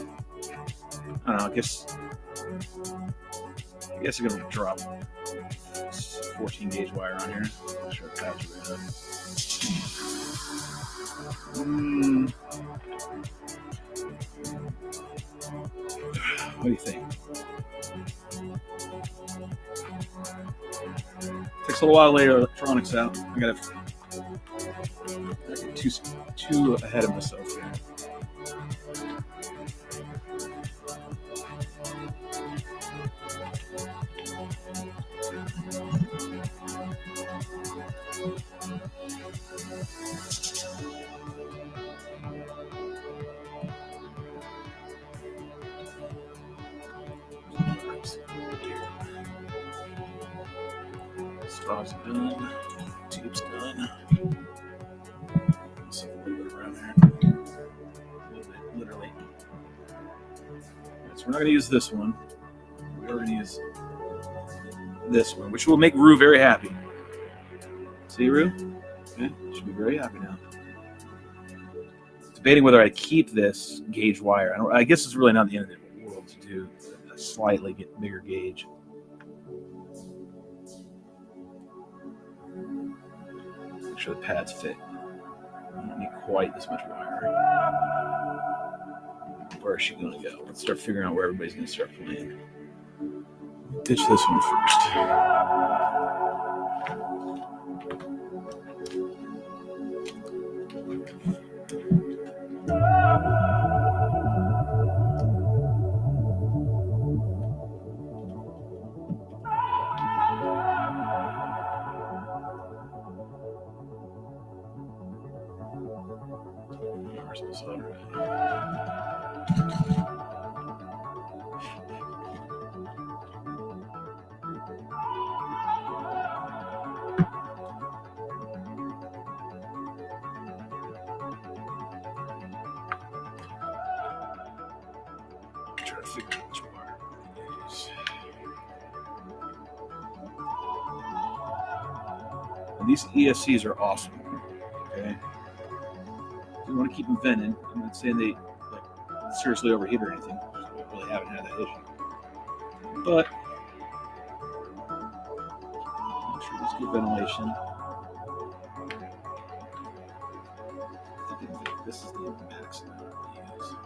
I don't know. I guess I'm going to drop 14 gauge wire on here. Make sure I patch it right up. What do you think? Takes a little while to lay electronics out. I got too ahead of myself here. Straws done. Tube's done. So a little bit around here. So we're not going to use this one. We're going to use this one, which will make Rue very happy. See, Rue? Okay, she'll be very happy now. Debating whether I keep this gauge wire. I guess it's really not the end of the world to do a slightly bigger gauge. Make sure the pads fit. I don't need quite this much wire. Where is she going to go? Let's start figuring out where everybody's going to start playing. Ditch this one first. Try to figure out which wire to use. And these ESCs are awesome. Okay. You want to keep them vented. I'm not saying they seriously overheat or anything. We really haven't had that issue. But make sure there's good ventilation. I think this is the max amount to use.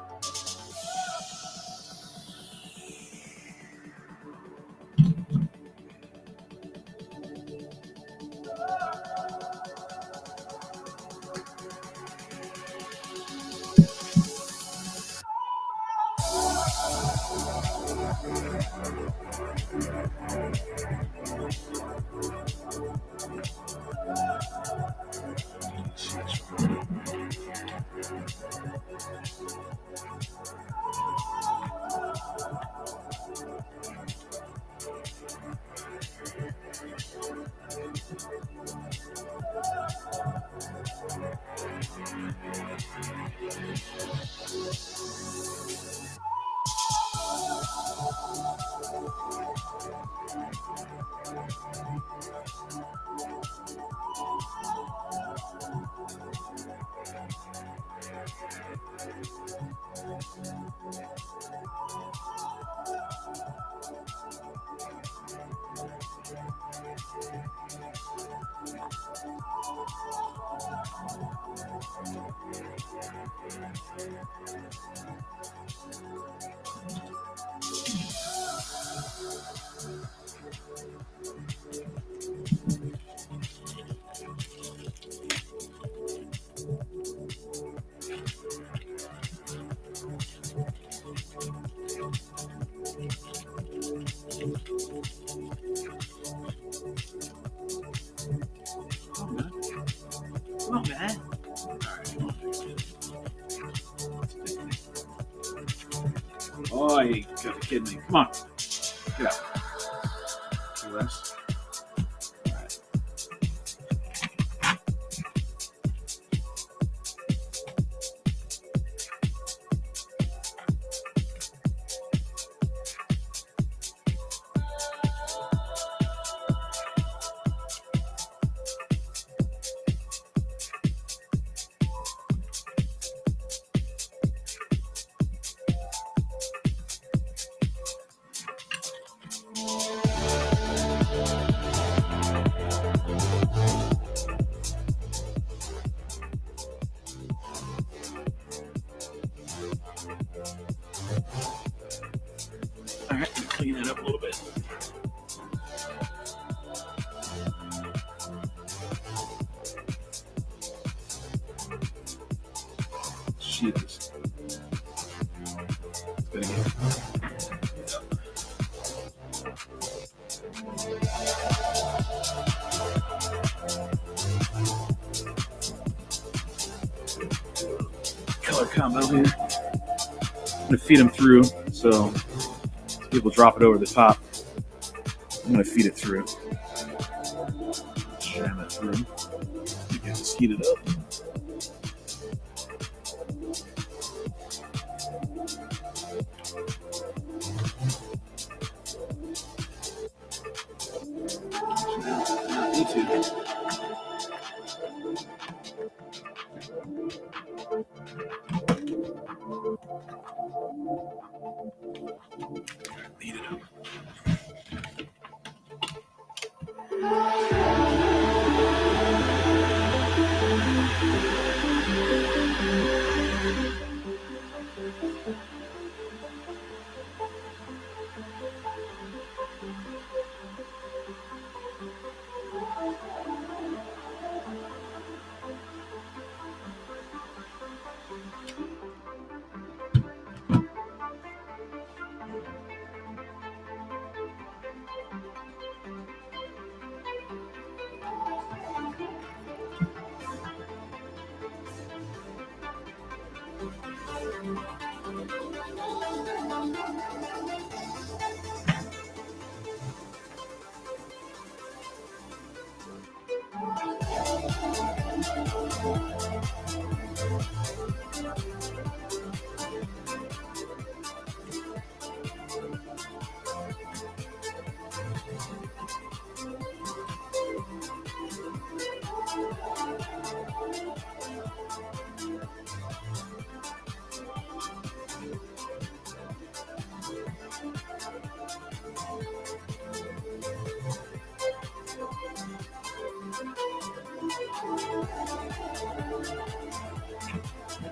Come on, man. Oh, you gotta be kidding me. Come on. Get out. See less. All right. All right, clean it up a little bit. Jesus. It's gonna get. Color combo here. I'm gonna feed them through, so people drop it over the top. I'm gonna feed it through. Jam it through. You can just heat it up. Heat it up.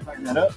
Tighten that up.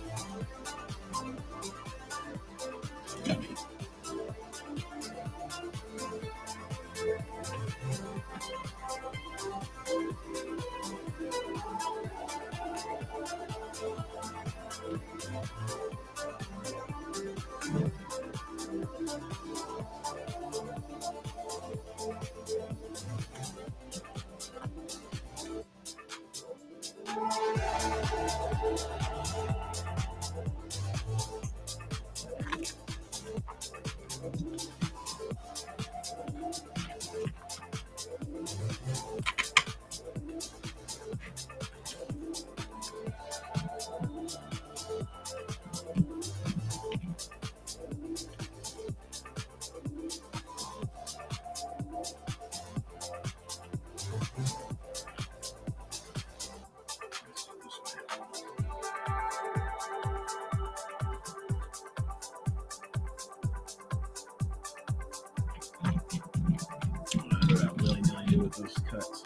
Willy-nilly with those cuts.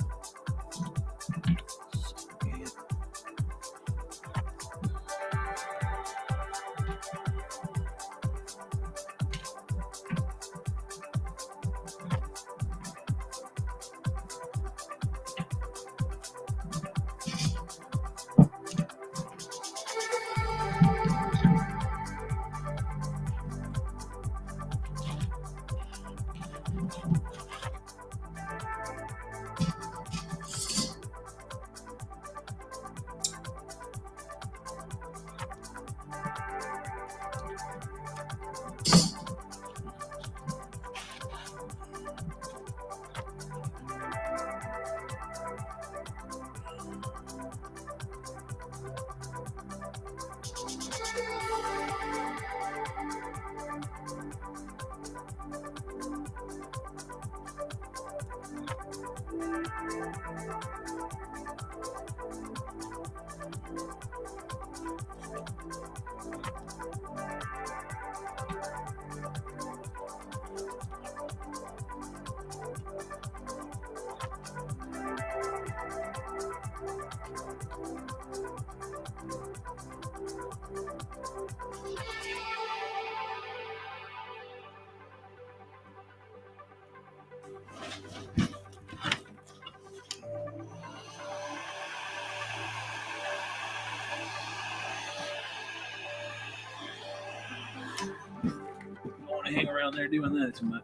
Don't want to hang around there doing that too much.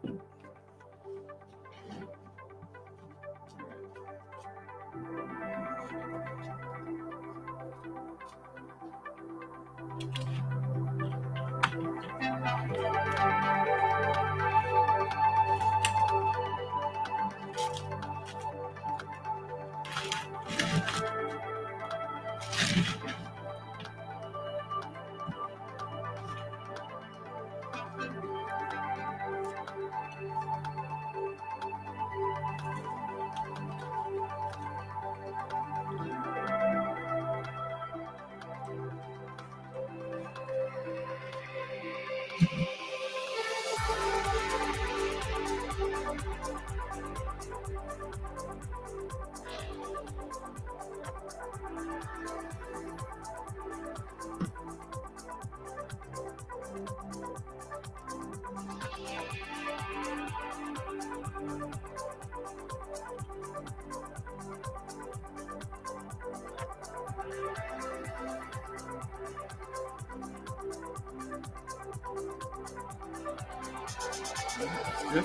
Good. Okay.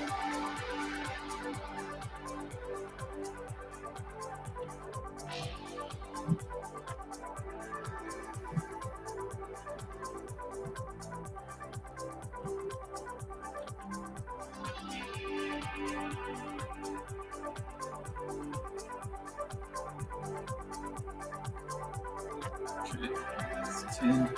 That's 10.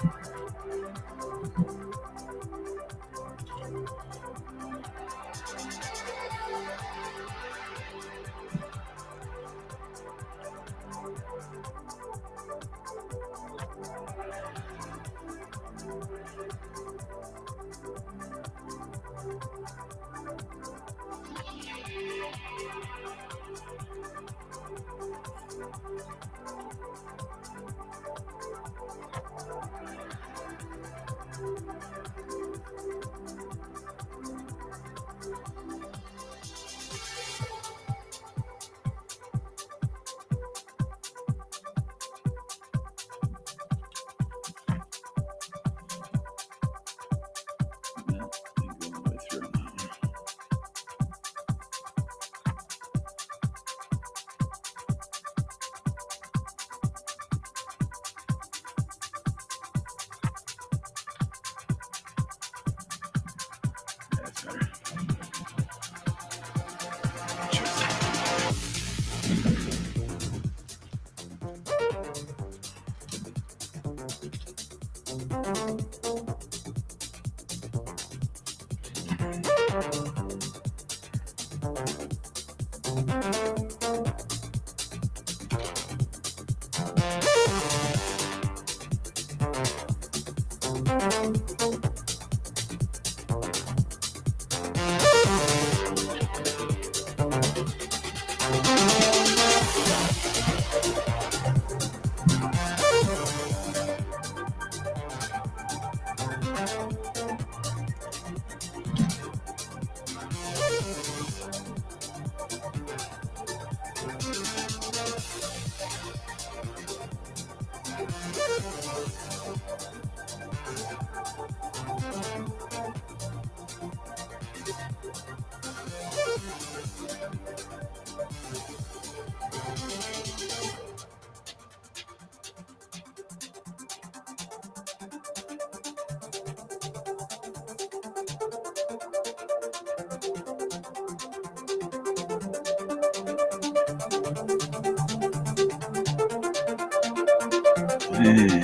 That's better.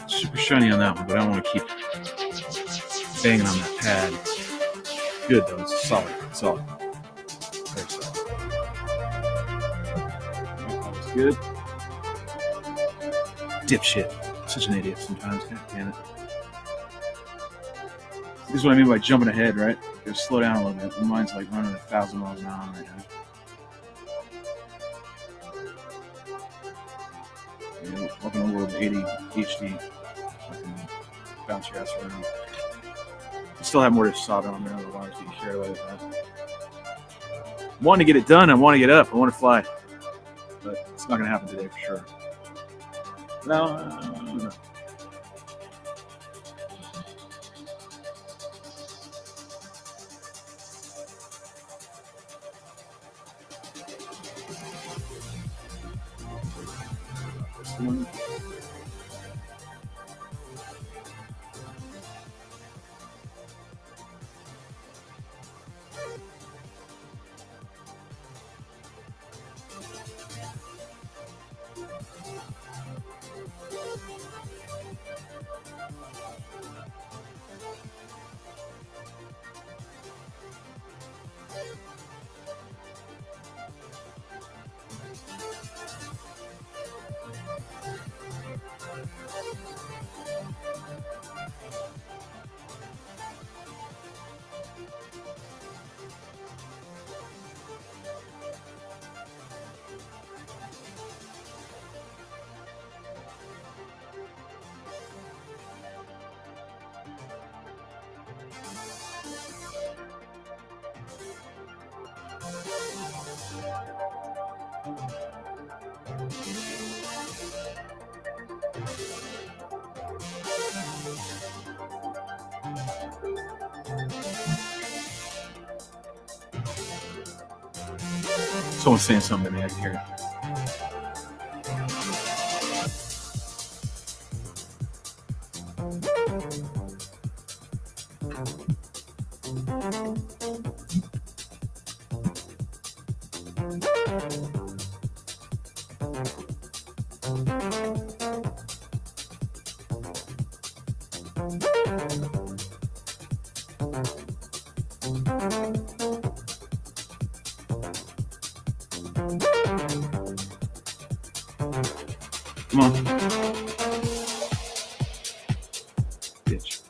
Super shiny on that one, but I don't want to keep banging on that pad. It's good though. It's solid. It's solid. Very solid. That's good. Dipshit. Such an idiot sometimes. God damn it. This is what I mean by jumping ahead, right? Just slow down a little bit. Mine's like running 1,000 miles an hour right now. Yeah, welcome to the world of 80 HD. Fucking bounce your ass around. I still have more to solve on there, otherwise you can carry away with that. I want to get it done. I want to get up. I want to fly. But it's not going to happen today for sure. No. One. Someone's saying something to me. I can hear it. Come on. Bitch.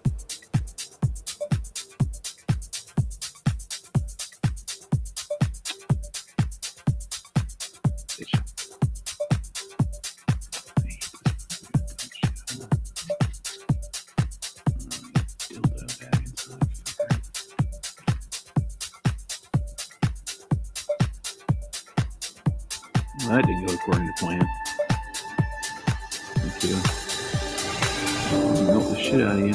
Bitch. Well, that didn't go according to plan. Thank you. Milk the shit out of you.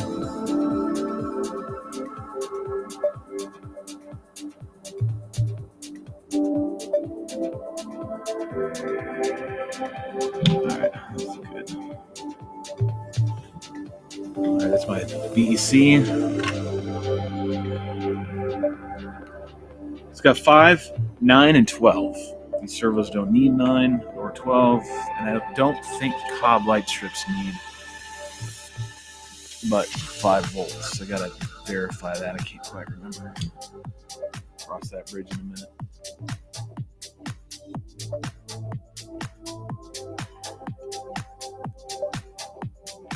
Alright, that's good. Alright, that's my BEC. It's got 5, 9, and 12. These servos don't need 9 or 12, and I don't think cob light strips need but 5 volts. I gotta verify that. I can't quite remember. Cross that bridge in a minute.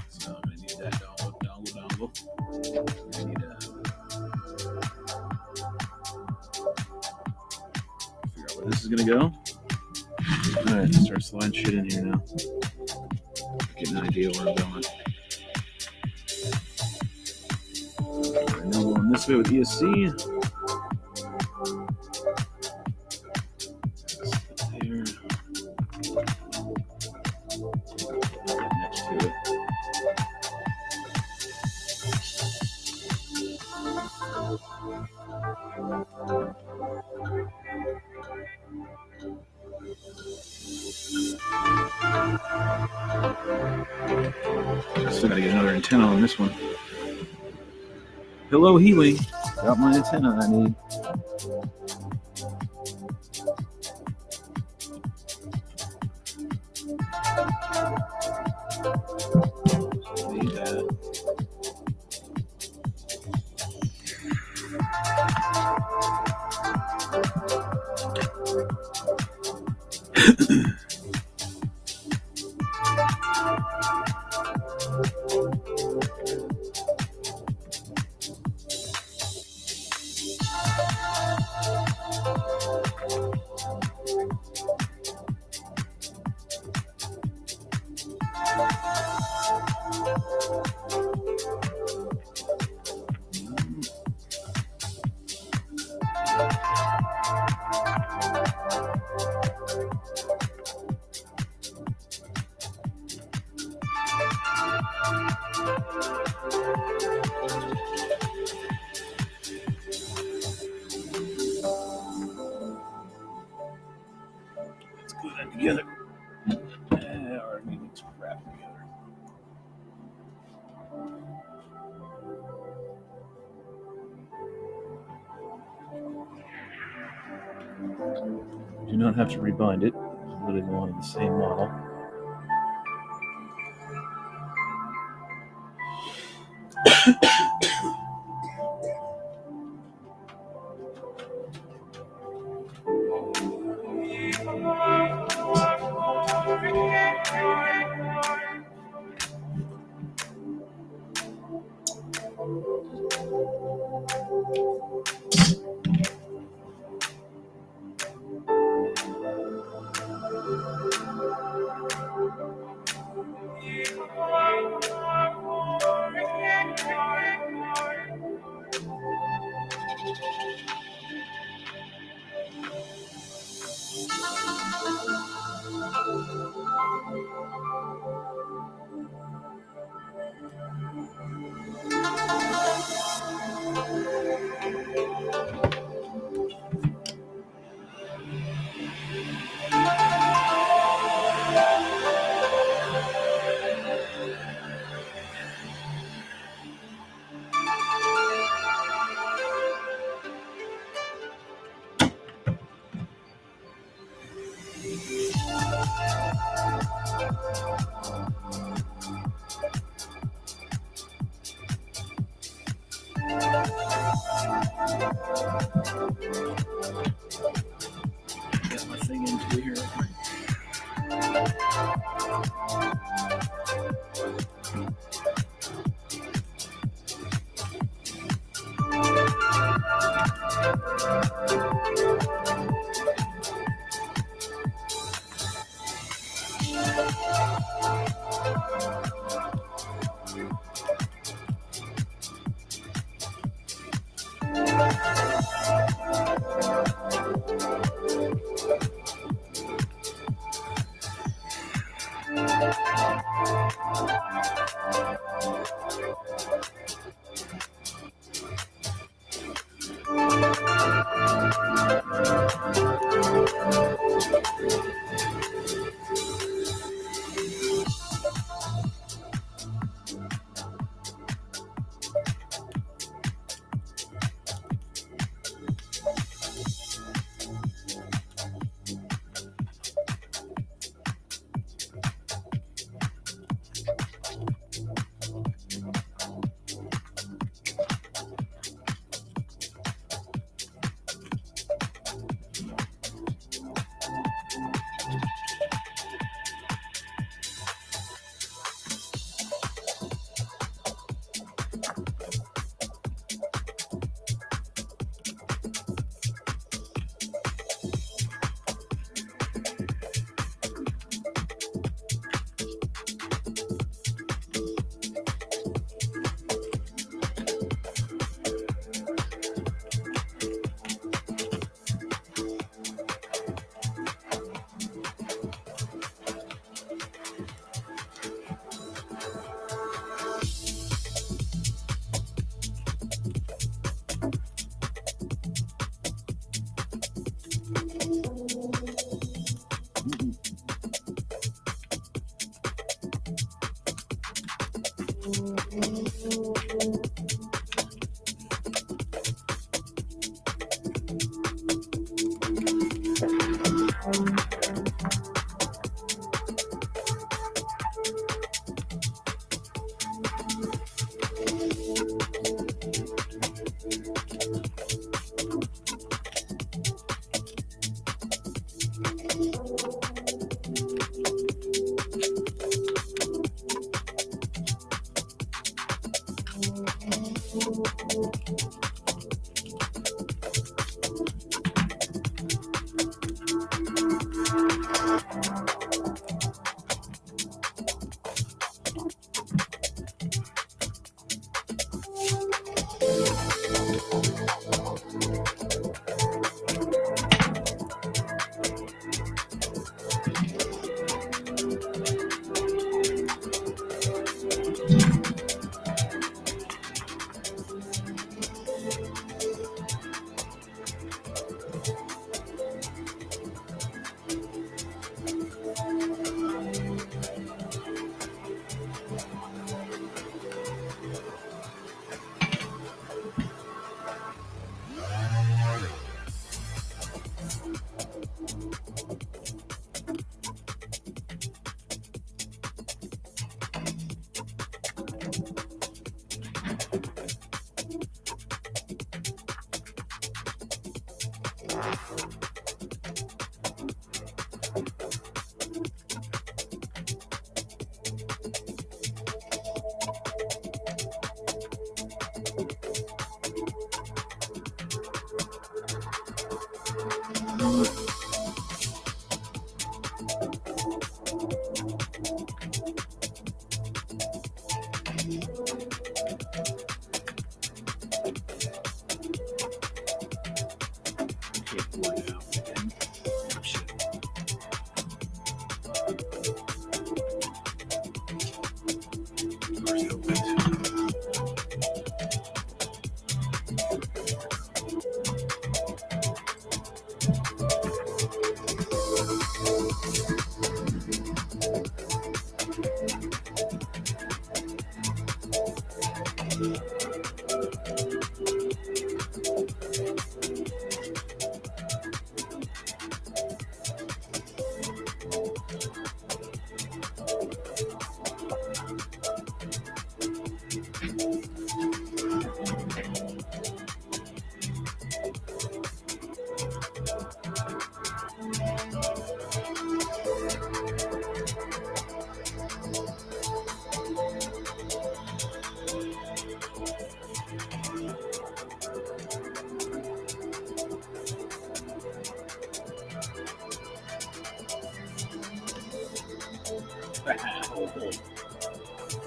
So I'm gonna need that dongle. I need to figure out where this is gonna go. Alright, let's start sliding shit in here now. Get an idea where I'm going. Alright, now going this way with ESC. There. Next to it. Still gotta get another antenna on this one. Hello, Healy. Got my antenna I need. Need that. Let's glue that together. Or maybe let's wrap it together. Do not have to rebind it. It's literally one of the same model.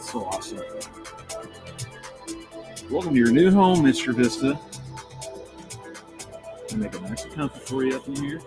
So awesome. Welcome to your new home, Mr. Vista. I'll make it nice and comfy for you up in here.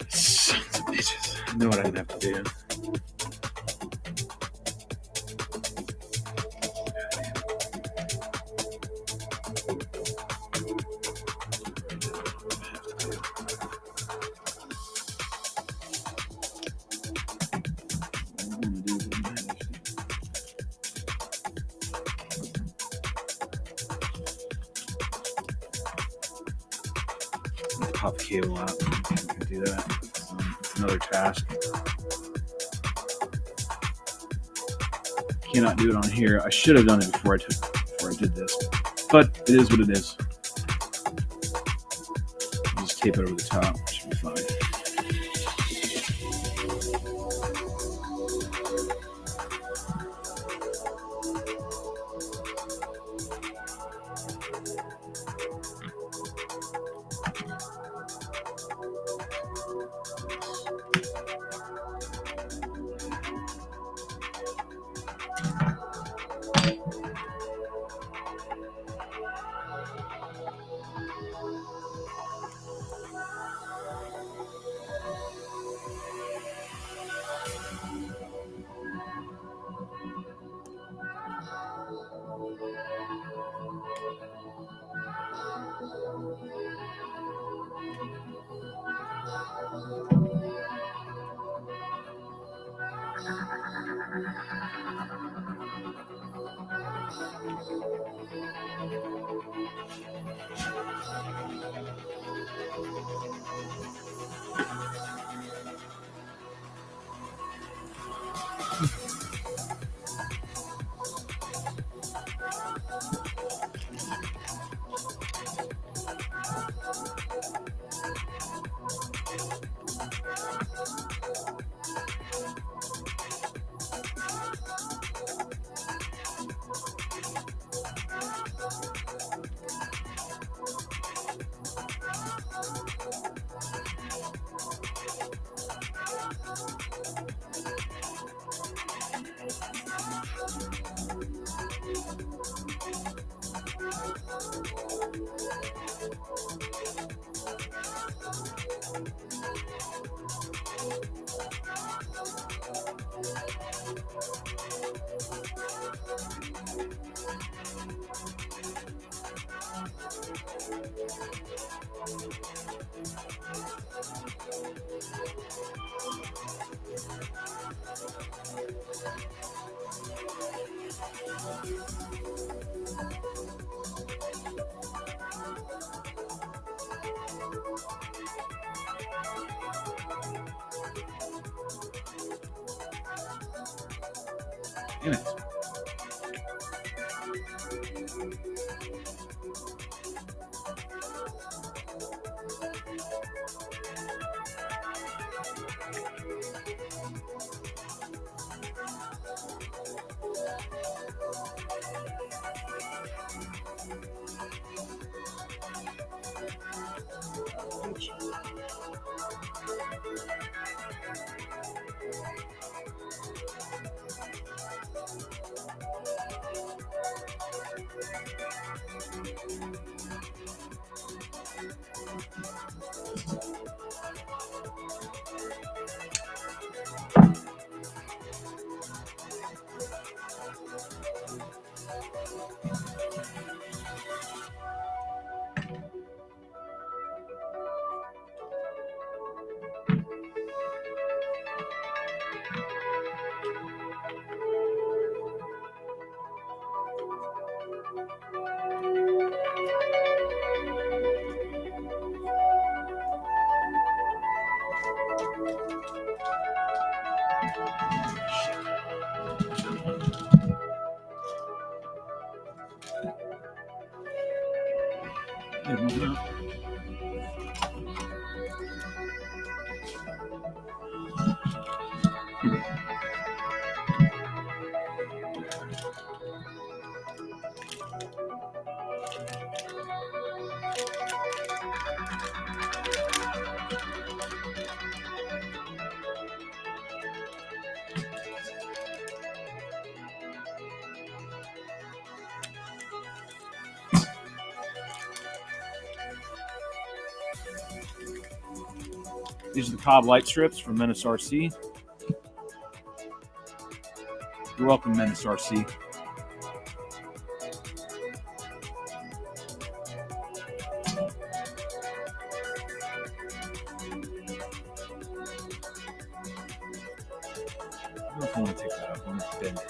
Sons of bitches. I know what I'm gonna have to do. Pop the cable out. I can do that. It's another task. Cannot do it on here. I should have done it before I did this, but it is what it is. I'll just tape it over the top. It should be fine. Damn it. These are the Cobb light strips from Menace RC. You're welcome, Menace RC. I don't know if I want to take that out. I want to bend it.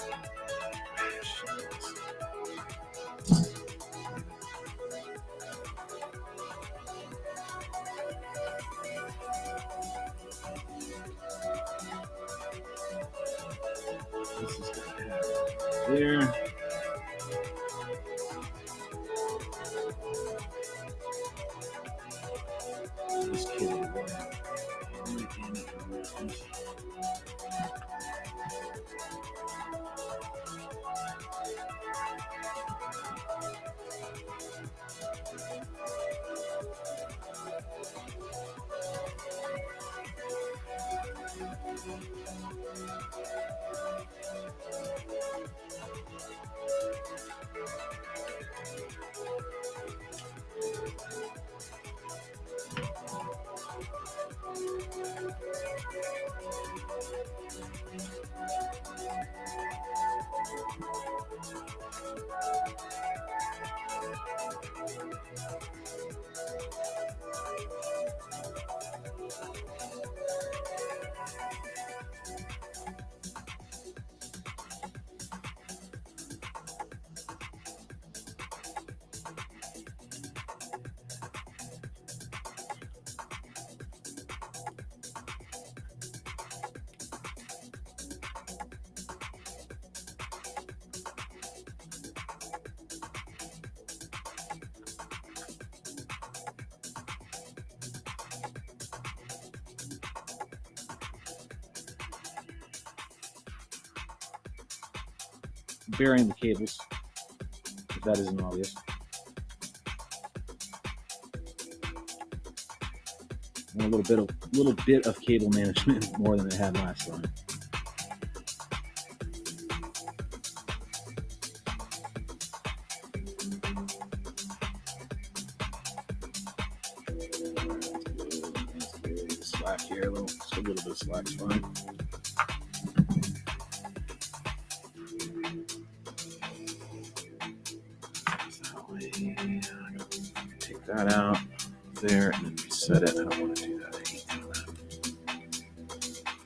This is going to have there. Just kidding. Burying the cables, if that isn't obvious. And a little bit of cable management more than it had last time. Slack here, just a little bit of slack's fine. Take that out there and then reset it. I don't want to do that. I hate doing that.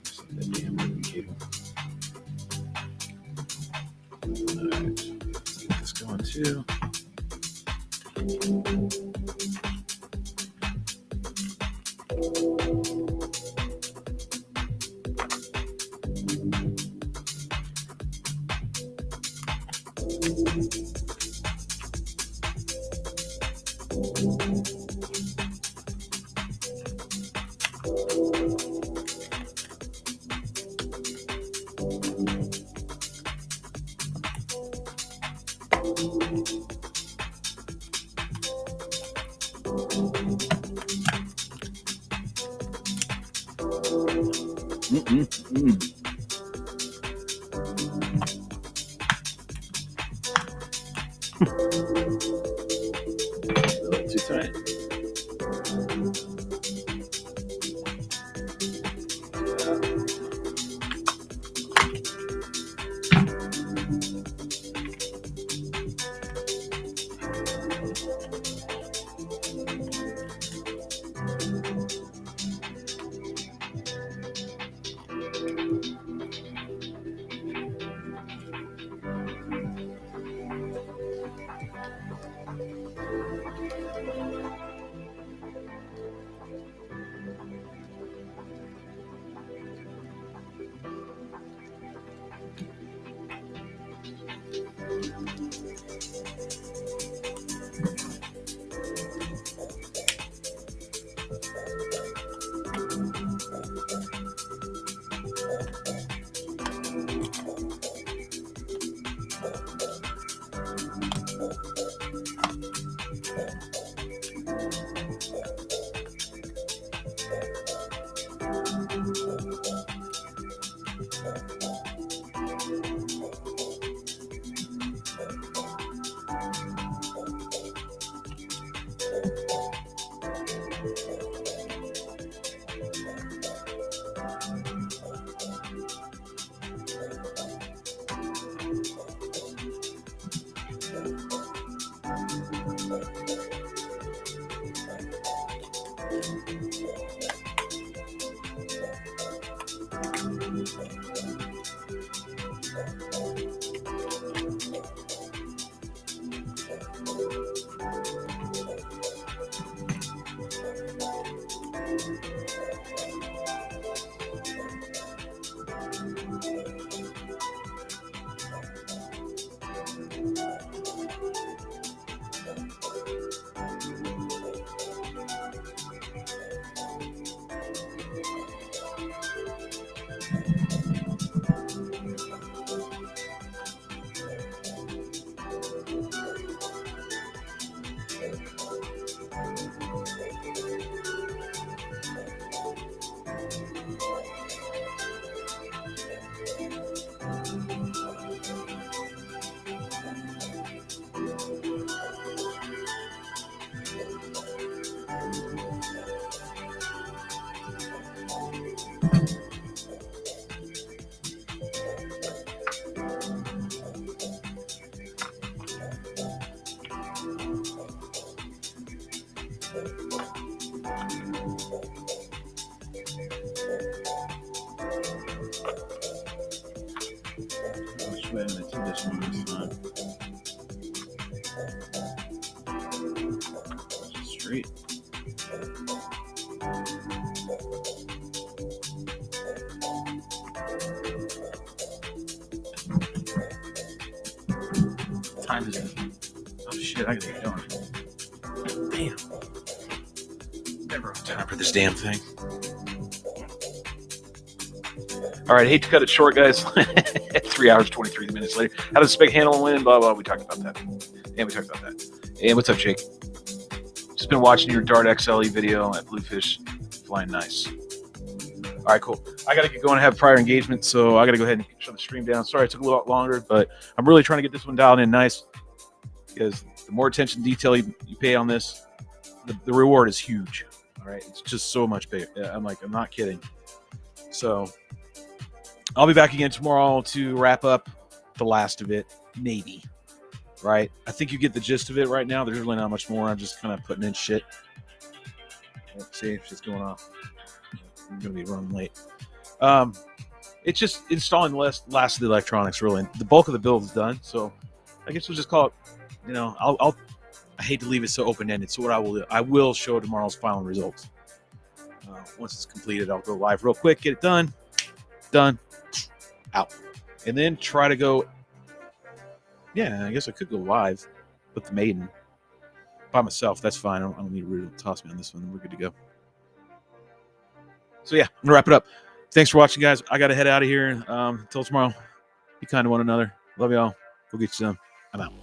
Just that damn ribbon cable. Alright, let's get this going too. A little too tight. Wait a minute, do this one this time. Straight. Time is it? Oh shit, I gotta get going. Damn. Never have time for this damn thing. All right, I hate to cut it short, guys. 3 hours, 23 minutes later. How does SPEC handle and win? Blah, blah. We talked about that. And we talked about that. And what's up, Jake? Just been watching your Dart XLE video at Bluefish. Flying nice. All right, cool. I got to get going and have prior engagement, so I got to go ahead and shut the stream down. Sorry it took a little longer, but I'm really trying to get this one dialed in nice because the more attention to detail you pay on this, the reward is huge. All right, it's just so much bigger. I'm not kidding. So I'll be back again tomorrow to wrap up the last of it, maybe. Right? I think you get the gist of it right now. There's really not much more. I'm just kind of putting in shit. Let's see if shit's going off. I'm going to be running late. It's just installing the last of the electronics, really. The bulk of the build is done, so I guess we'll just call it, I hate to leave it so open-ended, so what I will do, I will show tomorrow's final results. Once it's completed, I'll go live real quick, get it done, out. And then try to go, I guess I could go live with the maiden by myself. That's fine. I don't need to toss me on this one. We're good to go. So, I'm going to wrap it up. Thanks for watching, guys. I got to head out of here. Until tomorrow, be kind to one another. Love y'all. Go get you some. I'm out.